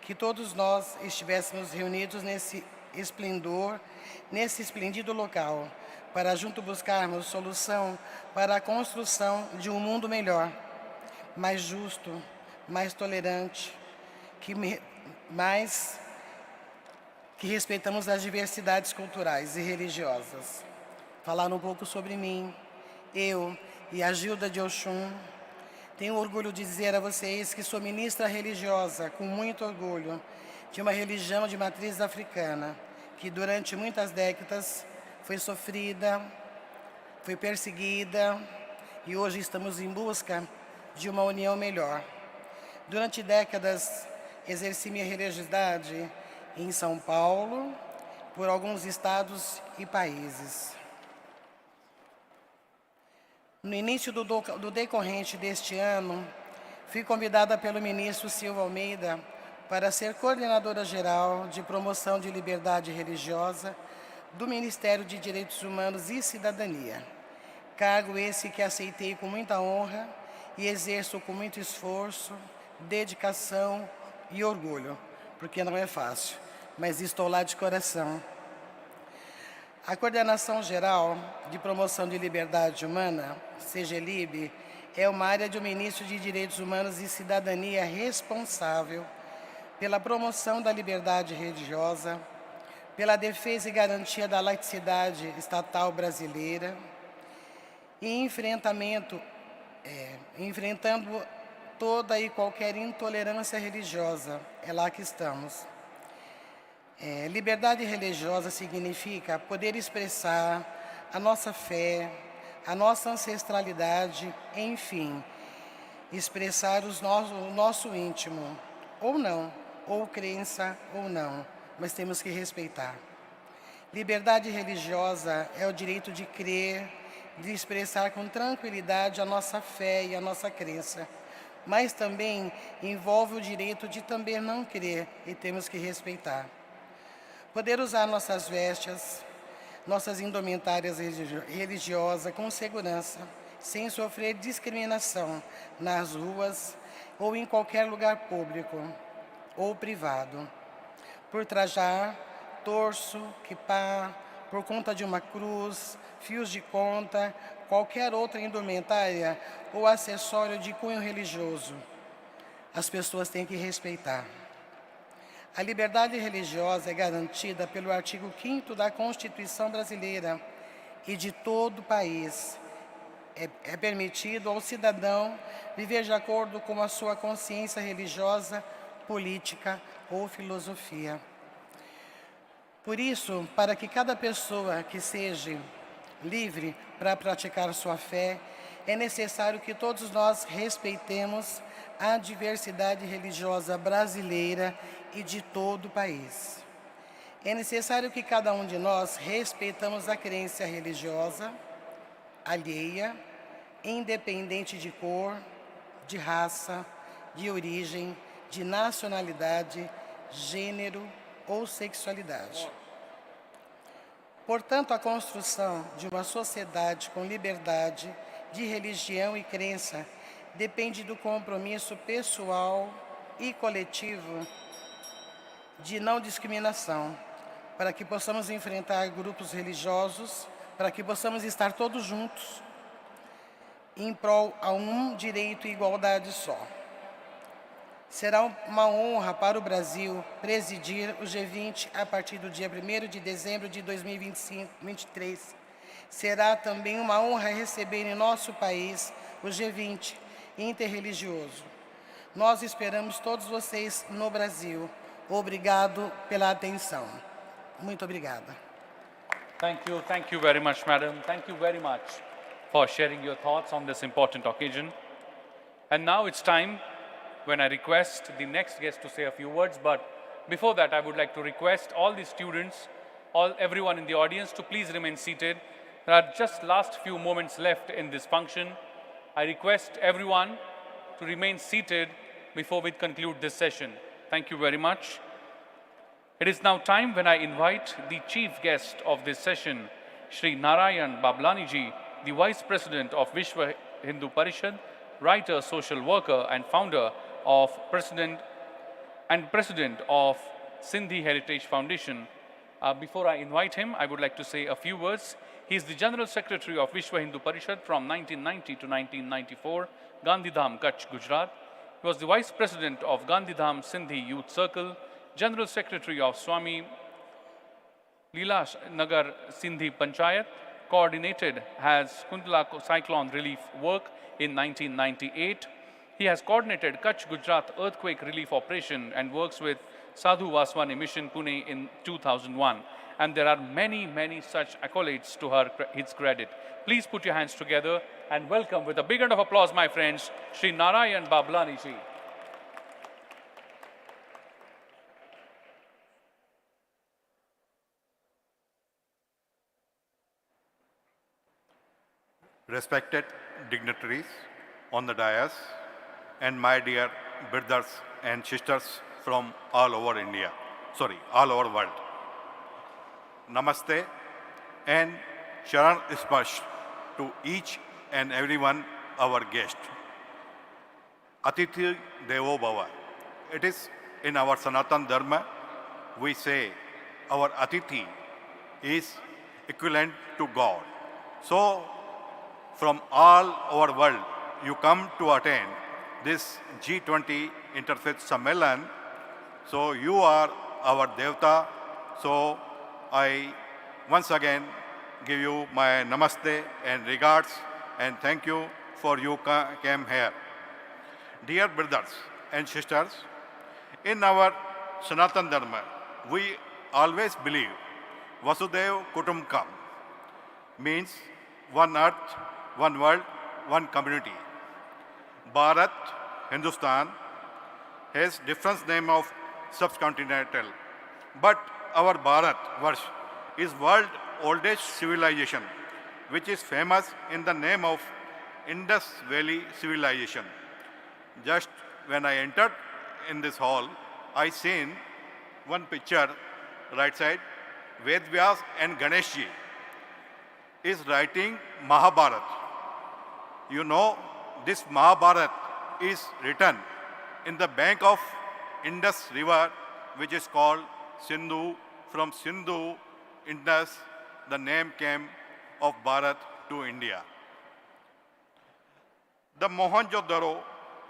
que todos nós estivéssemos reunidos nesse esplendor, nesse esplêndido local, para junto buscarmos solução para a construção de um mundo melhor, mais justo, mais tolerante, que respeitamos as diversidades culturais e religiosas. Falar um pouco sobre mim. Eu e a Gilda de Oxum tenho orgulho de dizer a vocês que sou ministra religiosa, com muito orgulho, de uma religião de matriz africana, que durante muitas décadas foi sofrida, foi perseguida, e hoje estamos em busca de uma união melhor. Durante décadas, exerci minha religiosidade em São Paulo, por alguns estados e países. No início do decorrente deste ano, fui convidada pelo ministro Silva Almeida para ser coordenadora geral de promoção de liberdade religiosa do Ministério de Direitos Humanos e Cidadania. Cargo esse que aceitei com muita honra e exerço com muito esforço, dedicação e orgulho, porque não é fácil, mas estou lá de coração. A Coordenação Geral de Promoção de Liberdade Humana, CGLIB, é uma área do Ministério de Direitos Humanos e Cidadania responsável pela promoção da liberdade religiosa, pela defesa e garantia da laicidade estatal brasileira e enfrentando toda e qualquer intolerância religiosa. É lá que estamos. Liberdade religiosa significa poder expressar a nossa fé, a nossa ancestralidade, enfim, expressar o nosso íntimo, ou não, ou crença ou não, mas temos que respeitar. Liberdade religiosa é o direito de crer, de expressar com tranquilidade a nossa fé e a nossa crença, mas também envolve o direito de também não crer e temos que respeitar. Poder usar nossas vestes, nossas indumentárias religiosas com segurança, sem sofrer discriminação nas ruas ou em qualquer lugar público ou privado. Por trajar, torso, quipá, por conta de uma cruz, fios de conta, qualquer outra indumentária ou acessório de cunho religioso. As pessoas têm que respeitar. A liberdade religiosa é garantida pelo artigo 5º da Constituição Brasileira e de todo o país. É permitido ao cidadão viver de acordo com a sua consciência religiosa, política ou filosofia. Por isso, para que cada pessoa que seja livre para praticar sua fé, é necessário que todos nós respeitemos a diversidade religiosa brasileira e de todo o país. É necessário que cada um de nós respeitamos a crença religiosa alheia, independente de cor, de raça, de origem, de nacionalidade, gênero ou sexualidade. Portanto, a construção de uma sociedade com liberdade de religião e crença depende do compromisso pessoal e coletivo de não discriminação, para que possamos enfrentar grupos religiosos, para que possamos estar todos juntos em prol a um direito e igualdade só. Será uma honra para o Brasil presidir o G20 a partir do dia 1º de dezembro de 2023. Será também uma honra receber em nosso país o G20 interreligioso. Nós esperamos todos vocês no Brasil. Obrigado pela atenção. Muito obrigada. Thank you very much, madam. Thank you very much for sharing your thoughts on this important occasion. And now it's time when I request the next guest to say a few words, but before that I would like to request all the students everyone in the audience to please remain seated. There are just last few moments left in this function. I request everyone to remain seated before we conclude this session. Thank you very much. It is now time when I invite the chief guest of this session, Shri Narayan Bablaniji, the Vice President of Vishwa Hindu Parishad, writer, social worker, and founder of President of Sindhi Heritage Foundation. Before I invite him, I would like to say a few words. He is the General Secretary of Vishwa Hindu Parishad from 1990 to 1994, Gandhidham, Kutch, Gujarat. He was the Vice President of Gandhidham Sindhi Youth Circle, General Secretary of Swami Leela Nagar Sindhi Panchayat, coordinated has Kuntala cyclone relief work in 1998. He has coordinated Kutch Gujarat earthquake relief operation and works with Sadhu Vaswani Mission Pune in 2001. And there are many, many such accolades to his credit. Please put your hands together and welcome with a big round of applause, my friends, Shri Narayan Bablaniji. Respected dignitaries on the dais, and my dear brothers and sisters from all over India, all over world. Namaste and Sharan Sparsh to each and everyone, our guest. Atithi Devo Bhava. It is in our Sanatan Dharma, we say our Atithi is equivalent to God. So, from all over world, you come to attend this G20 Interfaith Sammelan. So you are our Devta. So I once again give you my namaste and regards and thank you for you came here. Dear brothers and sisters, in our Sanatan Dharma, we always believe Vasudev Kutumbakam means one earth, one world, one community. Bharat, Hindustan, has different name of subcontinental, but our Bharat Varsh is world oldest civilization, which is famous in the name of Indus Valley civilization. Just when I entered in this hall, I seen one picture, right side, Ved Vyas and Ganesh ji is writing Mahabharat. You know, this Mahabharat is written in the bank of Indus River, which is called Sindhu. From Sindhu, Indus, the name came of Bharat to India. The Mohenjo-daro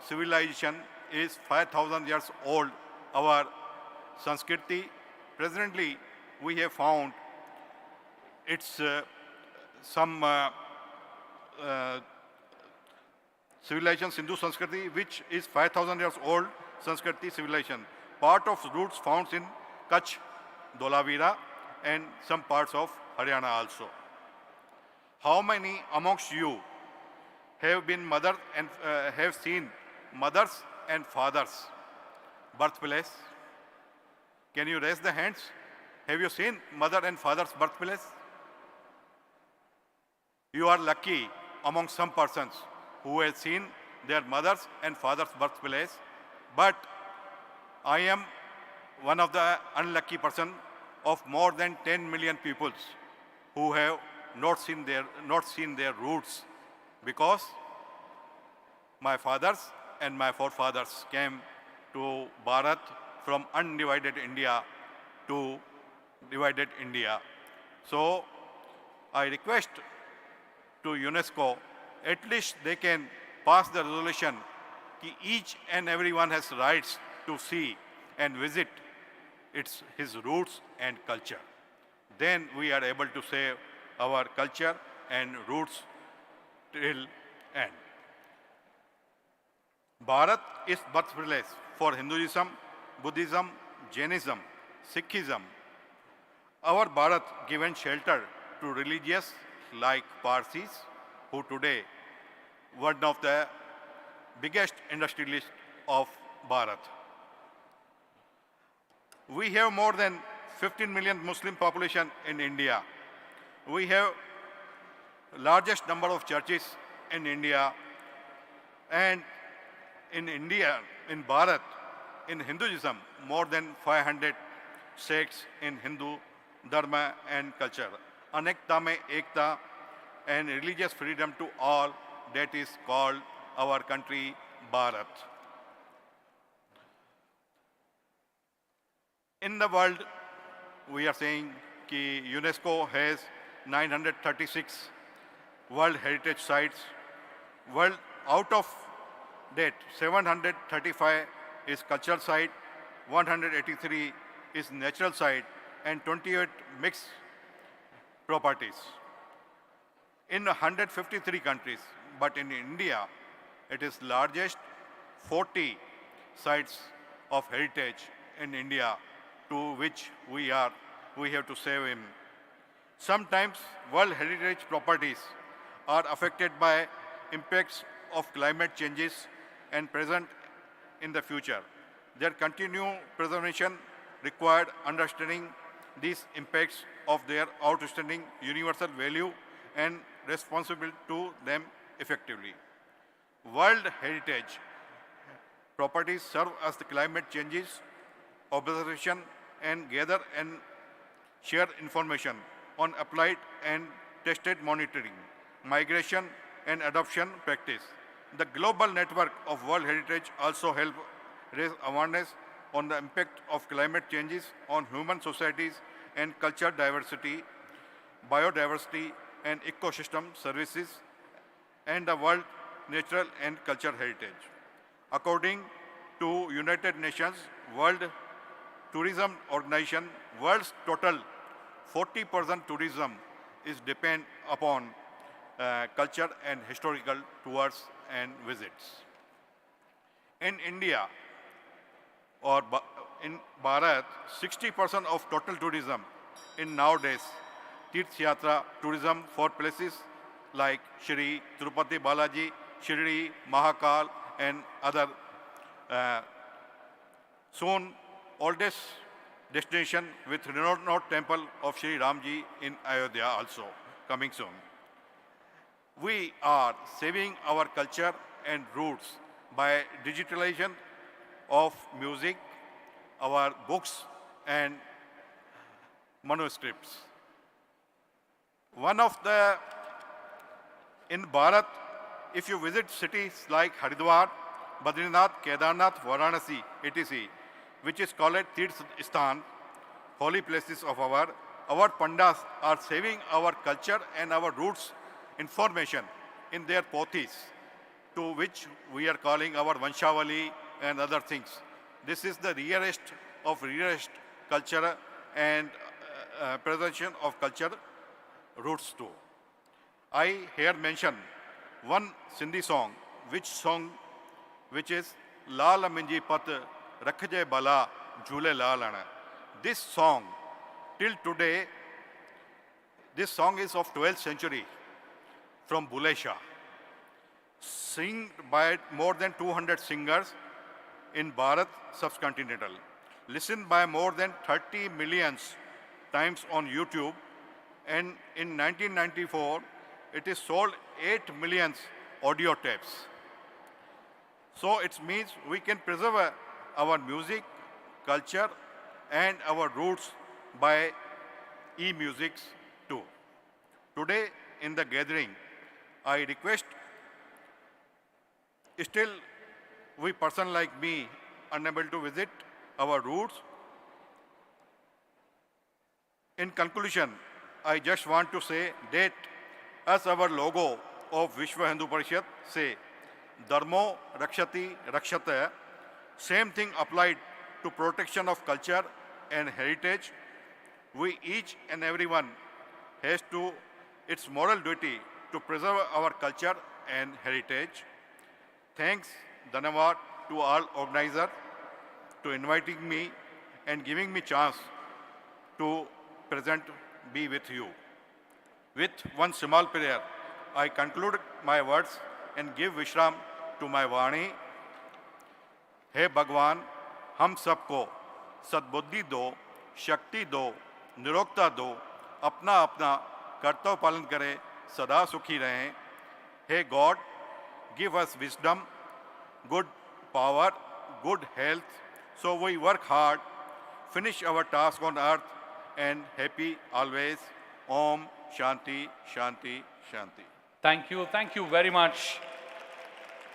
civilization is 5,000 years old. Our Sanskriti, presently we have found its some civilization, Sindhu Sanskriti, which is 5,000 years old Sanskriti civilization. Part of roots found in Kutch, Dholavira, and some parts of Haryana also. How many amongst you have been mother and have seen mothers and fathers' birthplace? Can you raise the hands? Have you seen mother and father's birthplace? You are lucky among some persons who have seen their mother's and father's birthplace, but I am one of the unlucky person of more than 10 million people who have not seen their roots, because my fathers and my forefathers came to Bharat from undivided India to divided India. So I request to UNESCO, at least they can pass the resolution that each and everyone has rights to see and visit his roots and culture. Then we are able to save our culture and roots till end. Bharat is birthplace for Hinduism, Buddhism, Jainism, Sikhism. Our Bharat given shelter to religious like Parsis, who today one of the biggest industrialists of Bharat. We have more than 15 million Muslim population in India. We have largest number of churches in India, and in India, in Bharat, in Hinduism, more than 500 sects in Hindu dharma and culture. Anekta mein ekta, and religious freedom to all, that is called our country Bharat. In the world, we are saying that UNESCO has 936 World Heritage Sites. Out of that, 735 is cultural site, 183 is natural site, and 28 mixed properties. In 153 countries, but in India, it is largest 40 sites of heritage in India, to which we have to save him. Sometimes World Heritage properties are affected by impacts of climate changes and present in the future. Their continued preservation required understanding these impacts of their outstanding universal value and responsible to them effectively. World Heritage properties serve as the climate changes observation and gather and share information on applied and tested monitoring, migration and adoption practice. The global network of World Heritage also help raise awareness on the impact of climate changes on human societies and cultural diversity, biodiversity and ecosystem services, and the world natural and cultural heritage. According to United Nations World Tourism Organization, world's total 40% tourism is depend upon culture and historical tours and visits. In India or in Bharat, 60% of total tourism in nowadays Tirth Yatra tourism for places like Shri Tirupati Balaji, Shirdi, Mahakal, and other. Soon, oldest destination with renowned temple of Shri Ramji in Ayodhya also coming soon. We are saving our culture and roots by digitalization of music, our books and manuscripts. In Bharat, if you visit cities like Haridwar, Badrinath, Kedarnath, Varanasi, etc., which is called Tirth Sthan, holy places of our pandas are saving our culture and our roots information in their pothis, to which we are calling our Vanshavali and other things. This is the rarest of rarest culture and preservation of culture roots too. I here mention one Sindhi song, which is Lal Minji Pat Rakhje Bala Jule Lalana. This song, till today, this song is of 12th century from Bule Shah, sung by more than 200 singers in Bharat subcontinental, listened by more than 30 million times on YouTube, and in 1994, it is sold 8 million audio tapes. So it means we can preserve our music, culture, and our roots by e-musics too. Today in the gathering, I request, still we person like me unable to visit our roots. In conclusion, I just want to say that as our logo of Vishwa Hindu Parishad say, Dharmo Rakshati Rakshata, same thing applied to protection of culture and heritage. We each and everyone has to its moral duty to preserve our culture and heritage. Thanks, Dhanavad, to all organizers to inviting me and giving me chance to be with you. With one small prayer, I conclude my words and give Vishram to my Vani. हे भगवान, हम सबको सद्बुद्धि दो शक्ति दो, निरोगता दो, अपना अपना कर्तव्य पालन करें, सदा सुखी रहें. Hey God, give us wisdom, good power, good health, so we work hard, finish our task on earth, and happy always. Om Shanti, Shanti, Shanti. Thank you very much,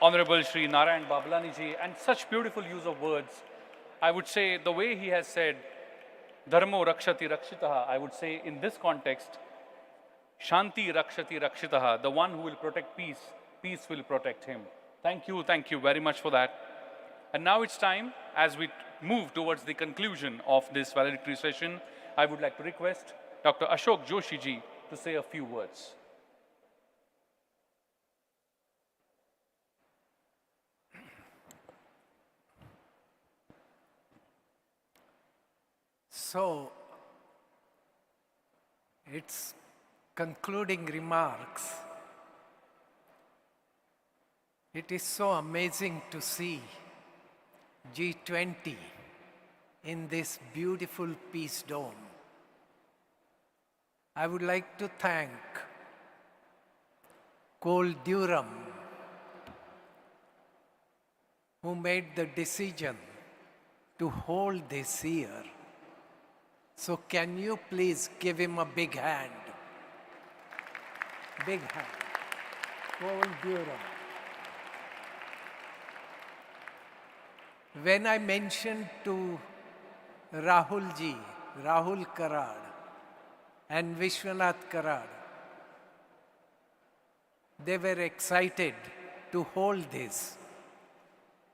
Honorable Shri Narayan Babalani ji, and such beautiful use of words. I would say the way he has said, Dharmo Rakshati Rakshitaha, I would say in this context, Shanti Rakshati Rakshitaha, the one who will protect peace, peace will protect him. Thank you very much for that. And now it's time, as we move towards the conclusion of this valedictory session, I would like to request Dr. Ashok Joshi ji to say a few words. So, its concluding remarks. It is so amazing to see G20 in this beautiful peace dome. I would like to thank Cole Durham, who made the decision to hold this year. So can you please give him a big hand? Big hand. Cole Durham. When I mentioned to Rahul ji, Rahul Karad and Vishwanath Karad, they were excited to hold this.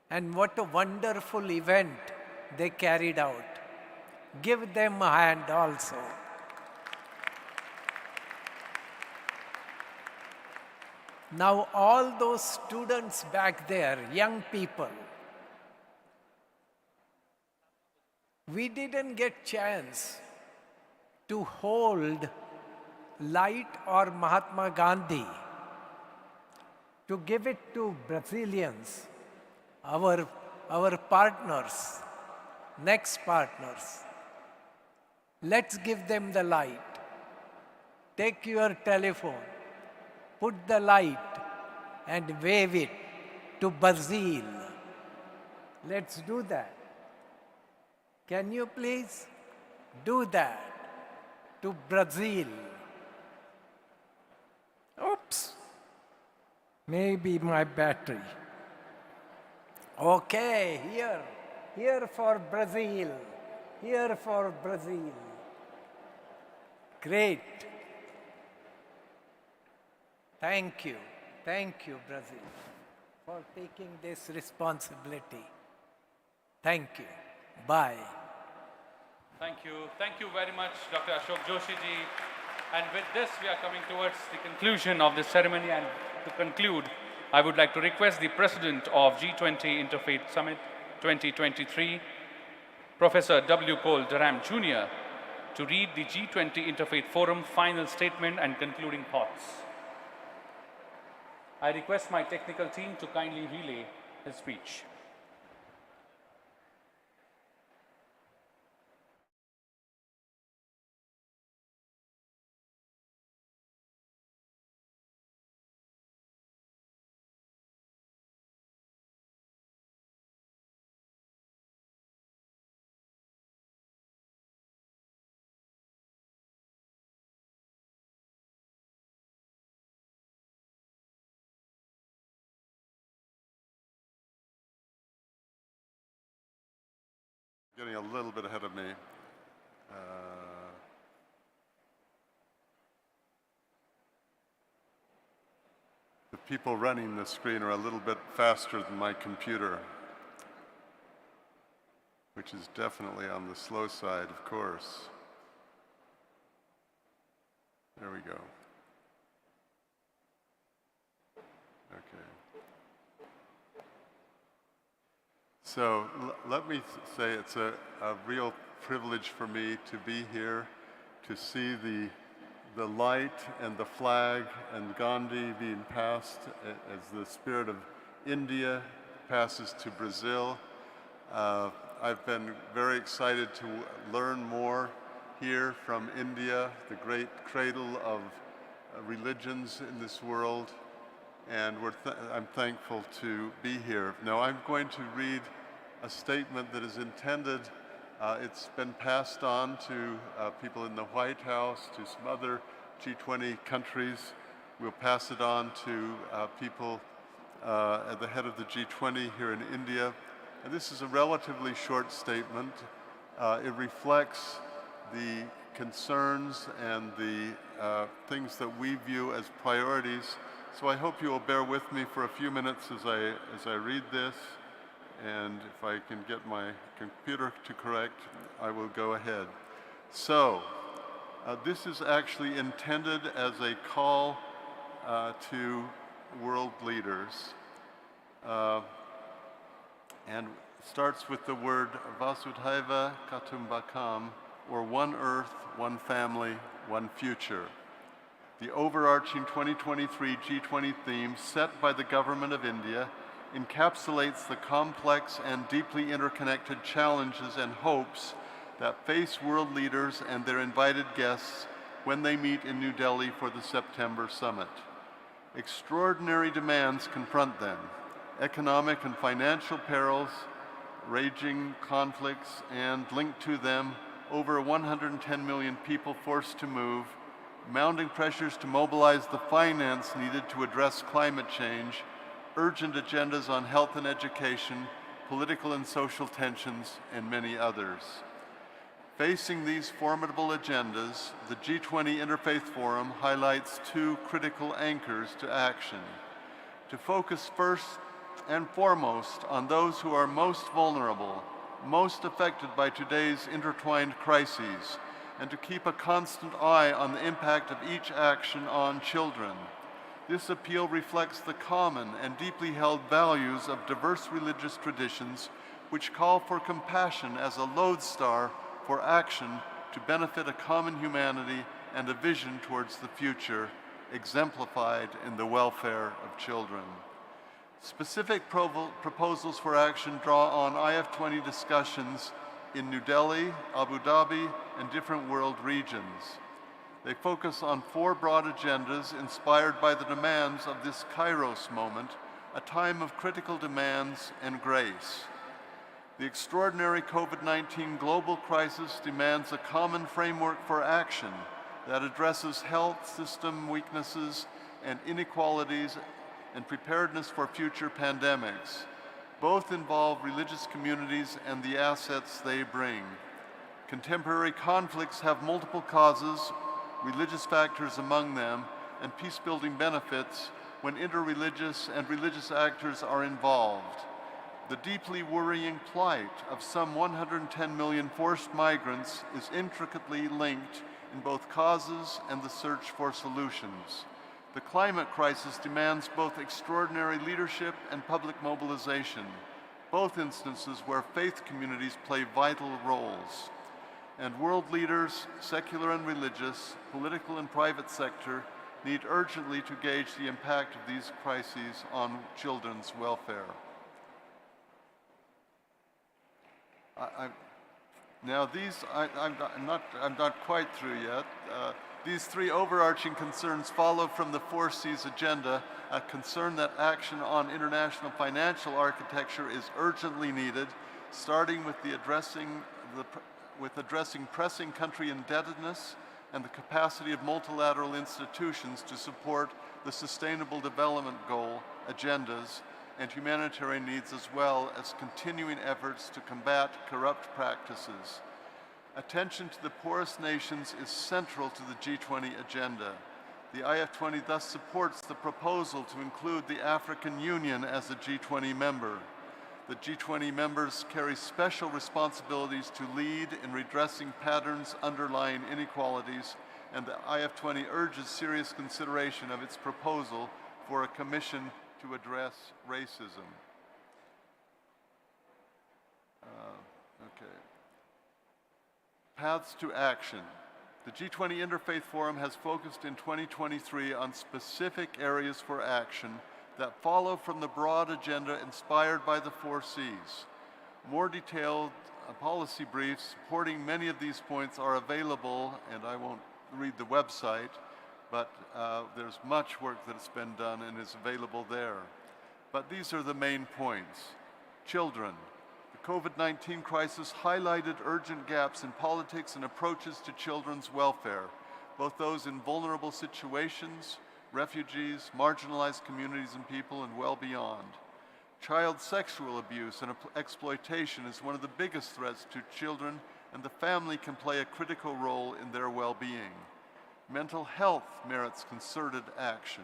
And what a wonderful event they carried out. Give them a hand also. Now all those students back there, young people, we didn't get chance to hold light or Mahatma Gandhi, to give it to Brazilians, our partners, next partners. Let's give them the light. Take your telephone, put the light and wave it to Brazil. Let's do that. Can you please do that to Brazil? Oops, maybe my battery. Okay, here for Brazil, here for Brazil. Great. Thank you, Brazil, for taking this responsibility. Thank you. Bye. Thank you very much, Dr. Ashok Joshi ji. And with this, we are coming towards the conclusion of this ceremony. And to conclude, I would like to request the President of G20 Interfaith Summit 2023, Professor W. Cole Durham Jr., to read the G20 Interfaith Forum final statement and concluding thoughts. I request my technical team to kindly relay his speech. Getting a little bit ahead of me. The people running the screen are a little bit faster than my computer, which is definitely on the slow side, of course. There we go. Okay. So let me say it's a real privilege for me to be here, to see the light and the flag and Gandhi being passed as the spirit of India passes to Brazil. I've been very excited to learn more here from India, the great cradle of religions in this world, and I'm thankful to be here. Now I'm going to read a statement that is intended, it's been passed on to people in the White House, to some other G20 countries. We'll pass it on to people at the head of the G20 here in India. And this is a relatively short statement. It reflects the concerns and the things that we view as priorities. So I hope you will bear with me for a few minutes as I read this. And if I can get my computer to correct, I will go ahead. So, this is actually intended as a call to world leaders. And starts with the word Vasudhaiva Kutumbakam, or one earth, one family, one future. The overarching 2023 G20 theme set by the Government of India encapsulates the complex and deeply interconnected challenges and hopes that face world leaders and their invited guests when they meet in New Delhi for the September summit. Extraordinary demands confront them: economic and financial perils, raging conflicts, and linked to them, over 110 million people forced to move, mounting pressures to mobilize the finance needed to address climate change, urgent agendas on health and education, political and social tensions, and many others. Facing these formidable agendas, the G20 Interfaith Forum highlights two critical anchors to action: to focus first and foremost on those who are most vulnerable, most affected by today's intertwined crises, and to keep a constant eye on the impact of each action on children. This appeal reflects the common and deeply held values of diverse religious traditions, which call for compassion as a lodestar for action to benefit a common humanity and a vision towards the future, exemplified in the welfare of children. Specific proposals for action draw on IF20 discussions in New Delhi, Abu Dhabi, and different world regions. They focus on four broad agendas inspired by the demands of this Kairos moment, a time of critical demands and grace. The extraordinary COVID-19 global crisis demands a common framework for action that addresses health system weaknesses and inequalities and preparedness for future pandemics. Both involve religious communities and the assets they bring. Contemporary conflicts have multiple causes, religious factors among them, and peace-building benefits when interreligious and religious actors are involved. The deeply worrying plight of some 110 million forced migrants is intricately linked in both causes and the search for solutions. The climate crisis demands both extraordinary leadership and public mobilization, both instances where faith communities play vital roles. And world leaders, secular and religious, political and private sector, need urgently to gauge the impact of these crises on children's welfare. I'm not quite through yet. These three overarching concerns follow from the 4C's agenda, a concern that action on international financial architecture is urgently needed, starting with addressing pressing country indebtedness and the capacity of multilateral institutions to support the Sustainable Development Goal agendas and humanitarian needs, as well as continuing efforts to combat corrupt practices. Attention to the poorest nations is central to the G20 agenda. The IF20 thus supports the proposal to include the African Union as a G20 member. The G20 members carry special responsibilities to lead in redressing patterns underlying inequalities, and the IF20 urges serious consideration of its proposal for a commission to address racism. Paths to action. The G20 Interfaith Forum has focused in 2023 on specific areas for action that follow from the broad agenda inspired by the 4Cs. More detailed policy briefs supporting many of these points are available, and I won't read the website, but there's much work that's been done and is available there. But these are the main points. Children. The COVID-19 crisis highlighted urgent gaps in politics and approaches to children's welfare, both those in vulnerable situations, refugees, marginalized communities and people, and well beyond. Child sexual abuse and exploitation is one of the biggest threats to children, and the family can play a critical role in their well-being. Mental health merits concerted action.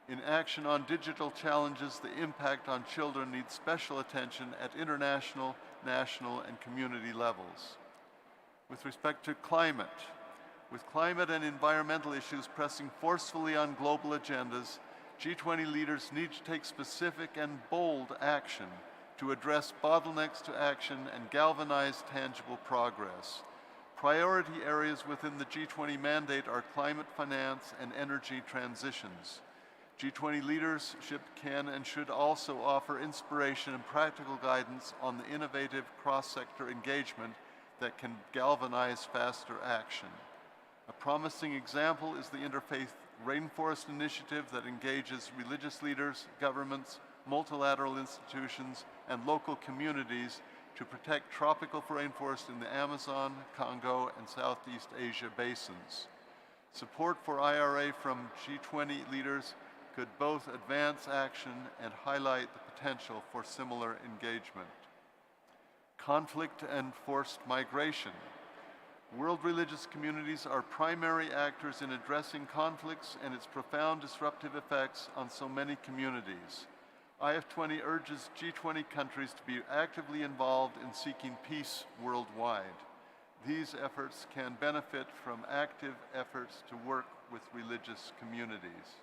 In action on digital challenges, the impact on children needs special attention at international, national, and community levels. With respect to climate, with climate and environmental issues pressing forcefully on global agendas, G20 leaders need to take specific and bold action to address bottlenecks to action and galvanize tangible progress. Priority areas within the G20 mandate are climate finance and energy transitions. G20 leadership can and should also offer inspiration and practical guidance on the innovative cross-sector engagement that can galvanize faster action. A promising example is the Interfaith Rainforest Initiative that engages religious leaders, governments, multilateral institutions, and local communities to protect tropical rainforests in the Amazon, Congo, and Southeast Asia basins. Support for IRA from G20 leaders could both advance action and highlight the potential for similar engagement. Conflict and forced migration. World religious communities are primary actors in addressing conflicts and its profound disruptive effects on so many communities. IF20 urges G20 countries to be actively involved in seeking peace worldwide. These efforts can benefit from active efforts to work with religious communities.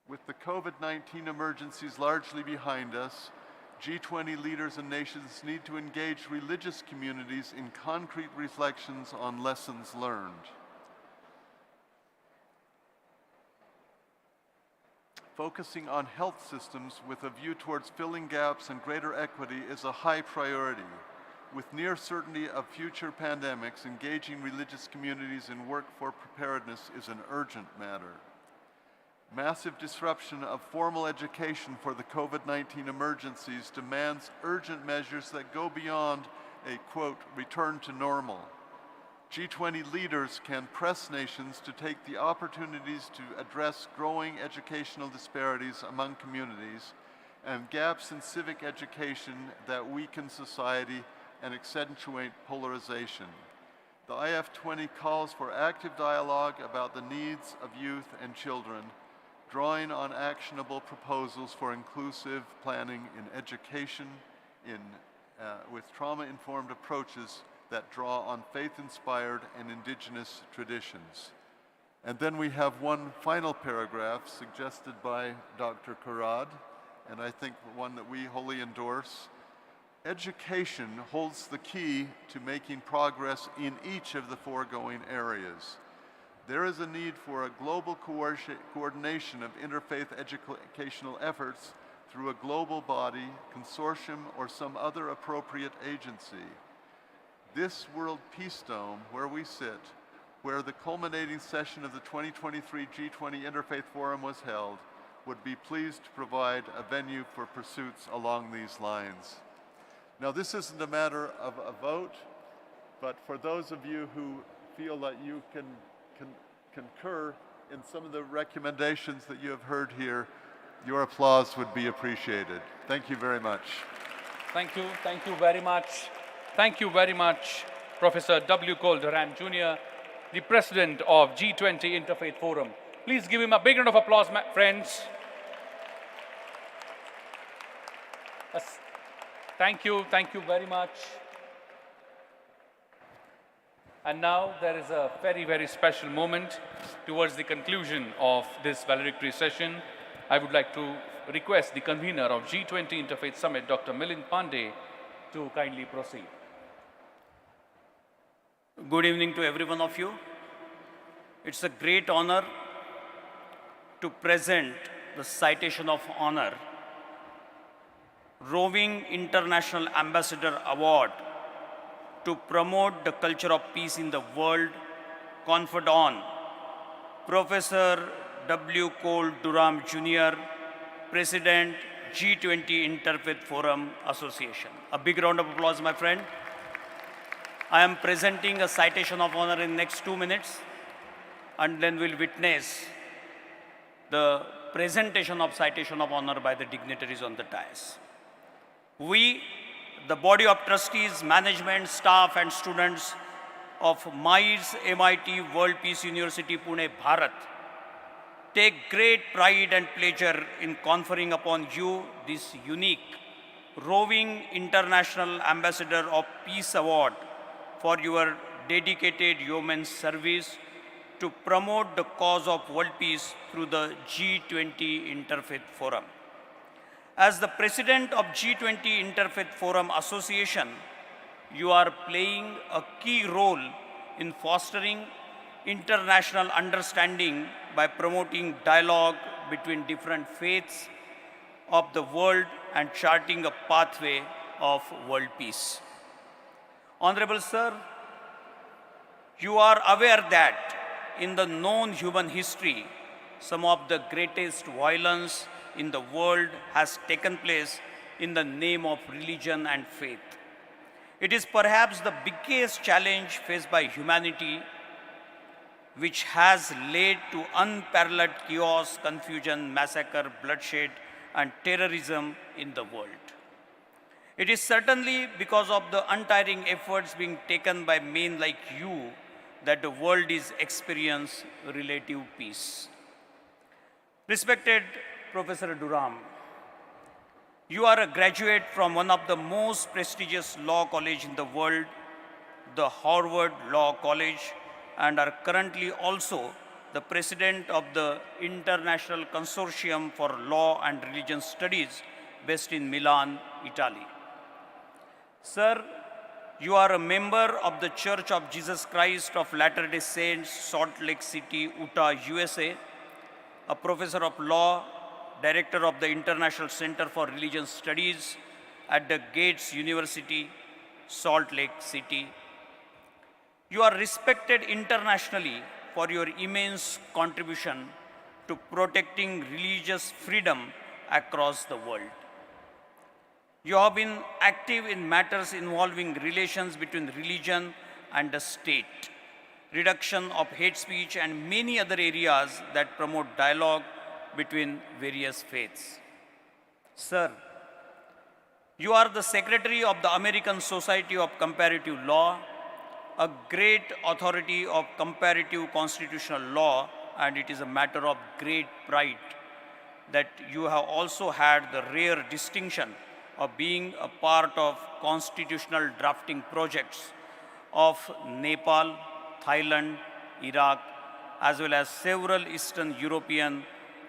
With the COVID-19 emergencies largely behind us, G20 leaders and nations need to engage religious communities in concrete reflections on lessons learned. Focusing on health systems with a view towards filling gaps and greater equity is a high priority. With near certainty of future pandemics, engaging religious communities in work for preparedness is an urgent matter. Massive disruption of formal education for the COVID-19 emergencies demands urgent measures that go beyond a, quote, return to normal. G20 leaders can press nations to take the opportunities to address growing educational disparities among communities and gaps in civic education that weaken society and accentuate polarization. The IF20 calls for active dialogue about the needs of youth and children, drawing on actionable proposals for inclusive planning in education, with trauma-informed approaches that draw on faith-inspired and indigenous traditions. And then we have one final paragraph suggested by Dr. Karad, and I think one that we wholly endorse. Education holds the key to making progress in each of the foregoing areas. There is a need for a global coordination of interfaith educational efforts through a global body, consortium, or some other appropriate agency. This World Peace Dome, where we sit, where the culminating session of the 2023 G20 Interfaith Forum was held, would be pleased to provide a venue for pursuits along these lines. Now, this isn't a matter of a vote, but for those of you who feel that you can concur in some of the recommendations that you have heard here, your applause would be appreciated. Thank you very much. Thank you very much. Thank you very much, Professor W. Cole Duran Jr., the President of G20 Interfaith Forum. Please give him a big round of applause, friends. Thank you very much. And now there is a very, very special moment towards the conclusion of this valedictory session. I would like to request the convener of G20 Interfaith Summit, Dr. Milind Pandey, to kindly proceed. Good evening to every one of you. It's a great honor to present the citation of honor Roving International Ambassador Award to promote the culture of peace in the world conferred on Professor W. Cole Durham Jr., President, G20 Interfaith Forum Association. A big round of applause, my friend. I am presenting a citation of honor in next 2 minutes, and then we'll witness the presentation of citation of honor by the dignitaries on the dais. We, the body of trustees, management, staff, and students of MIRS MIT World Peace University, Pune, Bharat, take great pride and pleasure in conferring upon you this unique Roving International Ambassador of Peace Award for your dedicated yeoman's service to promote the cause of world peace through the G20 Interfaith Forum. As the president of G20 Interfaith Forum Association, you are playing a key role in fostering international understanding by promoting dialogue between different faiths of the world and charting a pathway of world peace. Honorable Sir, you are aware that in the known human history, some of the greatest violence in the world has taken place in the name of religion and faith. It is perhaps the biggest challenge faced by humanity, which has led to unparalleled chaos, confusion, massacre, bloodshed, and terrorism in the world. It is certainly because of the untiring efforts being taken by men like you that the world is experiencing relative peace. Respected Professor Durham, you are a graduate from one of the most prestigious law colleges in the world, the Harvard Law College, and are currently also the president of the International Consortium for Law and Religion Studies based in Milan, Italy. Sir, you are a member of the Church of Jesus Christ of Latter-day Saints, Salt Lake City, Utah, USA, a professor of law, director of the International Center for Religion Studies at the Gates University, Salt Lake City. You are respected internationally for your immense contribution to protecting religious freedom across the world. You have been active in matters involving relations between religion and the state, reduction of hate speech, and many other areas that promote dialogue between various faiths. Sir, you are the Secretary of the American Society of Comparative Law, a great authority of comparative constitutional law, and it is a matter of great pride that you have also had the rare distinction of being a part of constitutional drafting projects of Nepal, Thailand, Iraq, as well as several Eastern European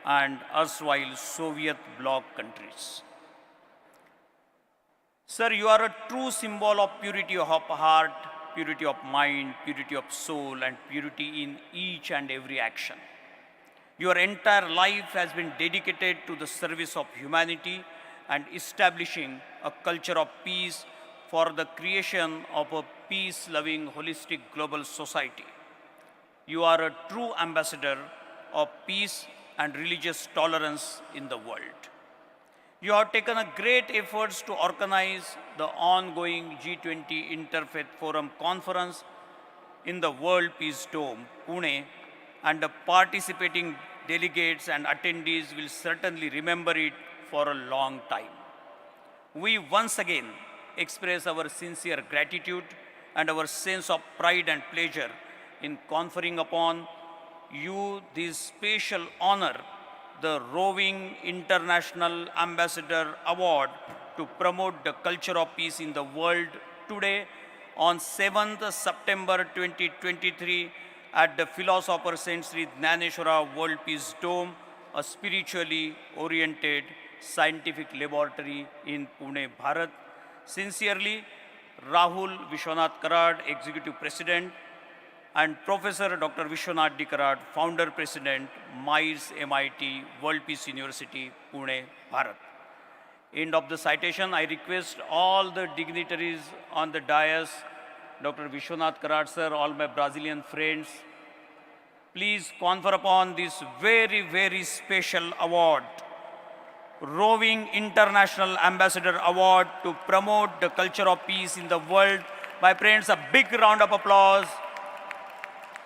and erstwhile Soviet bloc countries. Sir, you are a true symbol of purity of heart, purity of mind, purity of soul, and purity in each and every action. Your entire life has been dedicated to the service of humanity and establishing a culture of peace for the creation of a peace-loving, holistic global society. You are a true ambassador of peace and religious tolerance in the world. You have taken a great efforts to organize the ongoing G20 Interfaith Forum Conference in the World Peace Dome, Pune, and the participating delegates and attendees will certainly remember it for a long time. We once again express our sincere gratitude and our sense of pride and pleasure in conferring upon you this special honor, the Roving International Ambassador Award to promote the culture of peace in the world today on 7th September 2023 at the Philosopher Saint Sri Dnyaneshwara World Peace Dome, a spiritually oriented scientific laboratory in Pune, Bharat. Sincerely, Rahul Vishwanath Karad, Executive President, and Professor Dr. Vishwanath D. Karad, Founder President, MIRS MIT World Peace University, Pune, Bharat. end of the citation. I request all the dignitaries on the dais, Dr. Vishwanath Karad sir, all my Brazilian friends, please confer upon this very, very special award, Roving International Ambassador Award to promote the culture of peace in the world. My friends, a big round of applause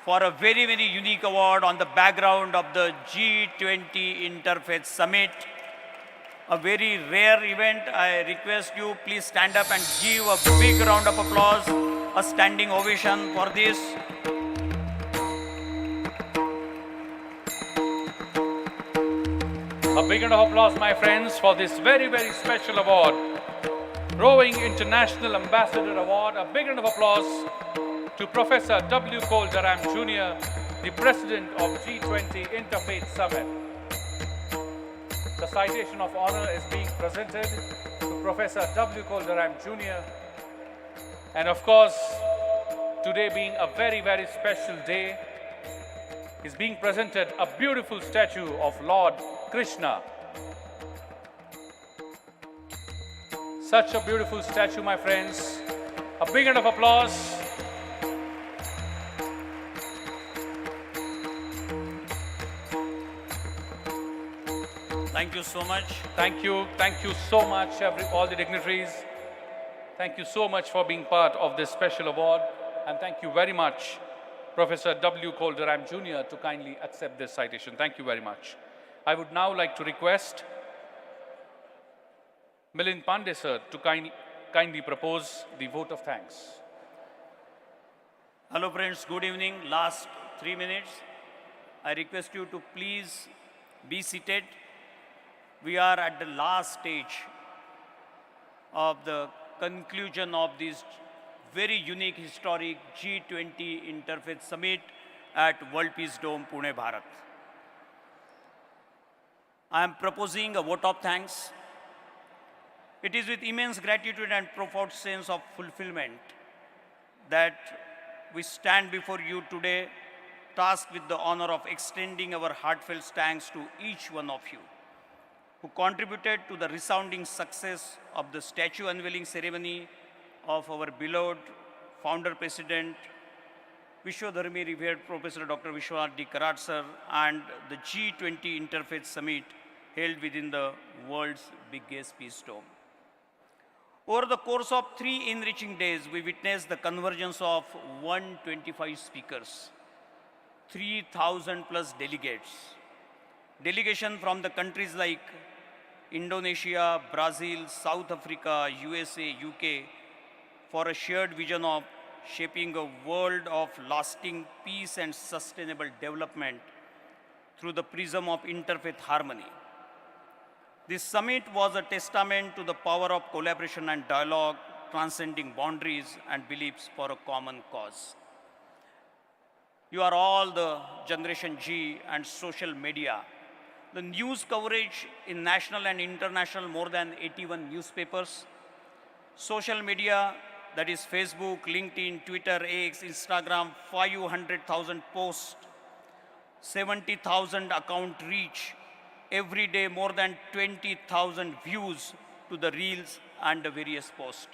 for a very, very unique award on the background of the G20 Interfaith Summit. A very rare event. I request you, please stand up and give a big round of applause, a standing ovation for this. A big round of applause, my friends, for this very, very special award. Rowing International Ambassador Award. A big round of applause to Professor W. Cole Durham Jr., the President of G20 Interfaith Summit. The citation of honor is being presented to Professor W. Cole Durham Jr. And of course, today being a very, very special day, is being presented a beautiful statue of Lord Krishna. Such a beautiful statue, my friends. A big round of applause. Thank you so much. Thank you so much, all the dignitaries. Thank you so much for being part of this special award. And thank you very much, Professor W. Cole Durham Jr., to kindly accept this citation. Thank you very much. I would now like to request Milind Pandey sir to kindly propose the vote of thanks. Hello friends, good evening. Last 3 minutes. I request you to please be seated. We are at the last stage of the conclusion of this very unique, historic G20 Interfaith Summit at World Peace Dome, Pune, Bharat. I am proposing a vote of thanks. It is with immense gratitude and profound sense of fulfillment that we stand before you today, tasked with the honor of extending our heartfelt thanks to each one of you who contributed to the resounding success of the statue unveiling ceremony of our beloved founder president, Vishwadharmi revered Professor Dr. Vishwanath D. Karad sir, and the G20 Interfaith Summit held within the world's biggest peace dome. Over the course of 3 enriching days, we witnessed the convergence of 125 speakers, 3,000 plus delegates, delegation from the countries like Indonesia, Brazil, South Africa, USA, UK, for a shared vision of shaping a world of lasting peace and sustainable development through the prism of interfaith harmony. This summit was a testament to the power of collaboration and dialogue, transcending boundaries and beliefs for a common cause. You are all the Generation G and social media. The news coverage in national and international, more than 81 newspapers. Social media, that is Facebook, LinkedIn, Twitter, X, Instagram, 500,000 posts, 70,000 account reach. Every day, more than 20,000 views to the reels and the various posts.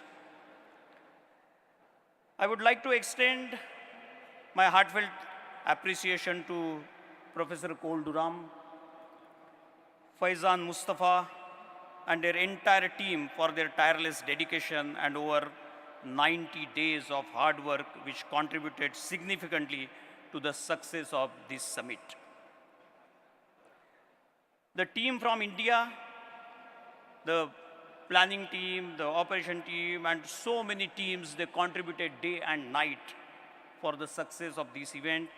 I would like to extend my heartfelt appreciation to Professor Cole Durham, Faizan Mustafa, and their entire team for their tireless dedication and over 90 days of hard work, which contributed significantly to the success of this summit. The team from India, the planning team, the operation team, and so many teams, they contributed day and night for the success of this event.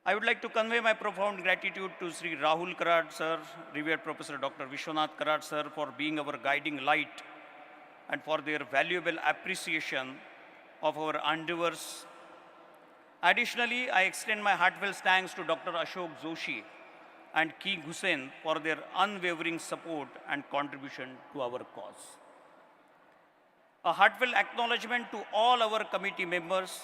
I would like to convey my profound gratitude to Sri Rahul Karad sir, revered Professor Dr. Vishwanath Karad sir, for being our guiding light and for their valuable appreciation of our endeavors. Additionally, I extend my heartfelt thanks to Dr. Ashok Joshi and King Hussain for their unwavering support and contribution to our cause. A heartfelt acknowledgement to all our committee members,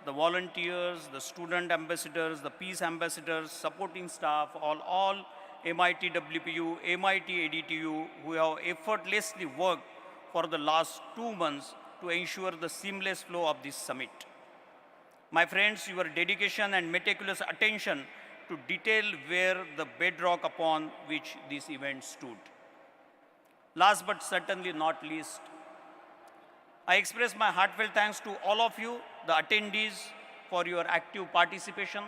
the volunteers, the student ambassadors, the peace ambassadors, supporting staff, all MIT WPU, MIT ADTU, who have effortlessly worked for the last 2 months to ensure the seamless flow of this summit. My friends, your dedication and meticulous attention to detail were the bedrock upon which this event stood. Last but certainly not least, I express my heartfelt thanks to all of you, the attendees, for your active participation,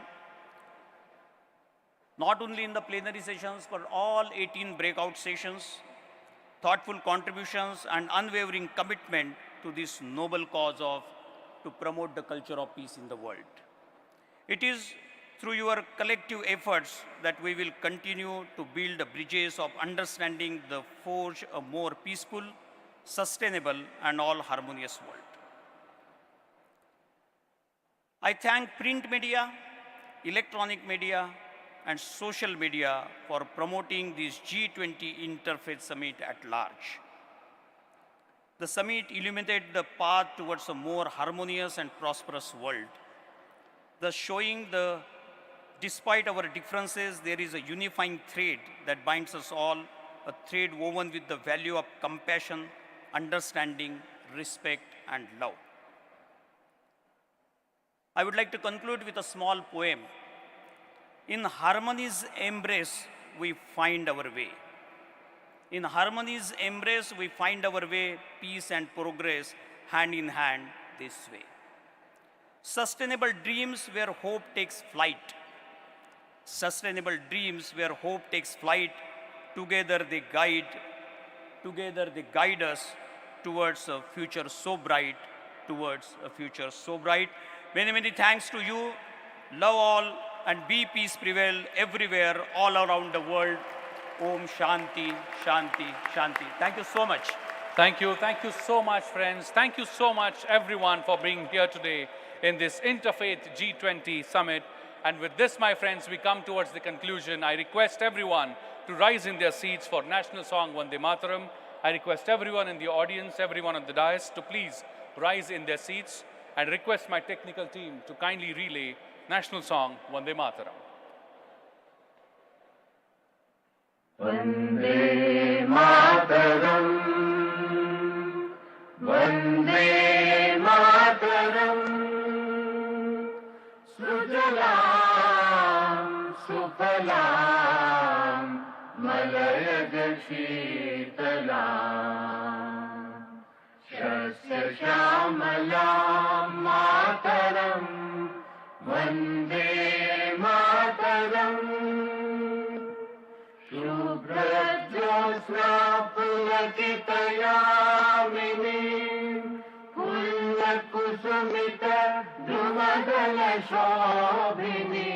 not only in the plenary sessions, but all 18 breakout sessions, thoughtful contributions, and unwavering commitment to this noble cause to promote the culture of peace in the world. It is through your collective efforts that we will continue to build bridges of understanding to forge a more peaceful, sustainable, and all harmonious world. I thank print media, electronic media, and social media for promoting this G20 Interfaith Summit at large. The summit illuminated the path towards a more harmonious and prosperous world, thus showing that despite our differences, there is a unifying thread that binds us all, a thread woven with the value of compassion, understanding, respect, and love. I would like to conclude with a small poem. In harmony's embrace, we find our way. In harmony's embrace, we find our way, peace and progress, hand in hand this way. Sustainable dreams where hope takes flight. Sustainable dreams where hope takes flight. Together they guide us towards a future so bright, Many, many thanks to you. Love all and be peace prevail everywhere, all around the world. Om Shanti, Shanti, Shanti. Thank you so much. Thank you so much, friends. Thank you so much, everyone, for being here today in this Interfaith G20 Summit. And with this, my friends, we come towards the conclusion. I request everyone to rise in their seats for national song Vande Mataram. I request everyone in the audience, everyone on the dais, to please rise in their seats, and request my technical team to kindly relay national song Vande Mataram. Vande Mataram, Vande Mataram, Sujalam, Sufalam, Malayaj Sheetalam, Shasya Shamalam Mataram, Vande Mataram, Shubhrajyosna Pulakitayamini, Pullakusumita Drumadala Shobhini,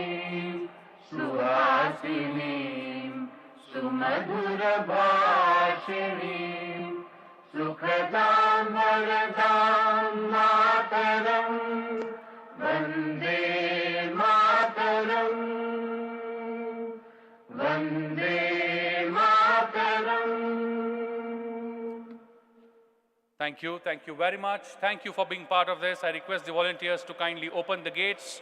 Suhasini, Sumadhura Bhashini, Sukhadam Varadam Mataram, Vande Mataram, Vande Mataram. Thank you very much. Thank you for being part of this. I request the volunteers to kindly open the gates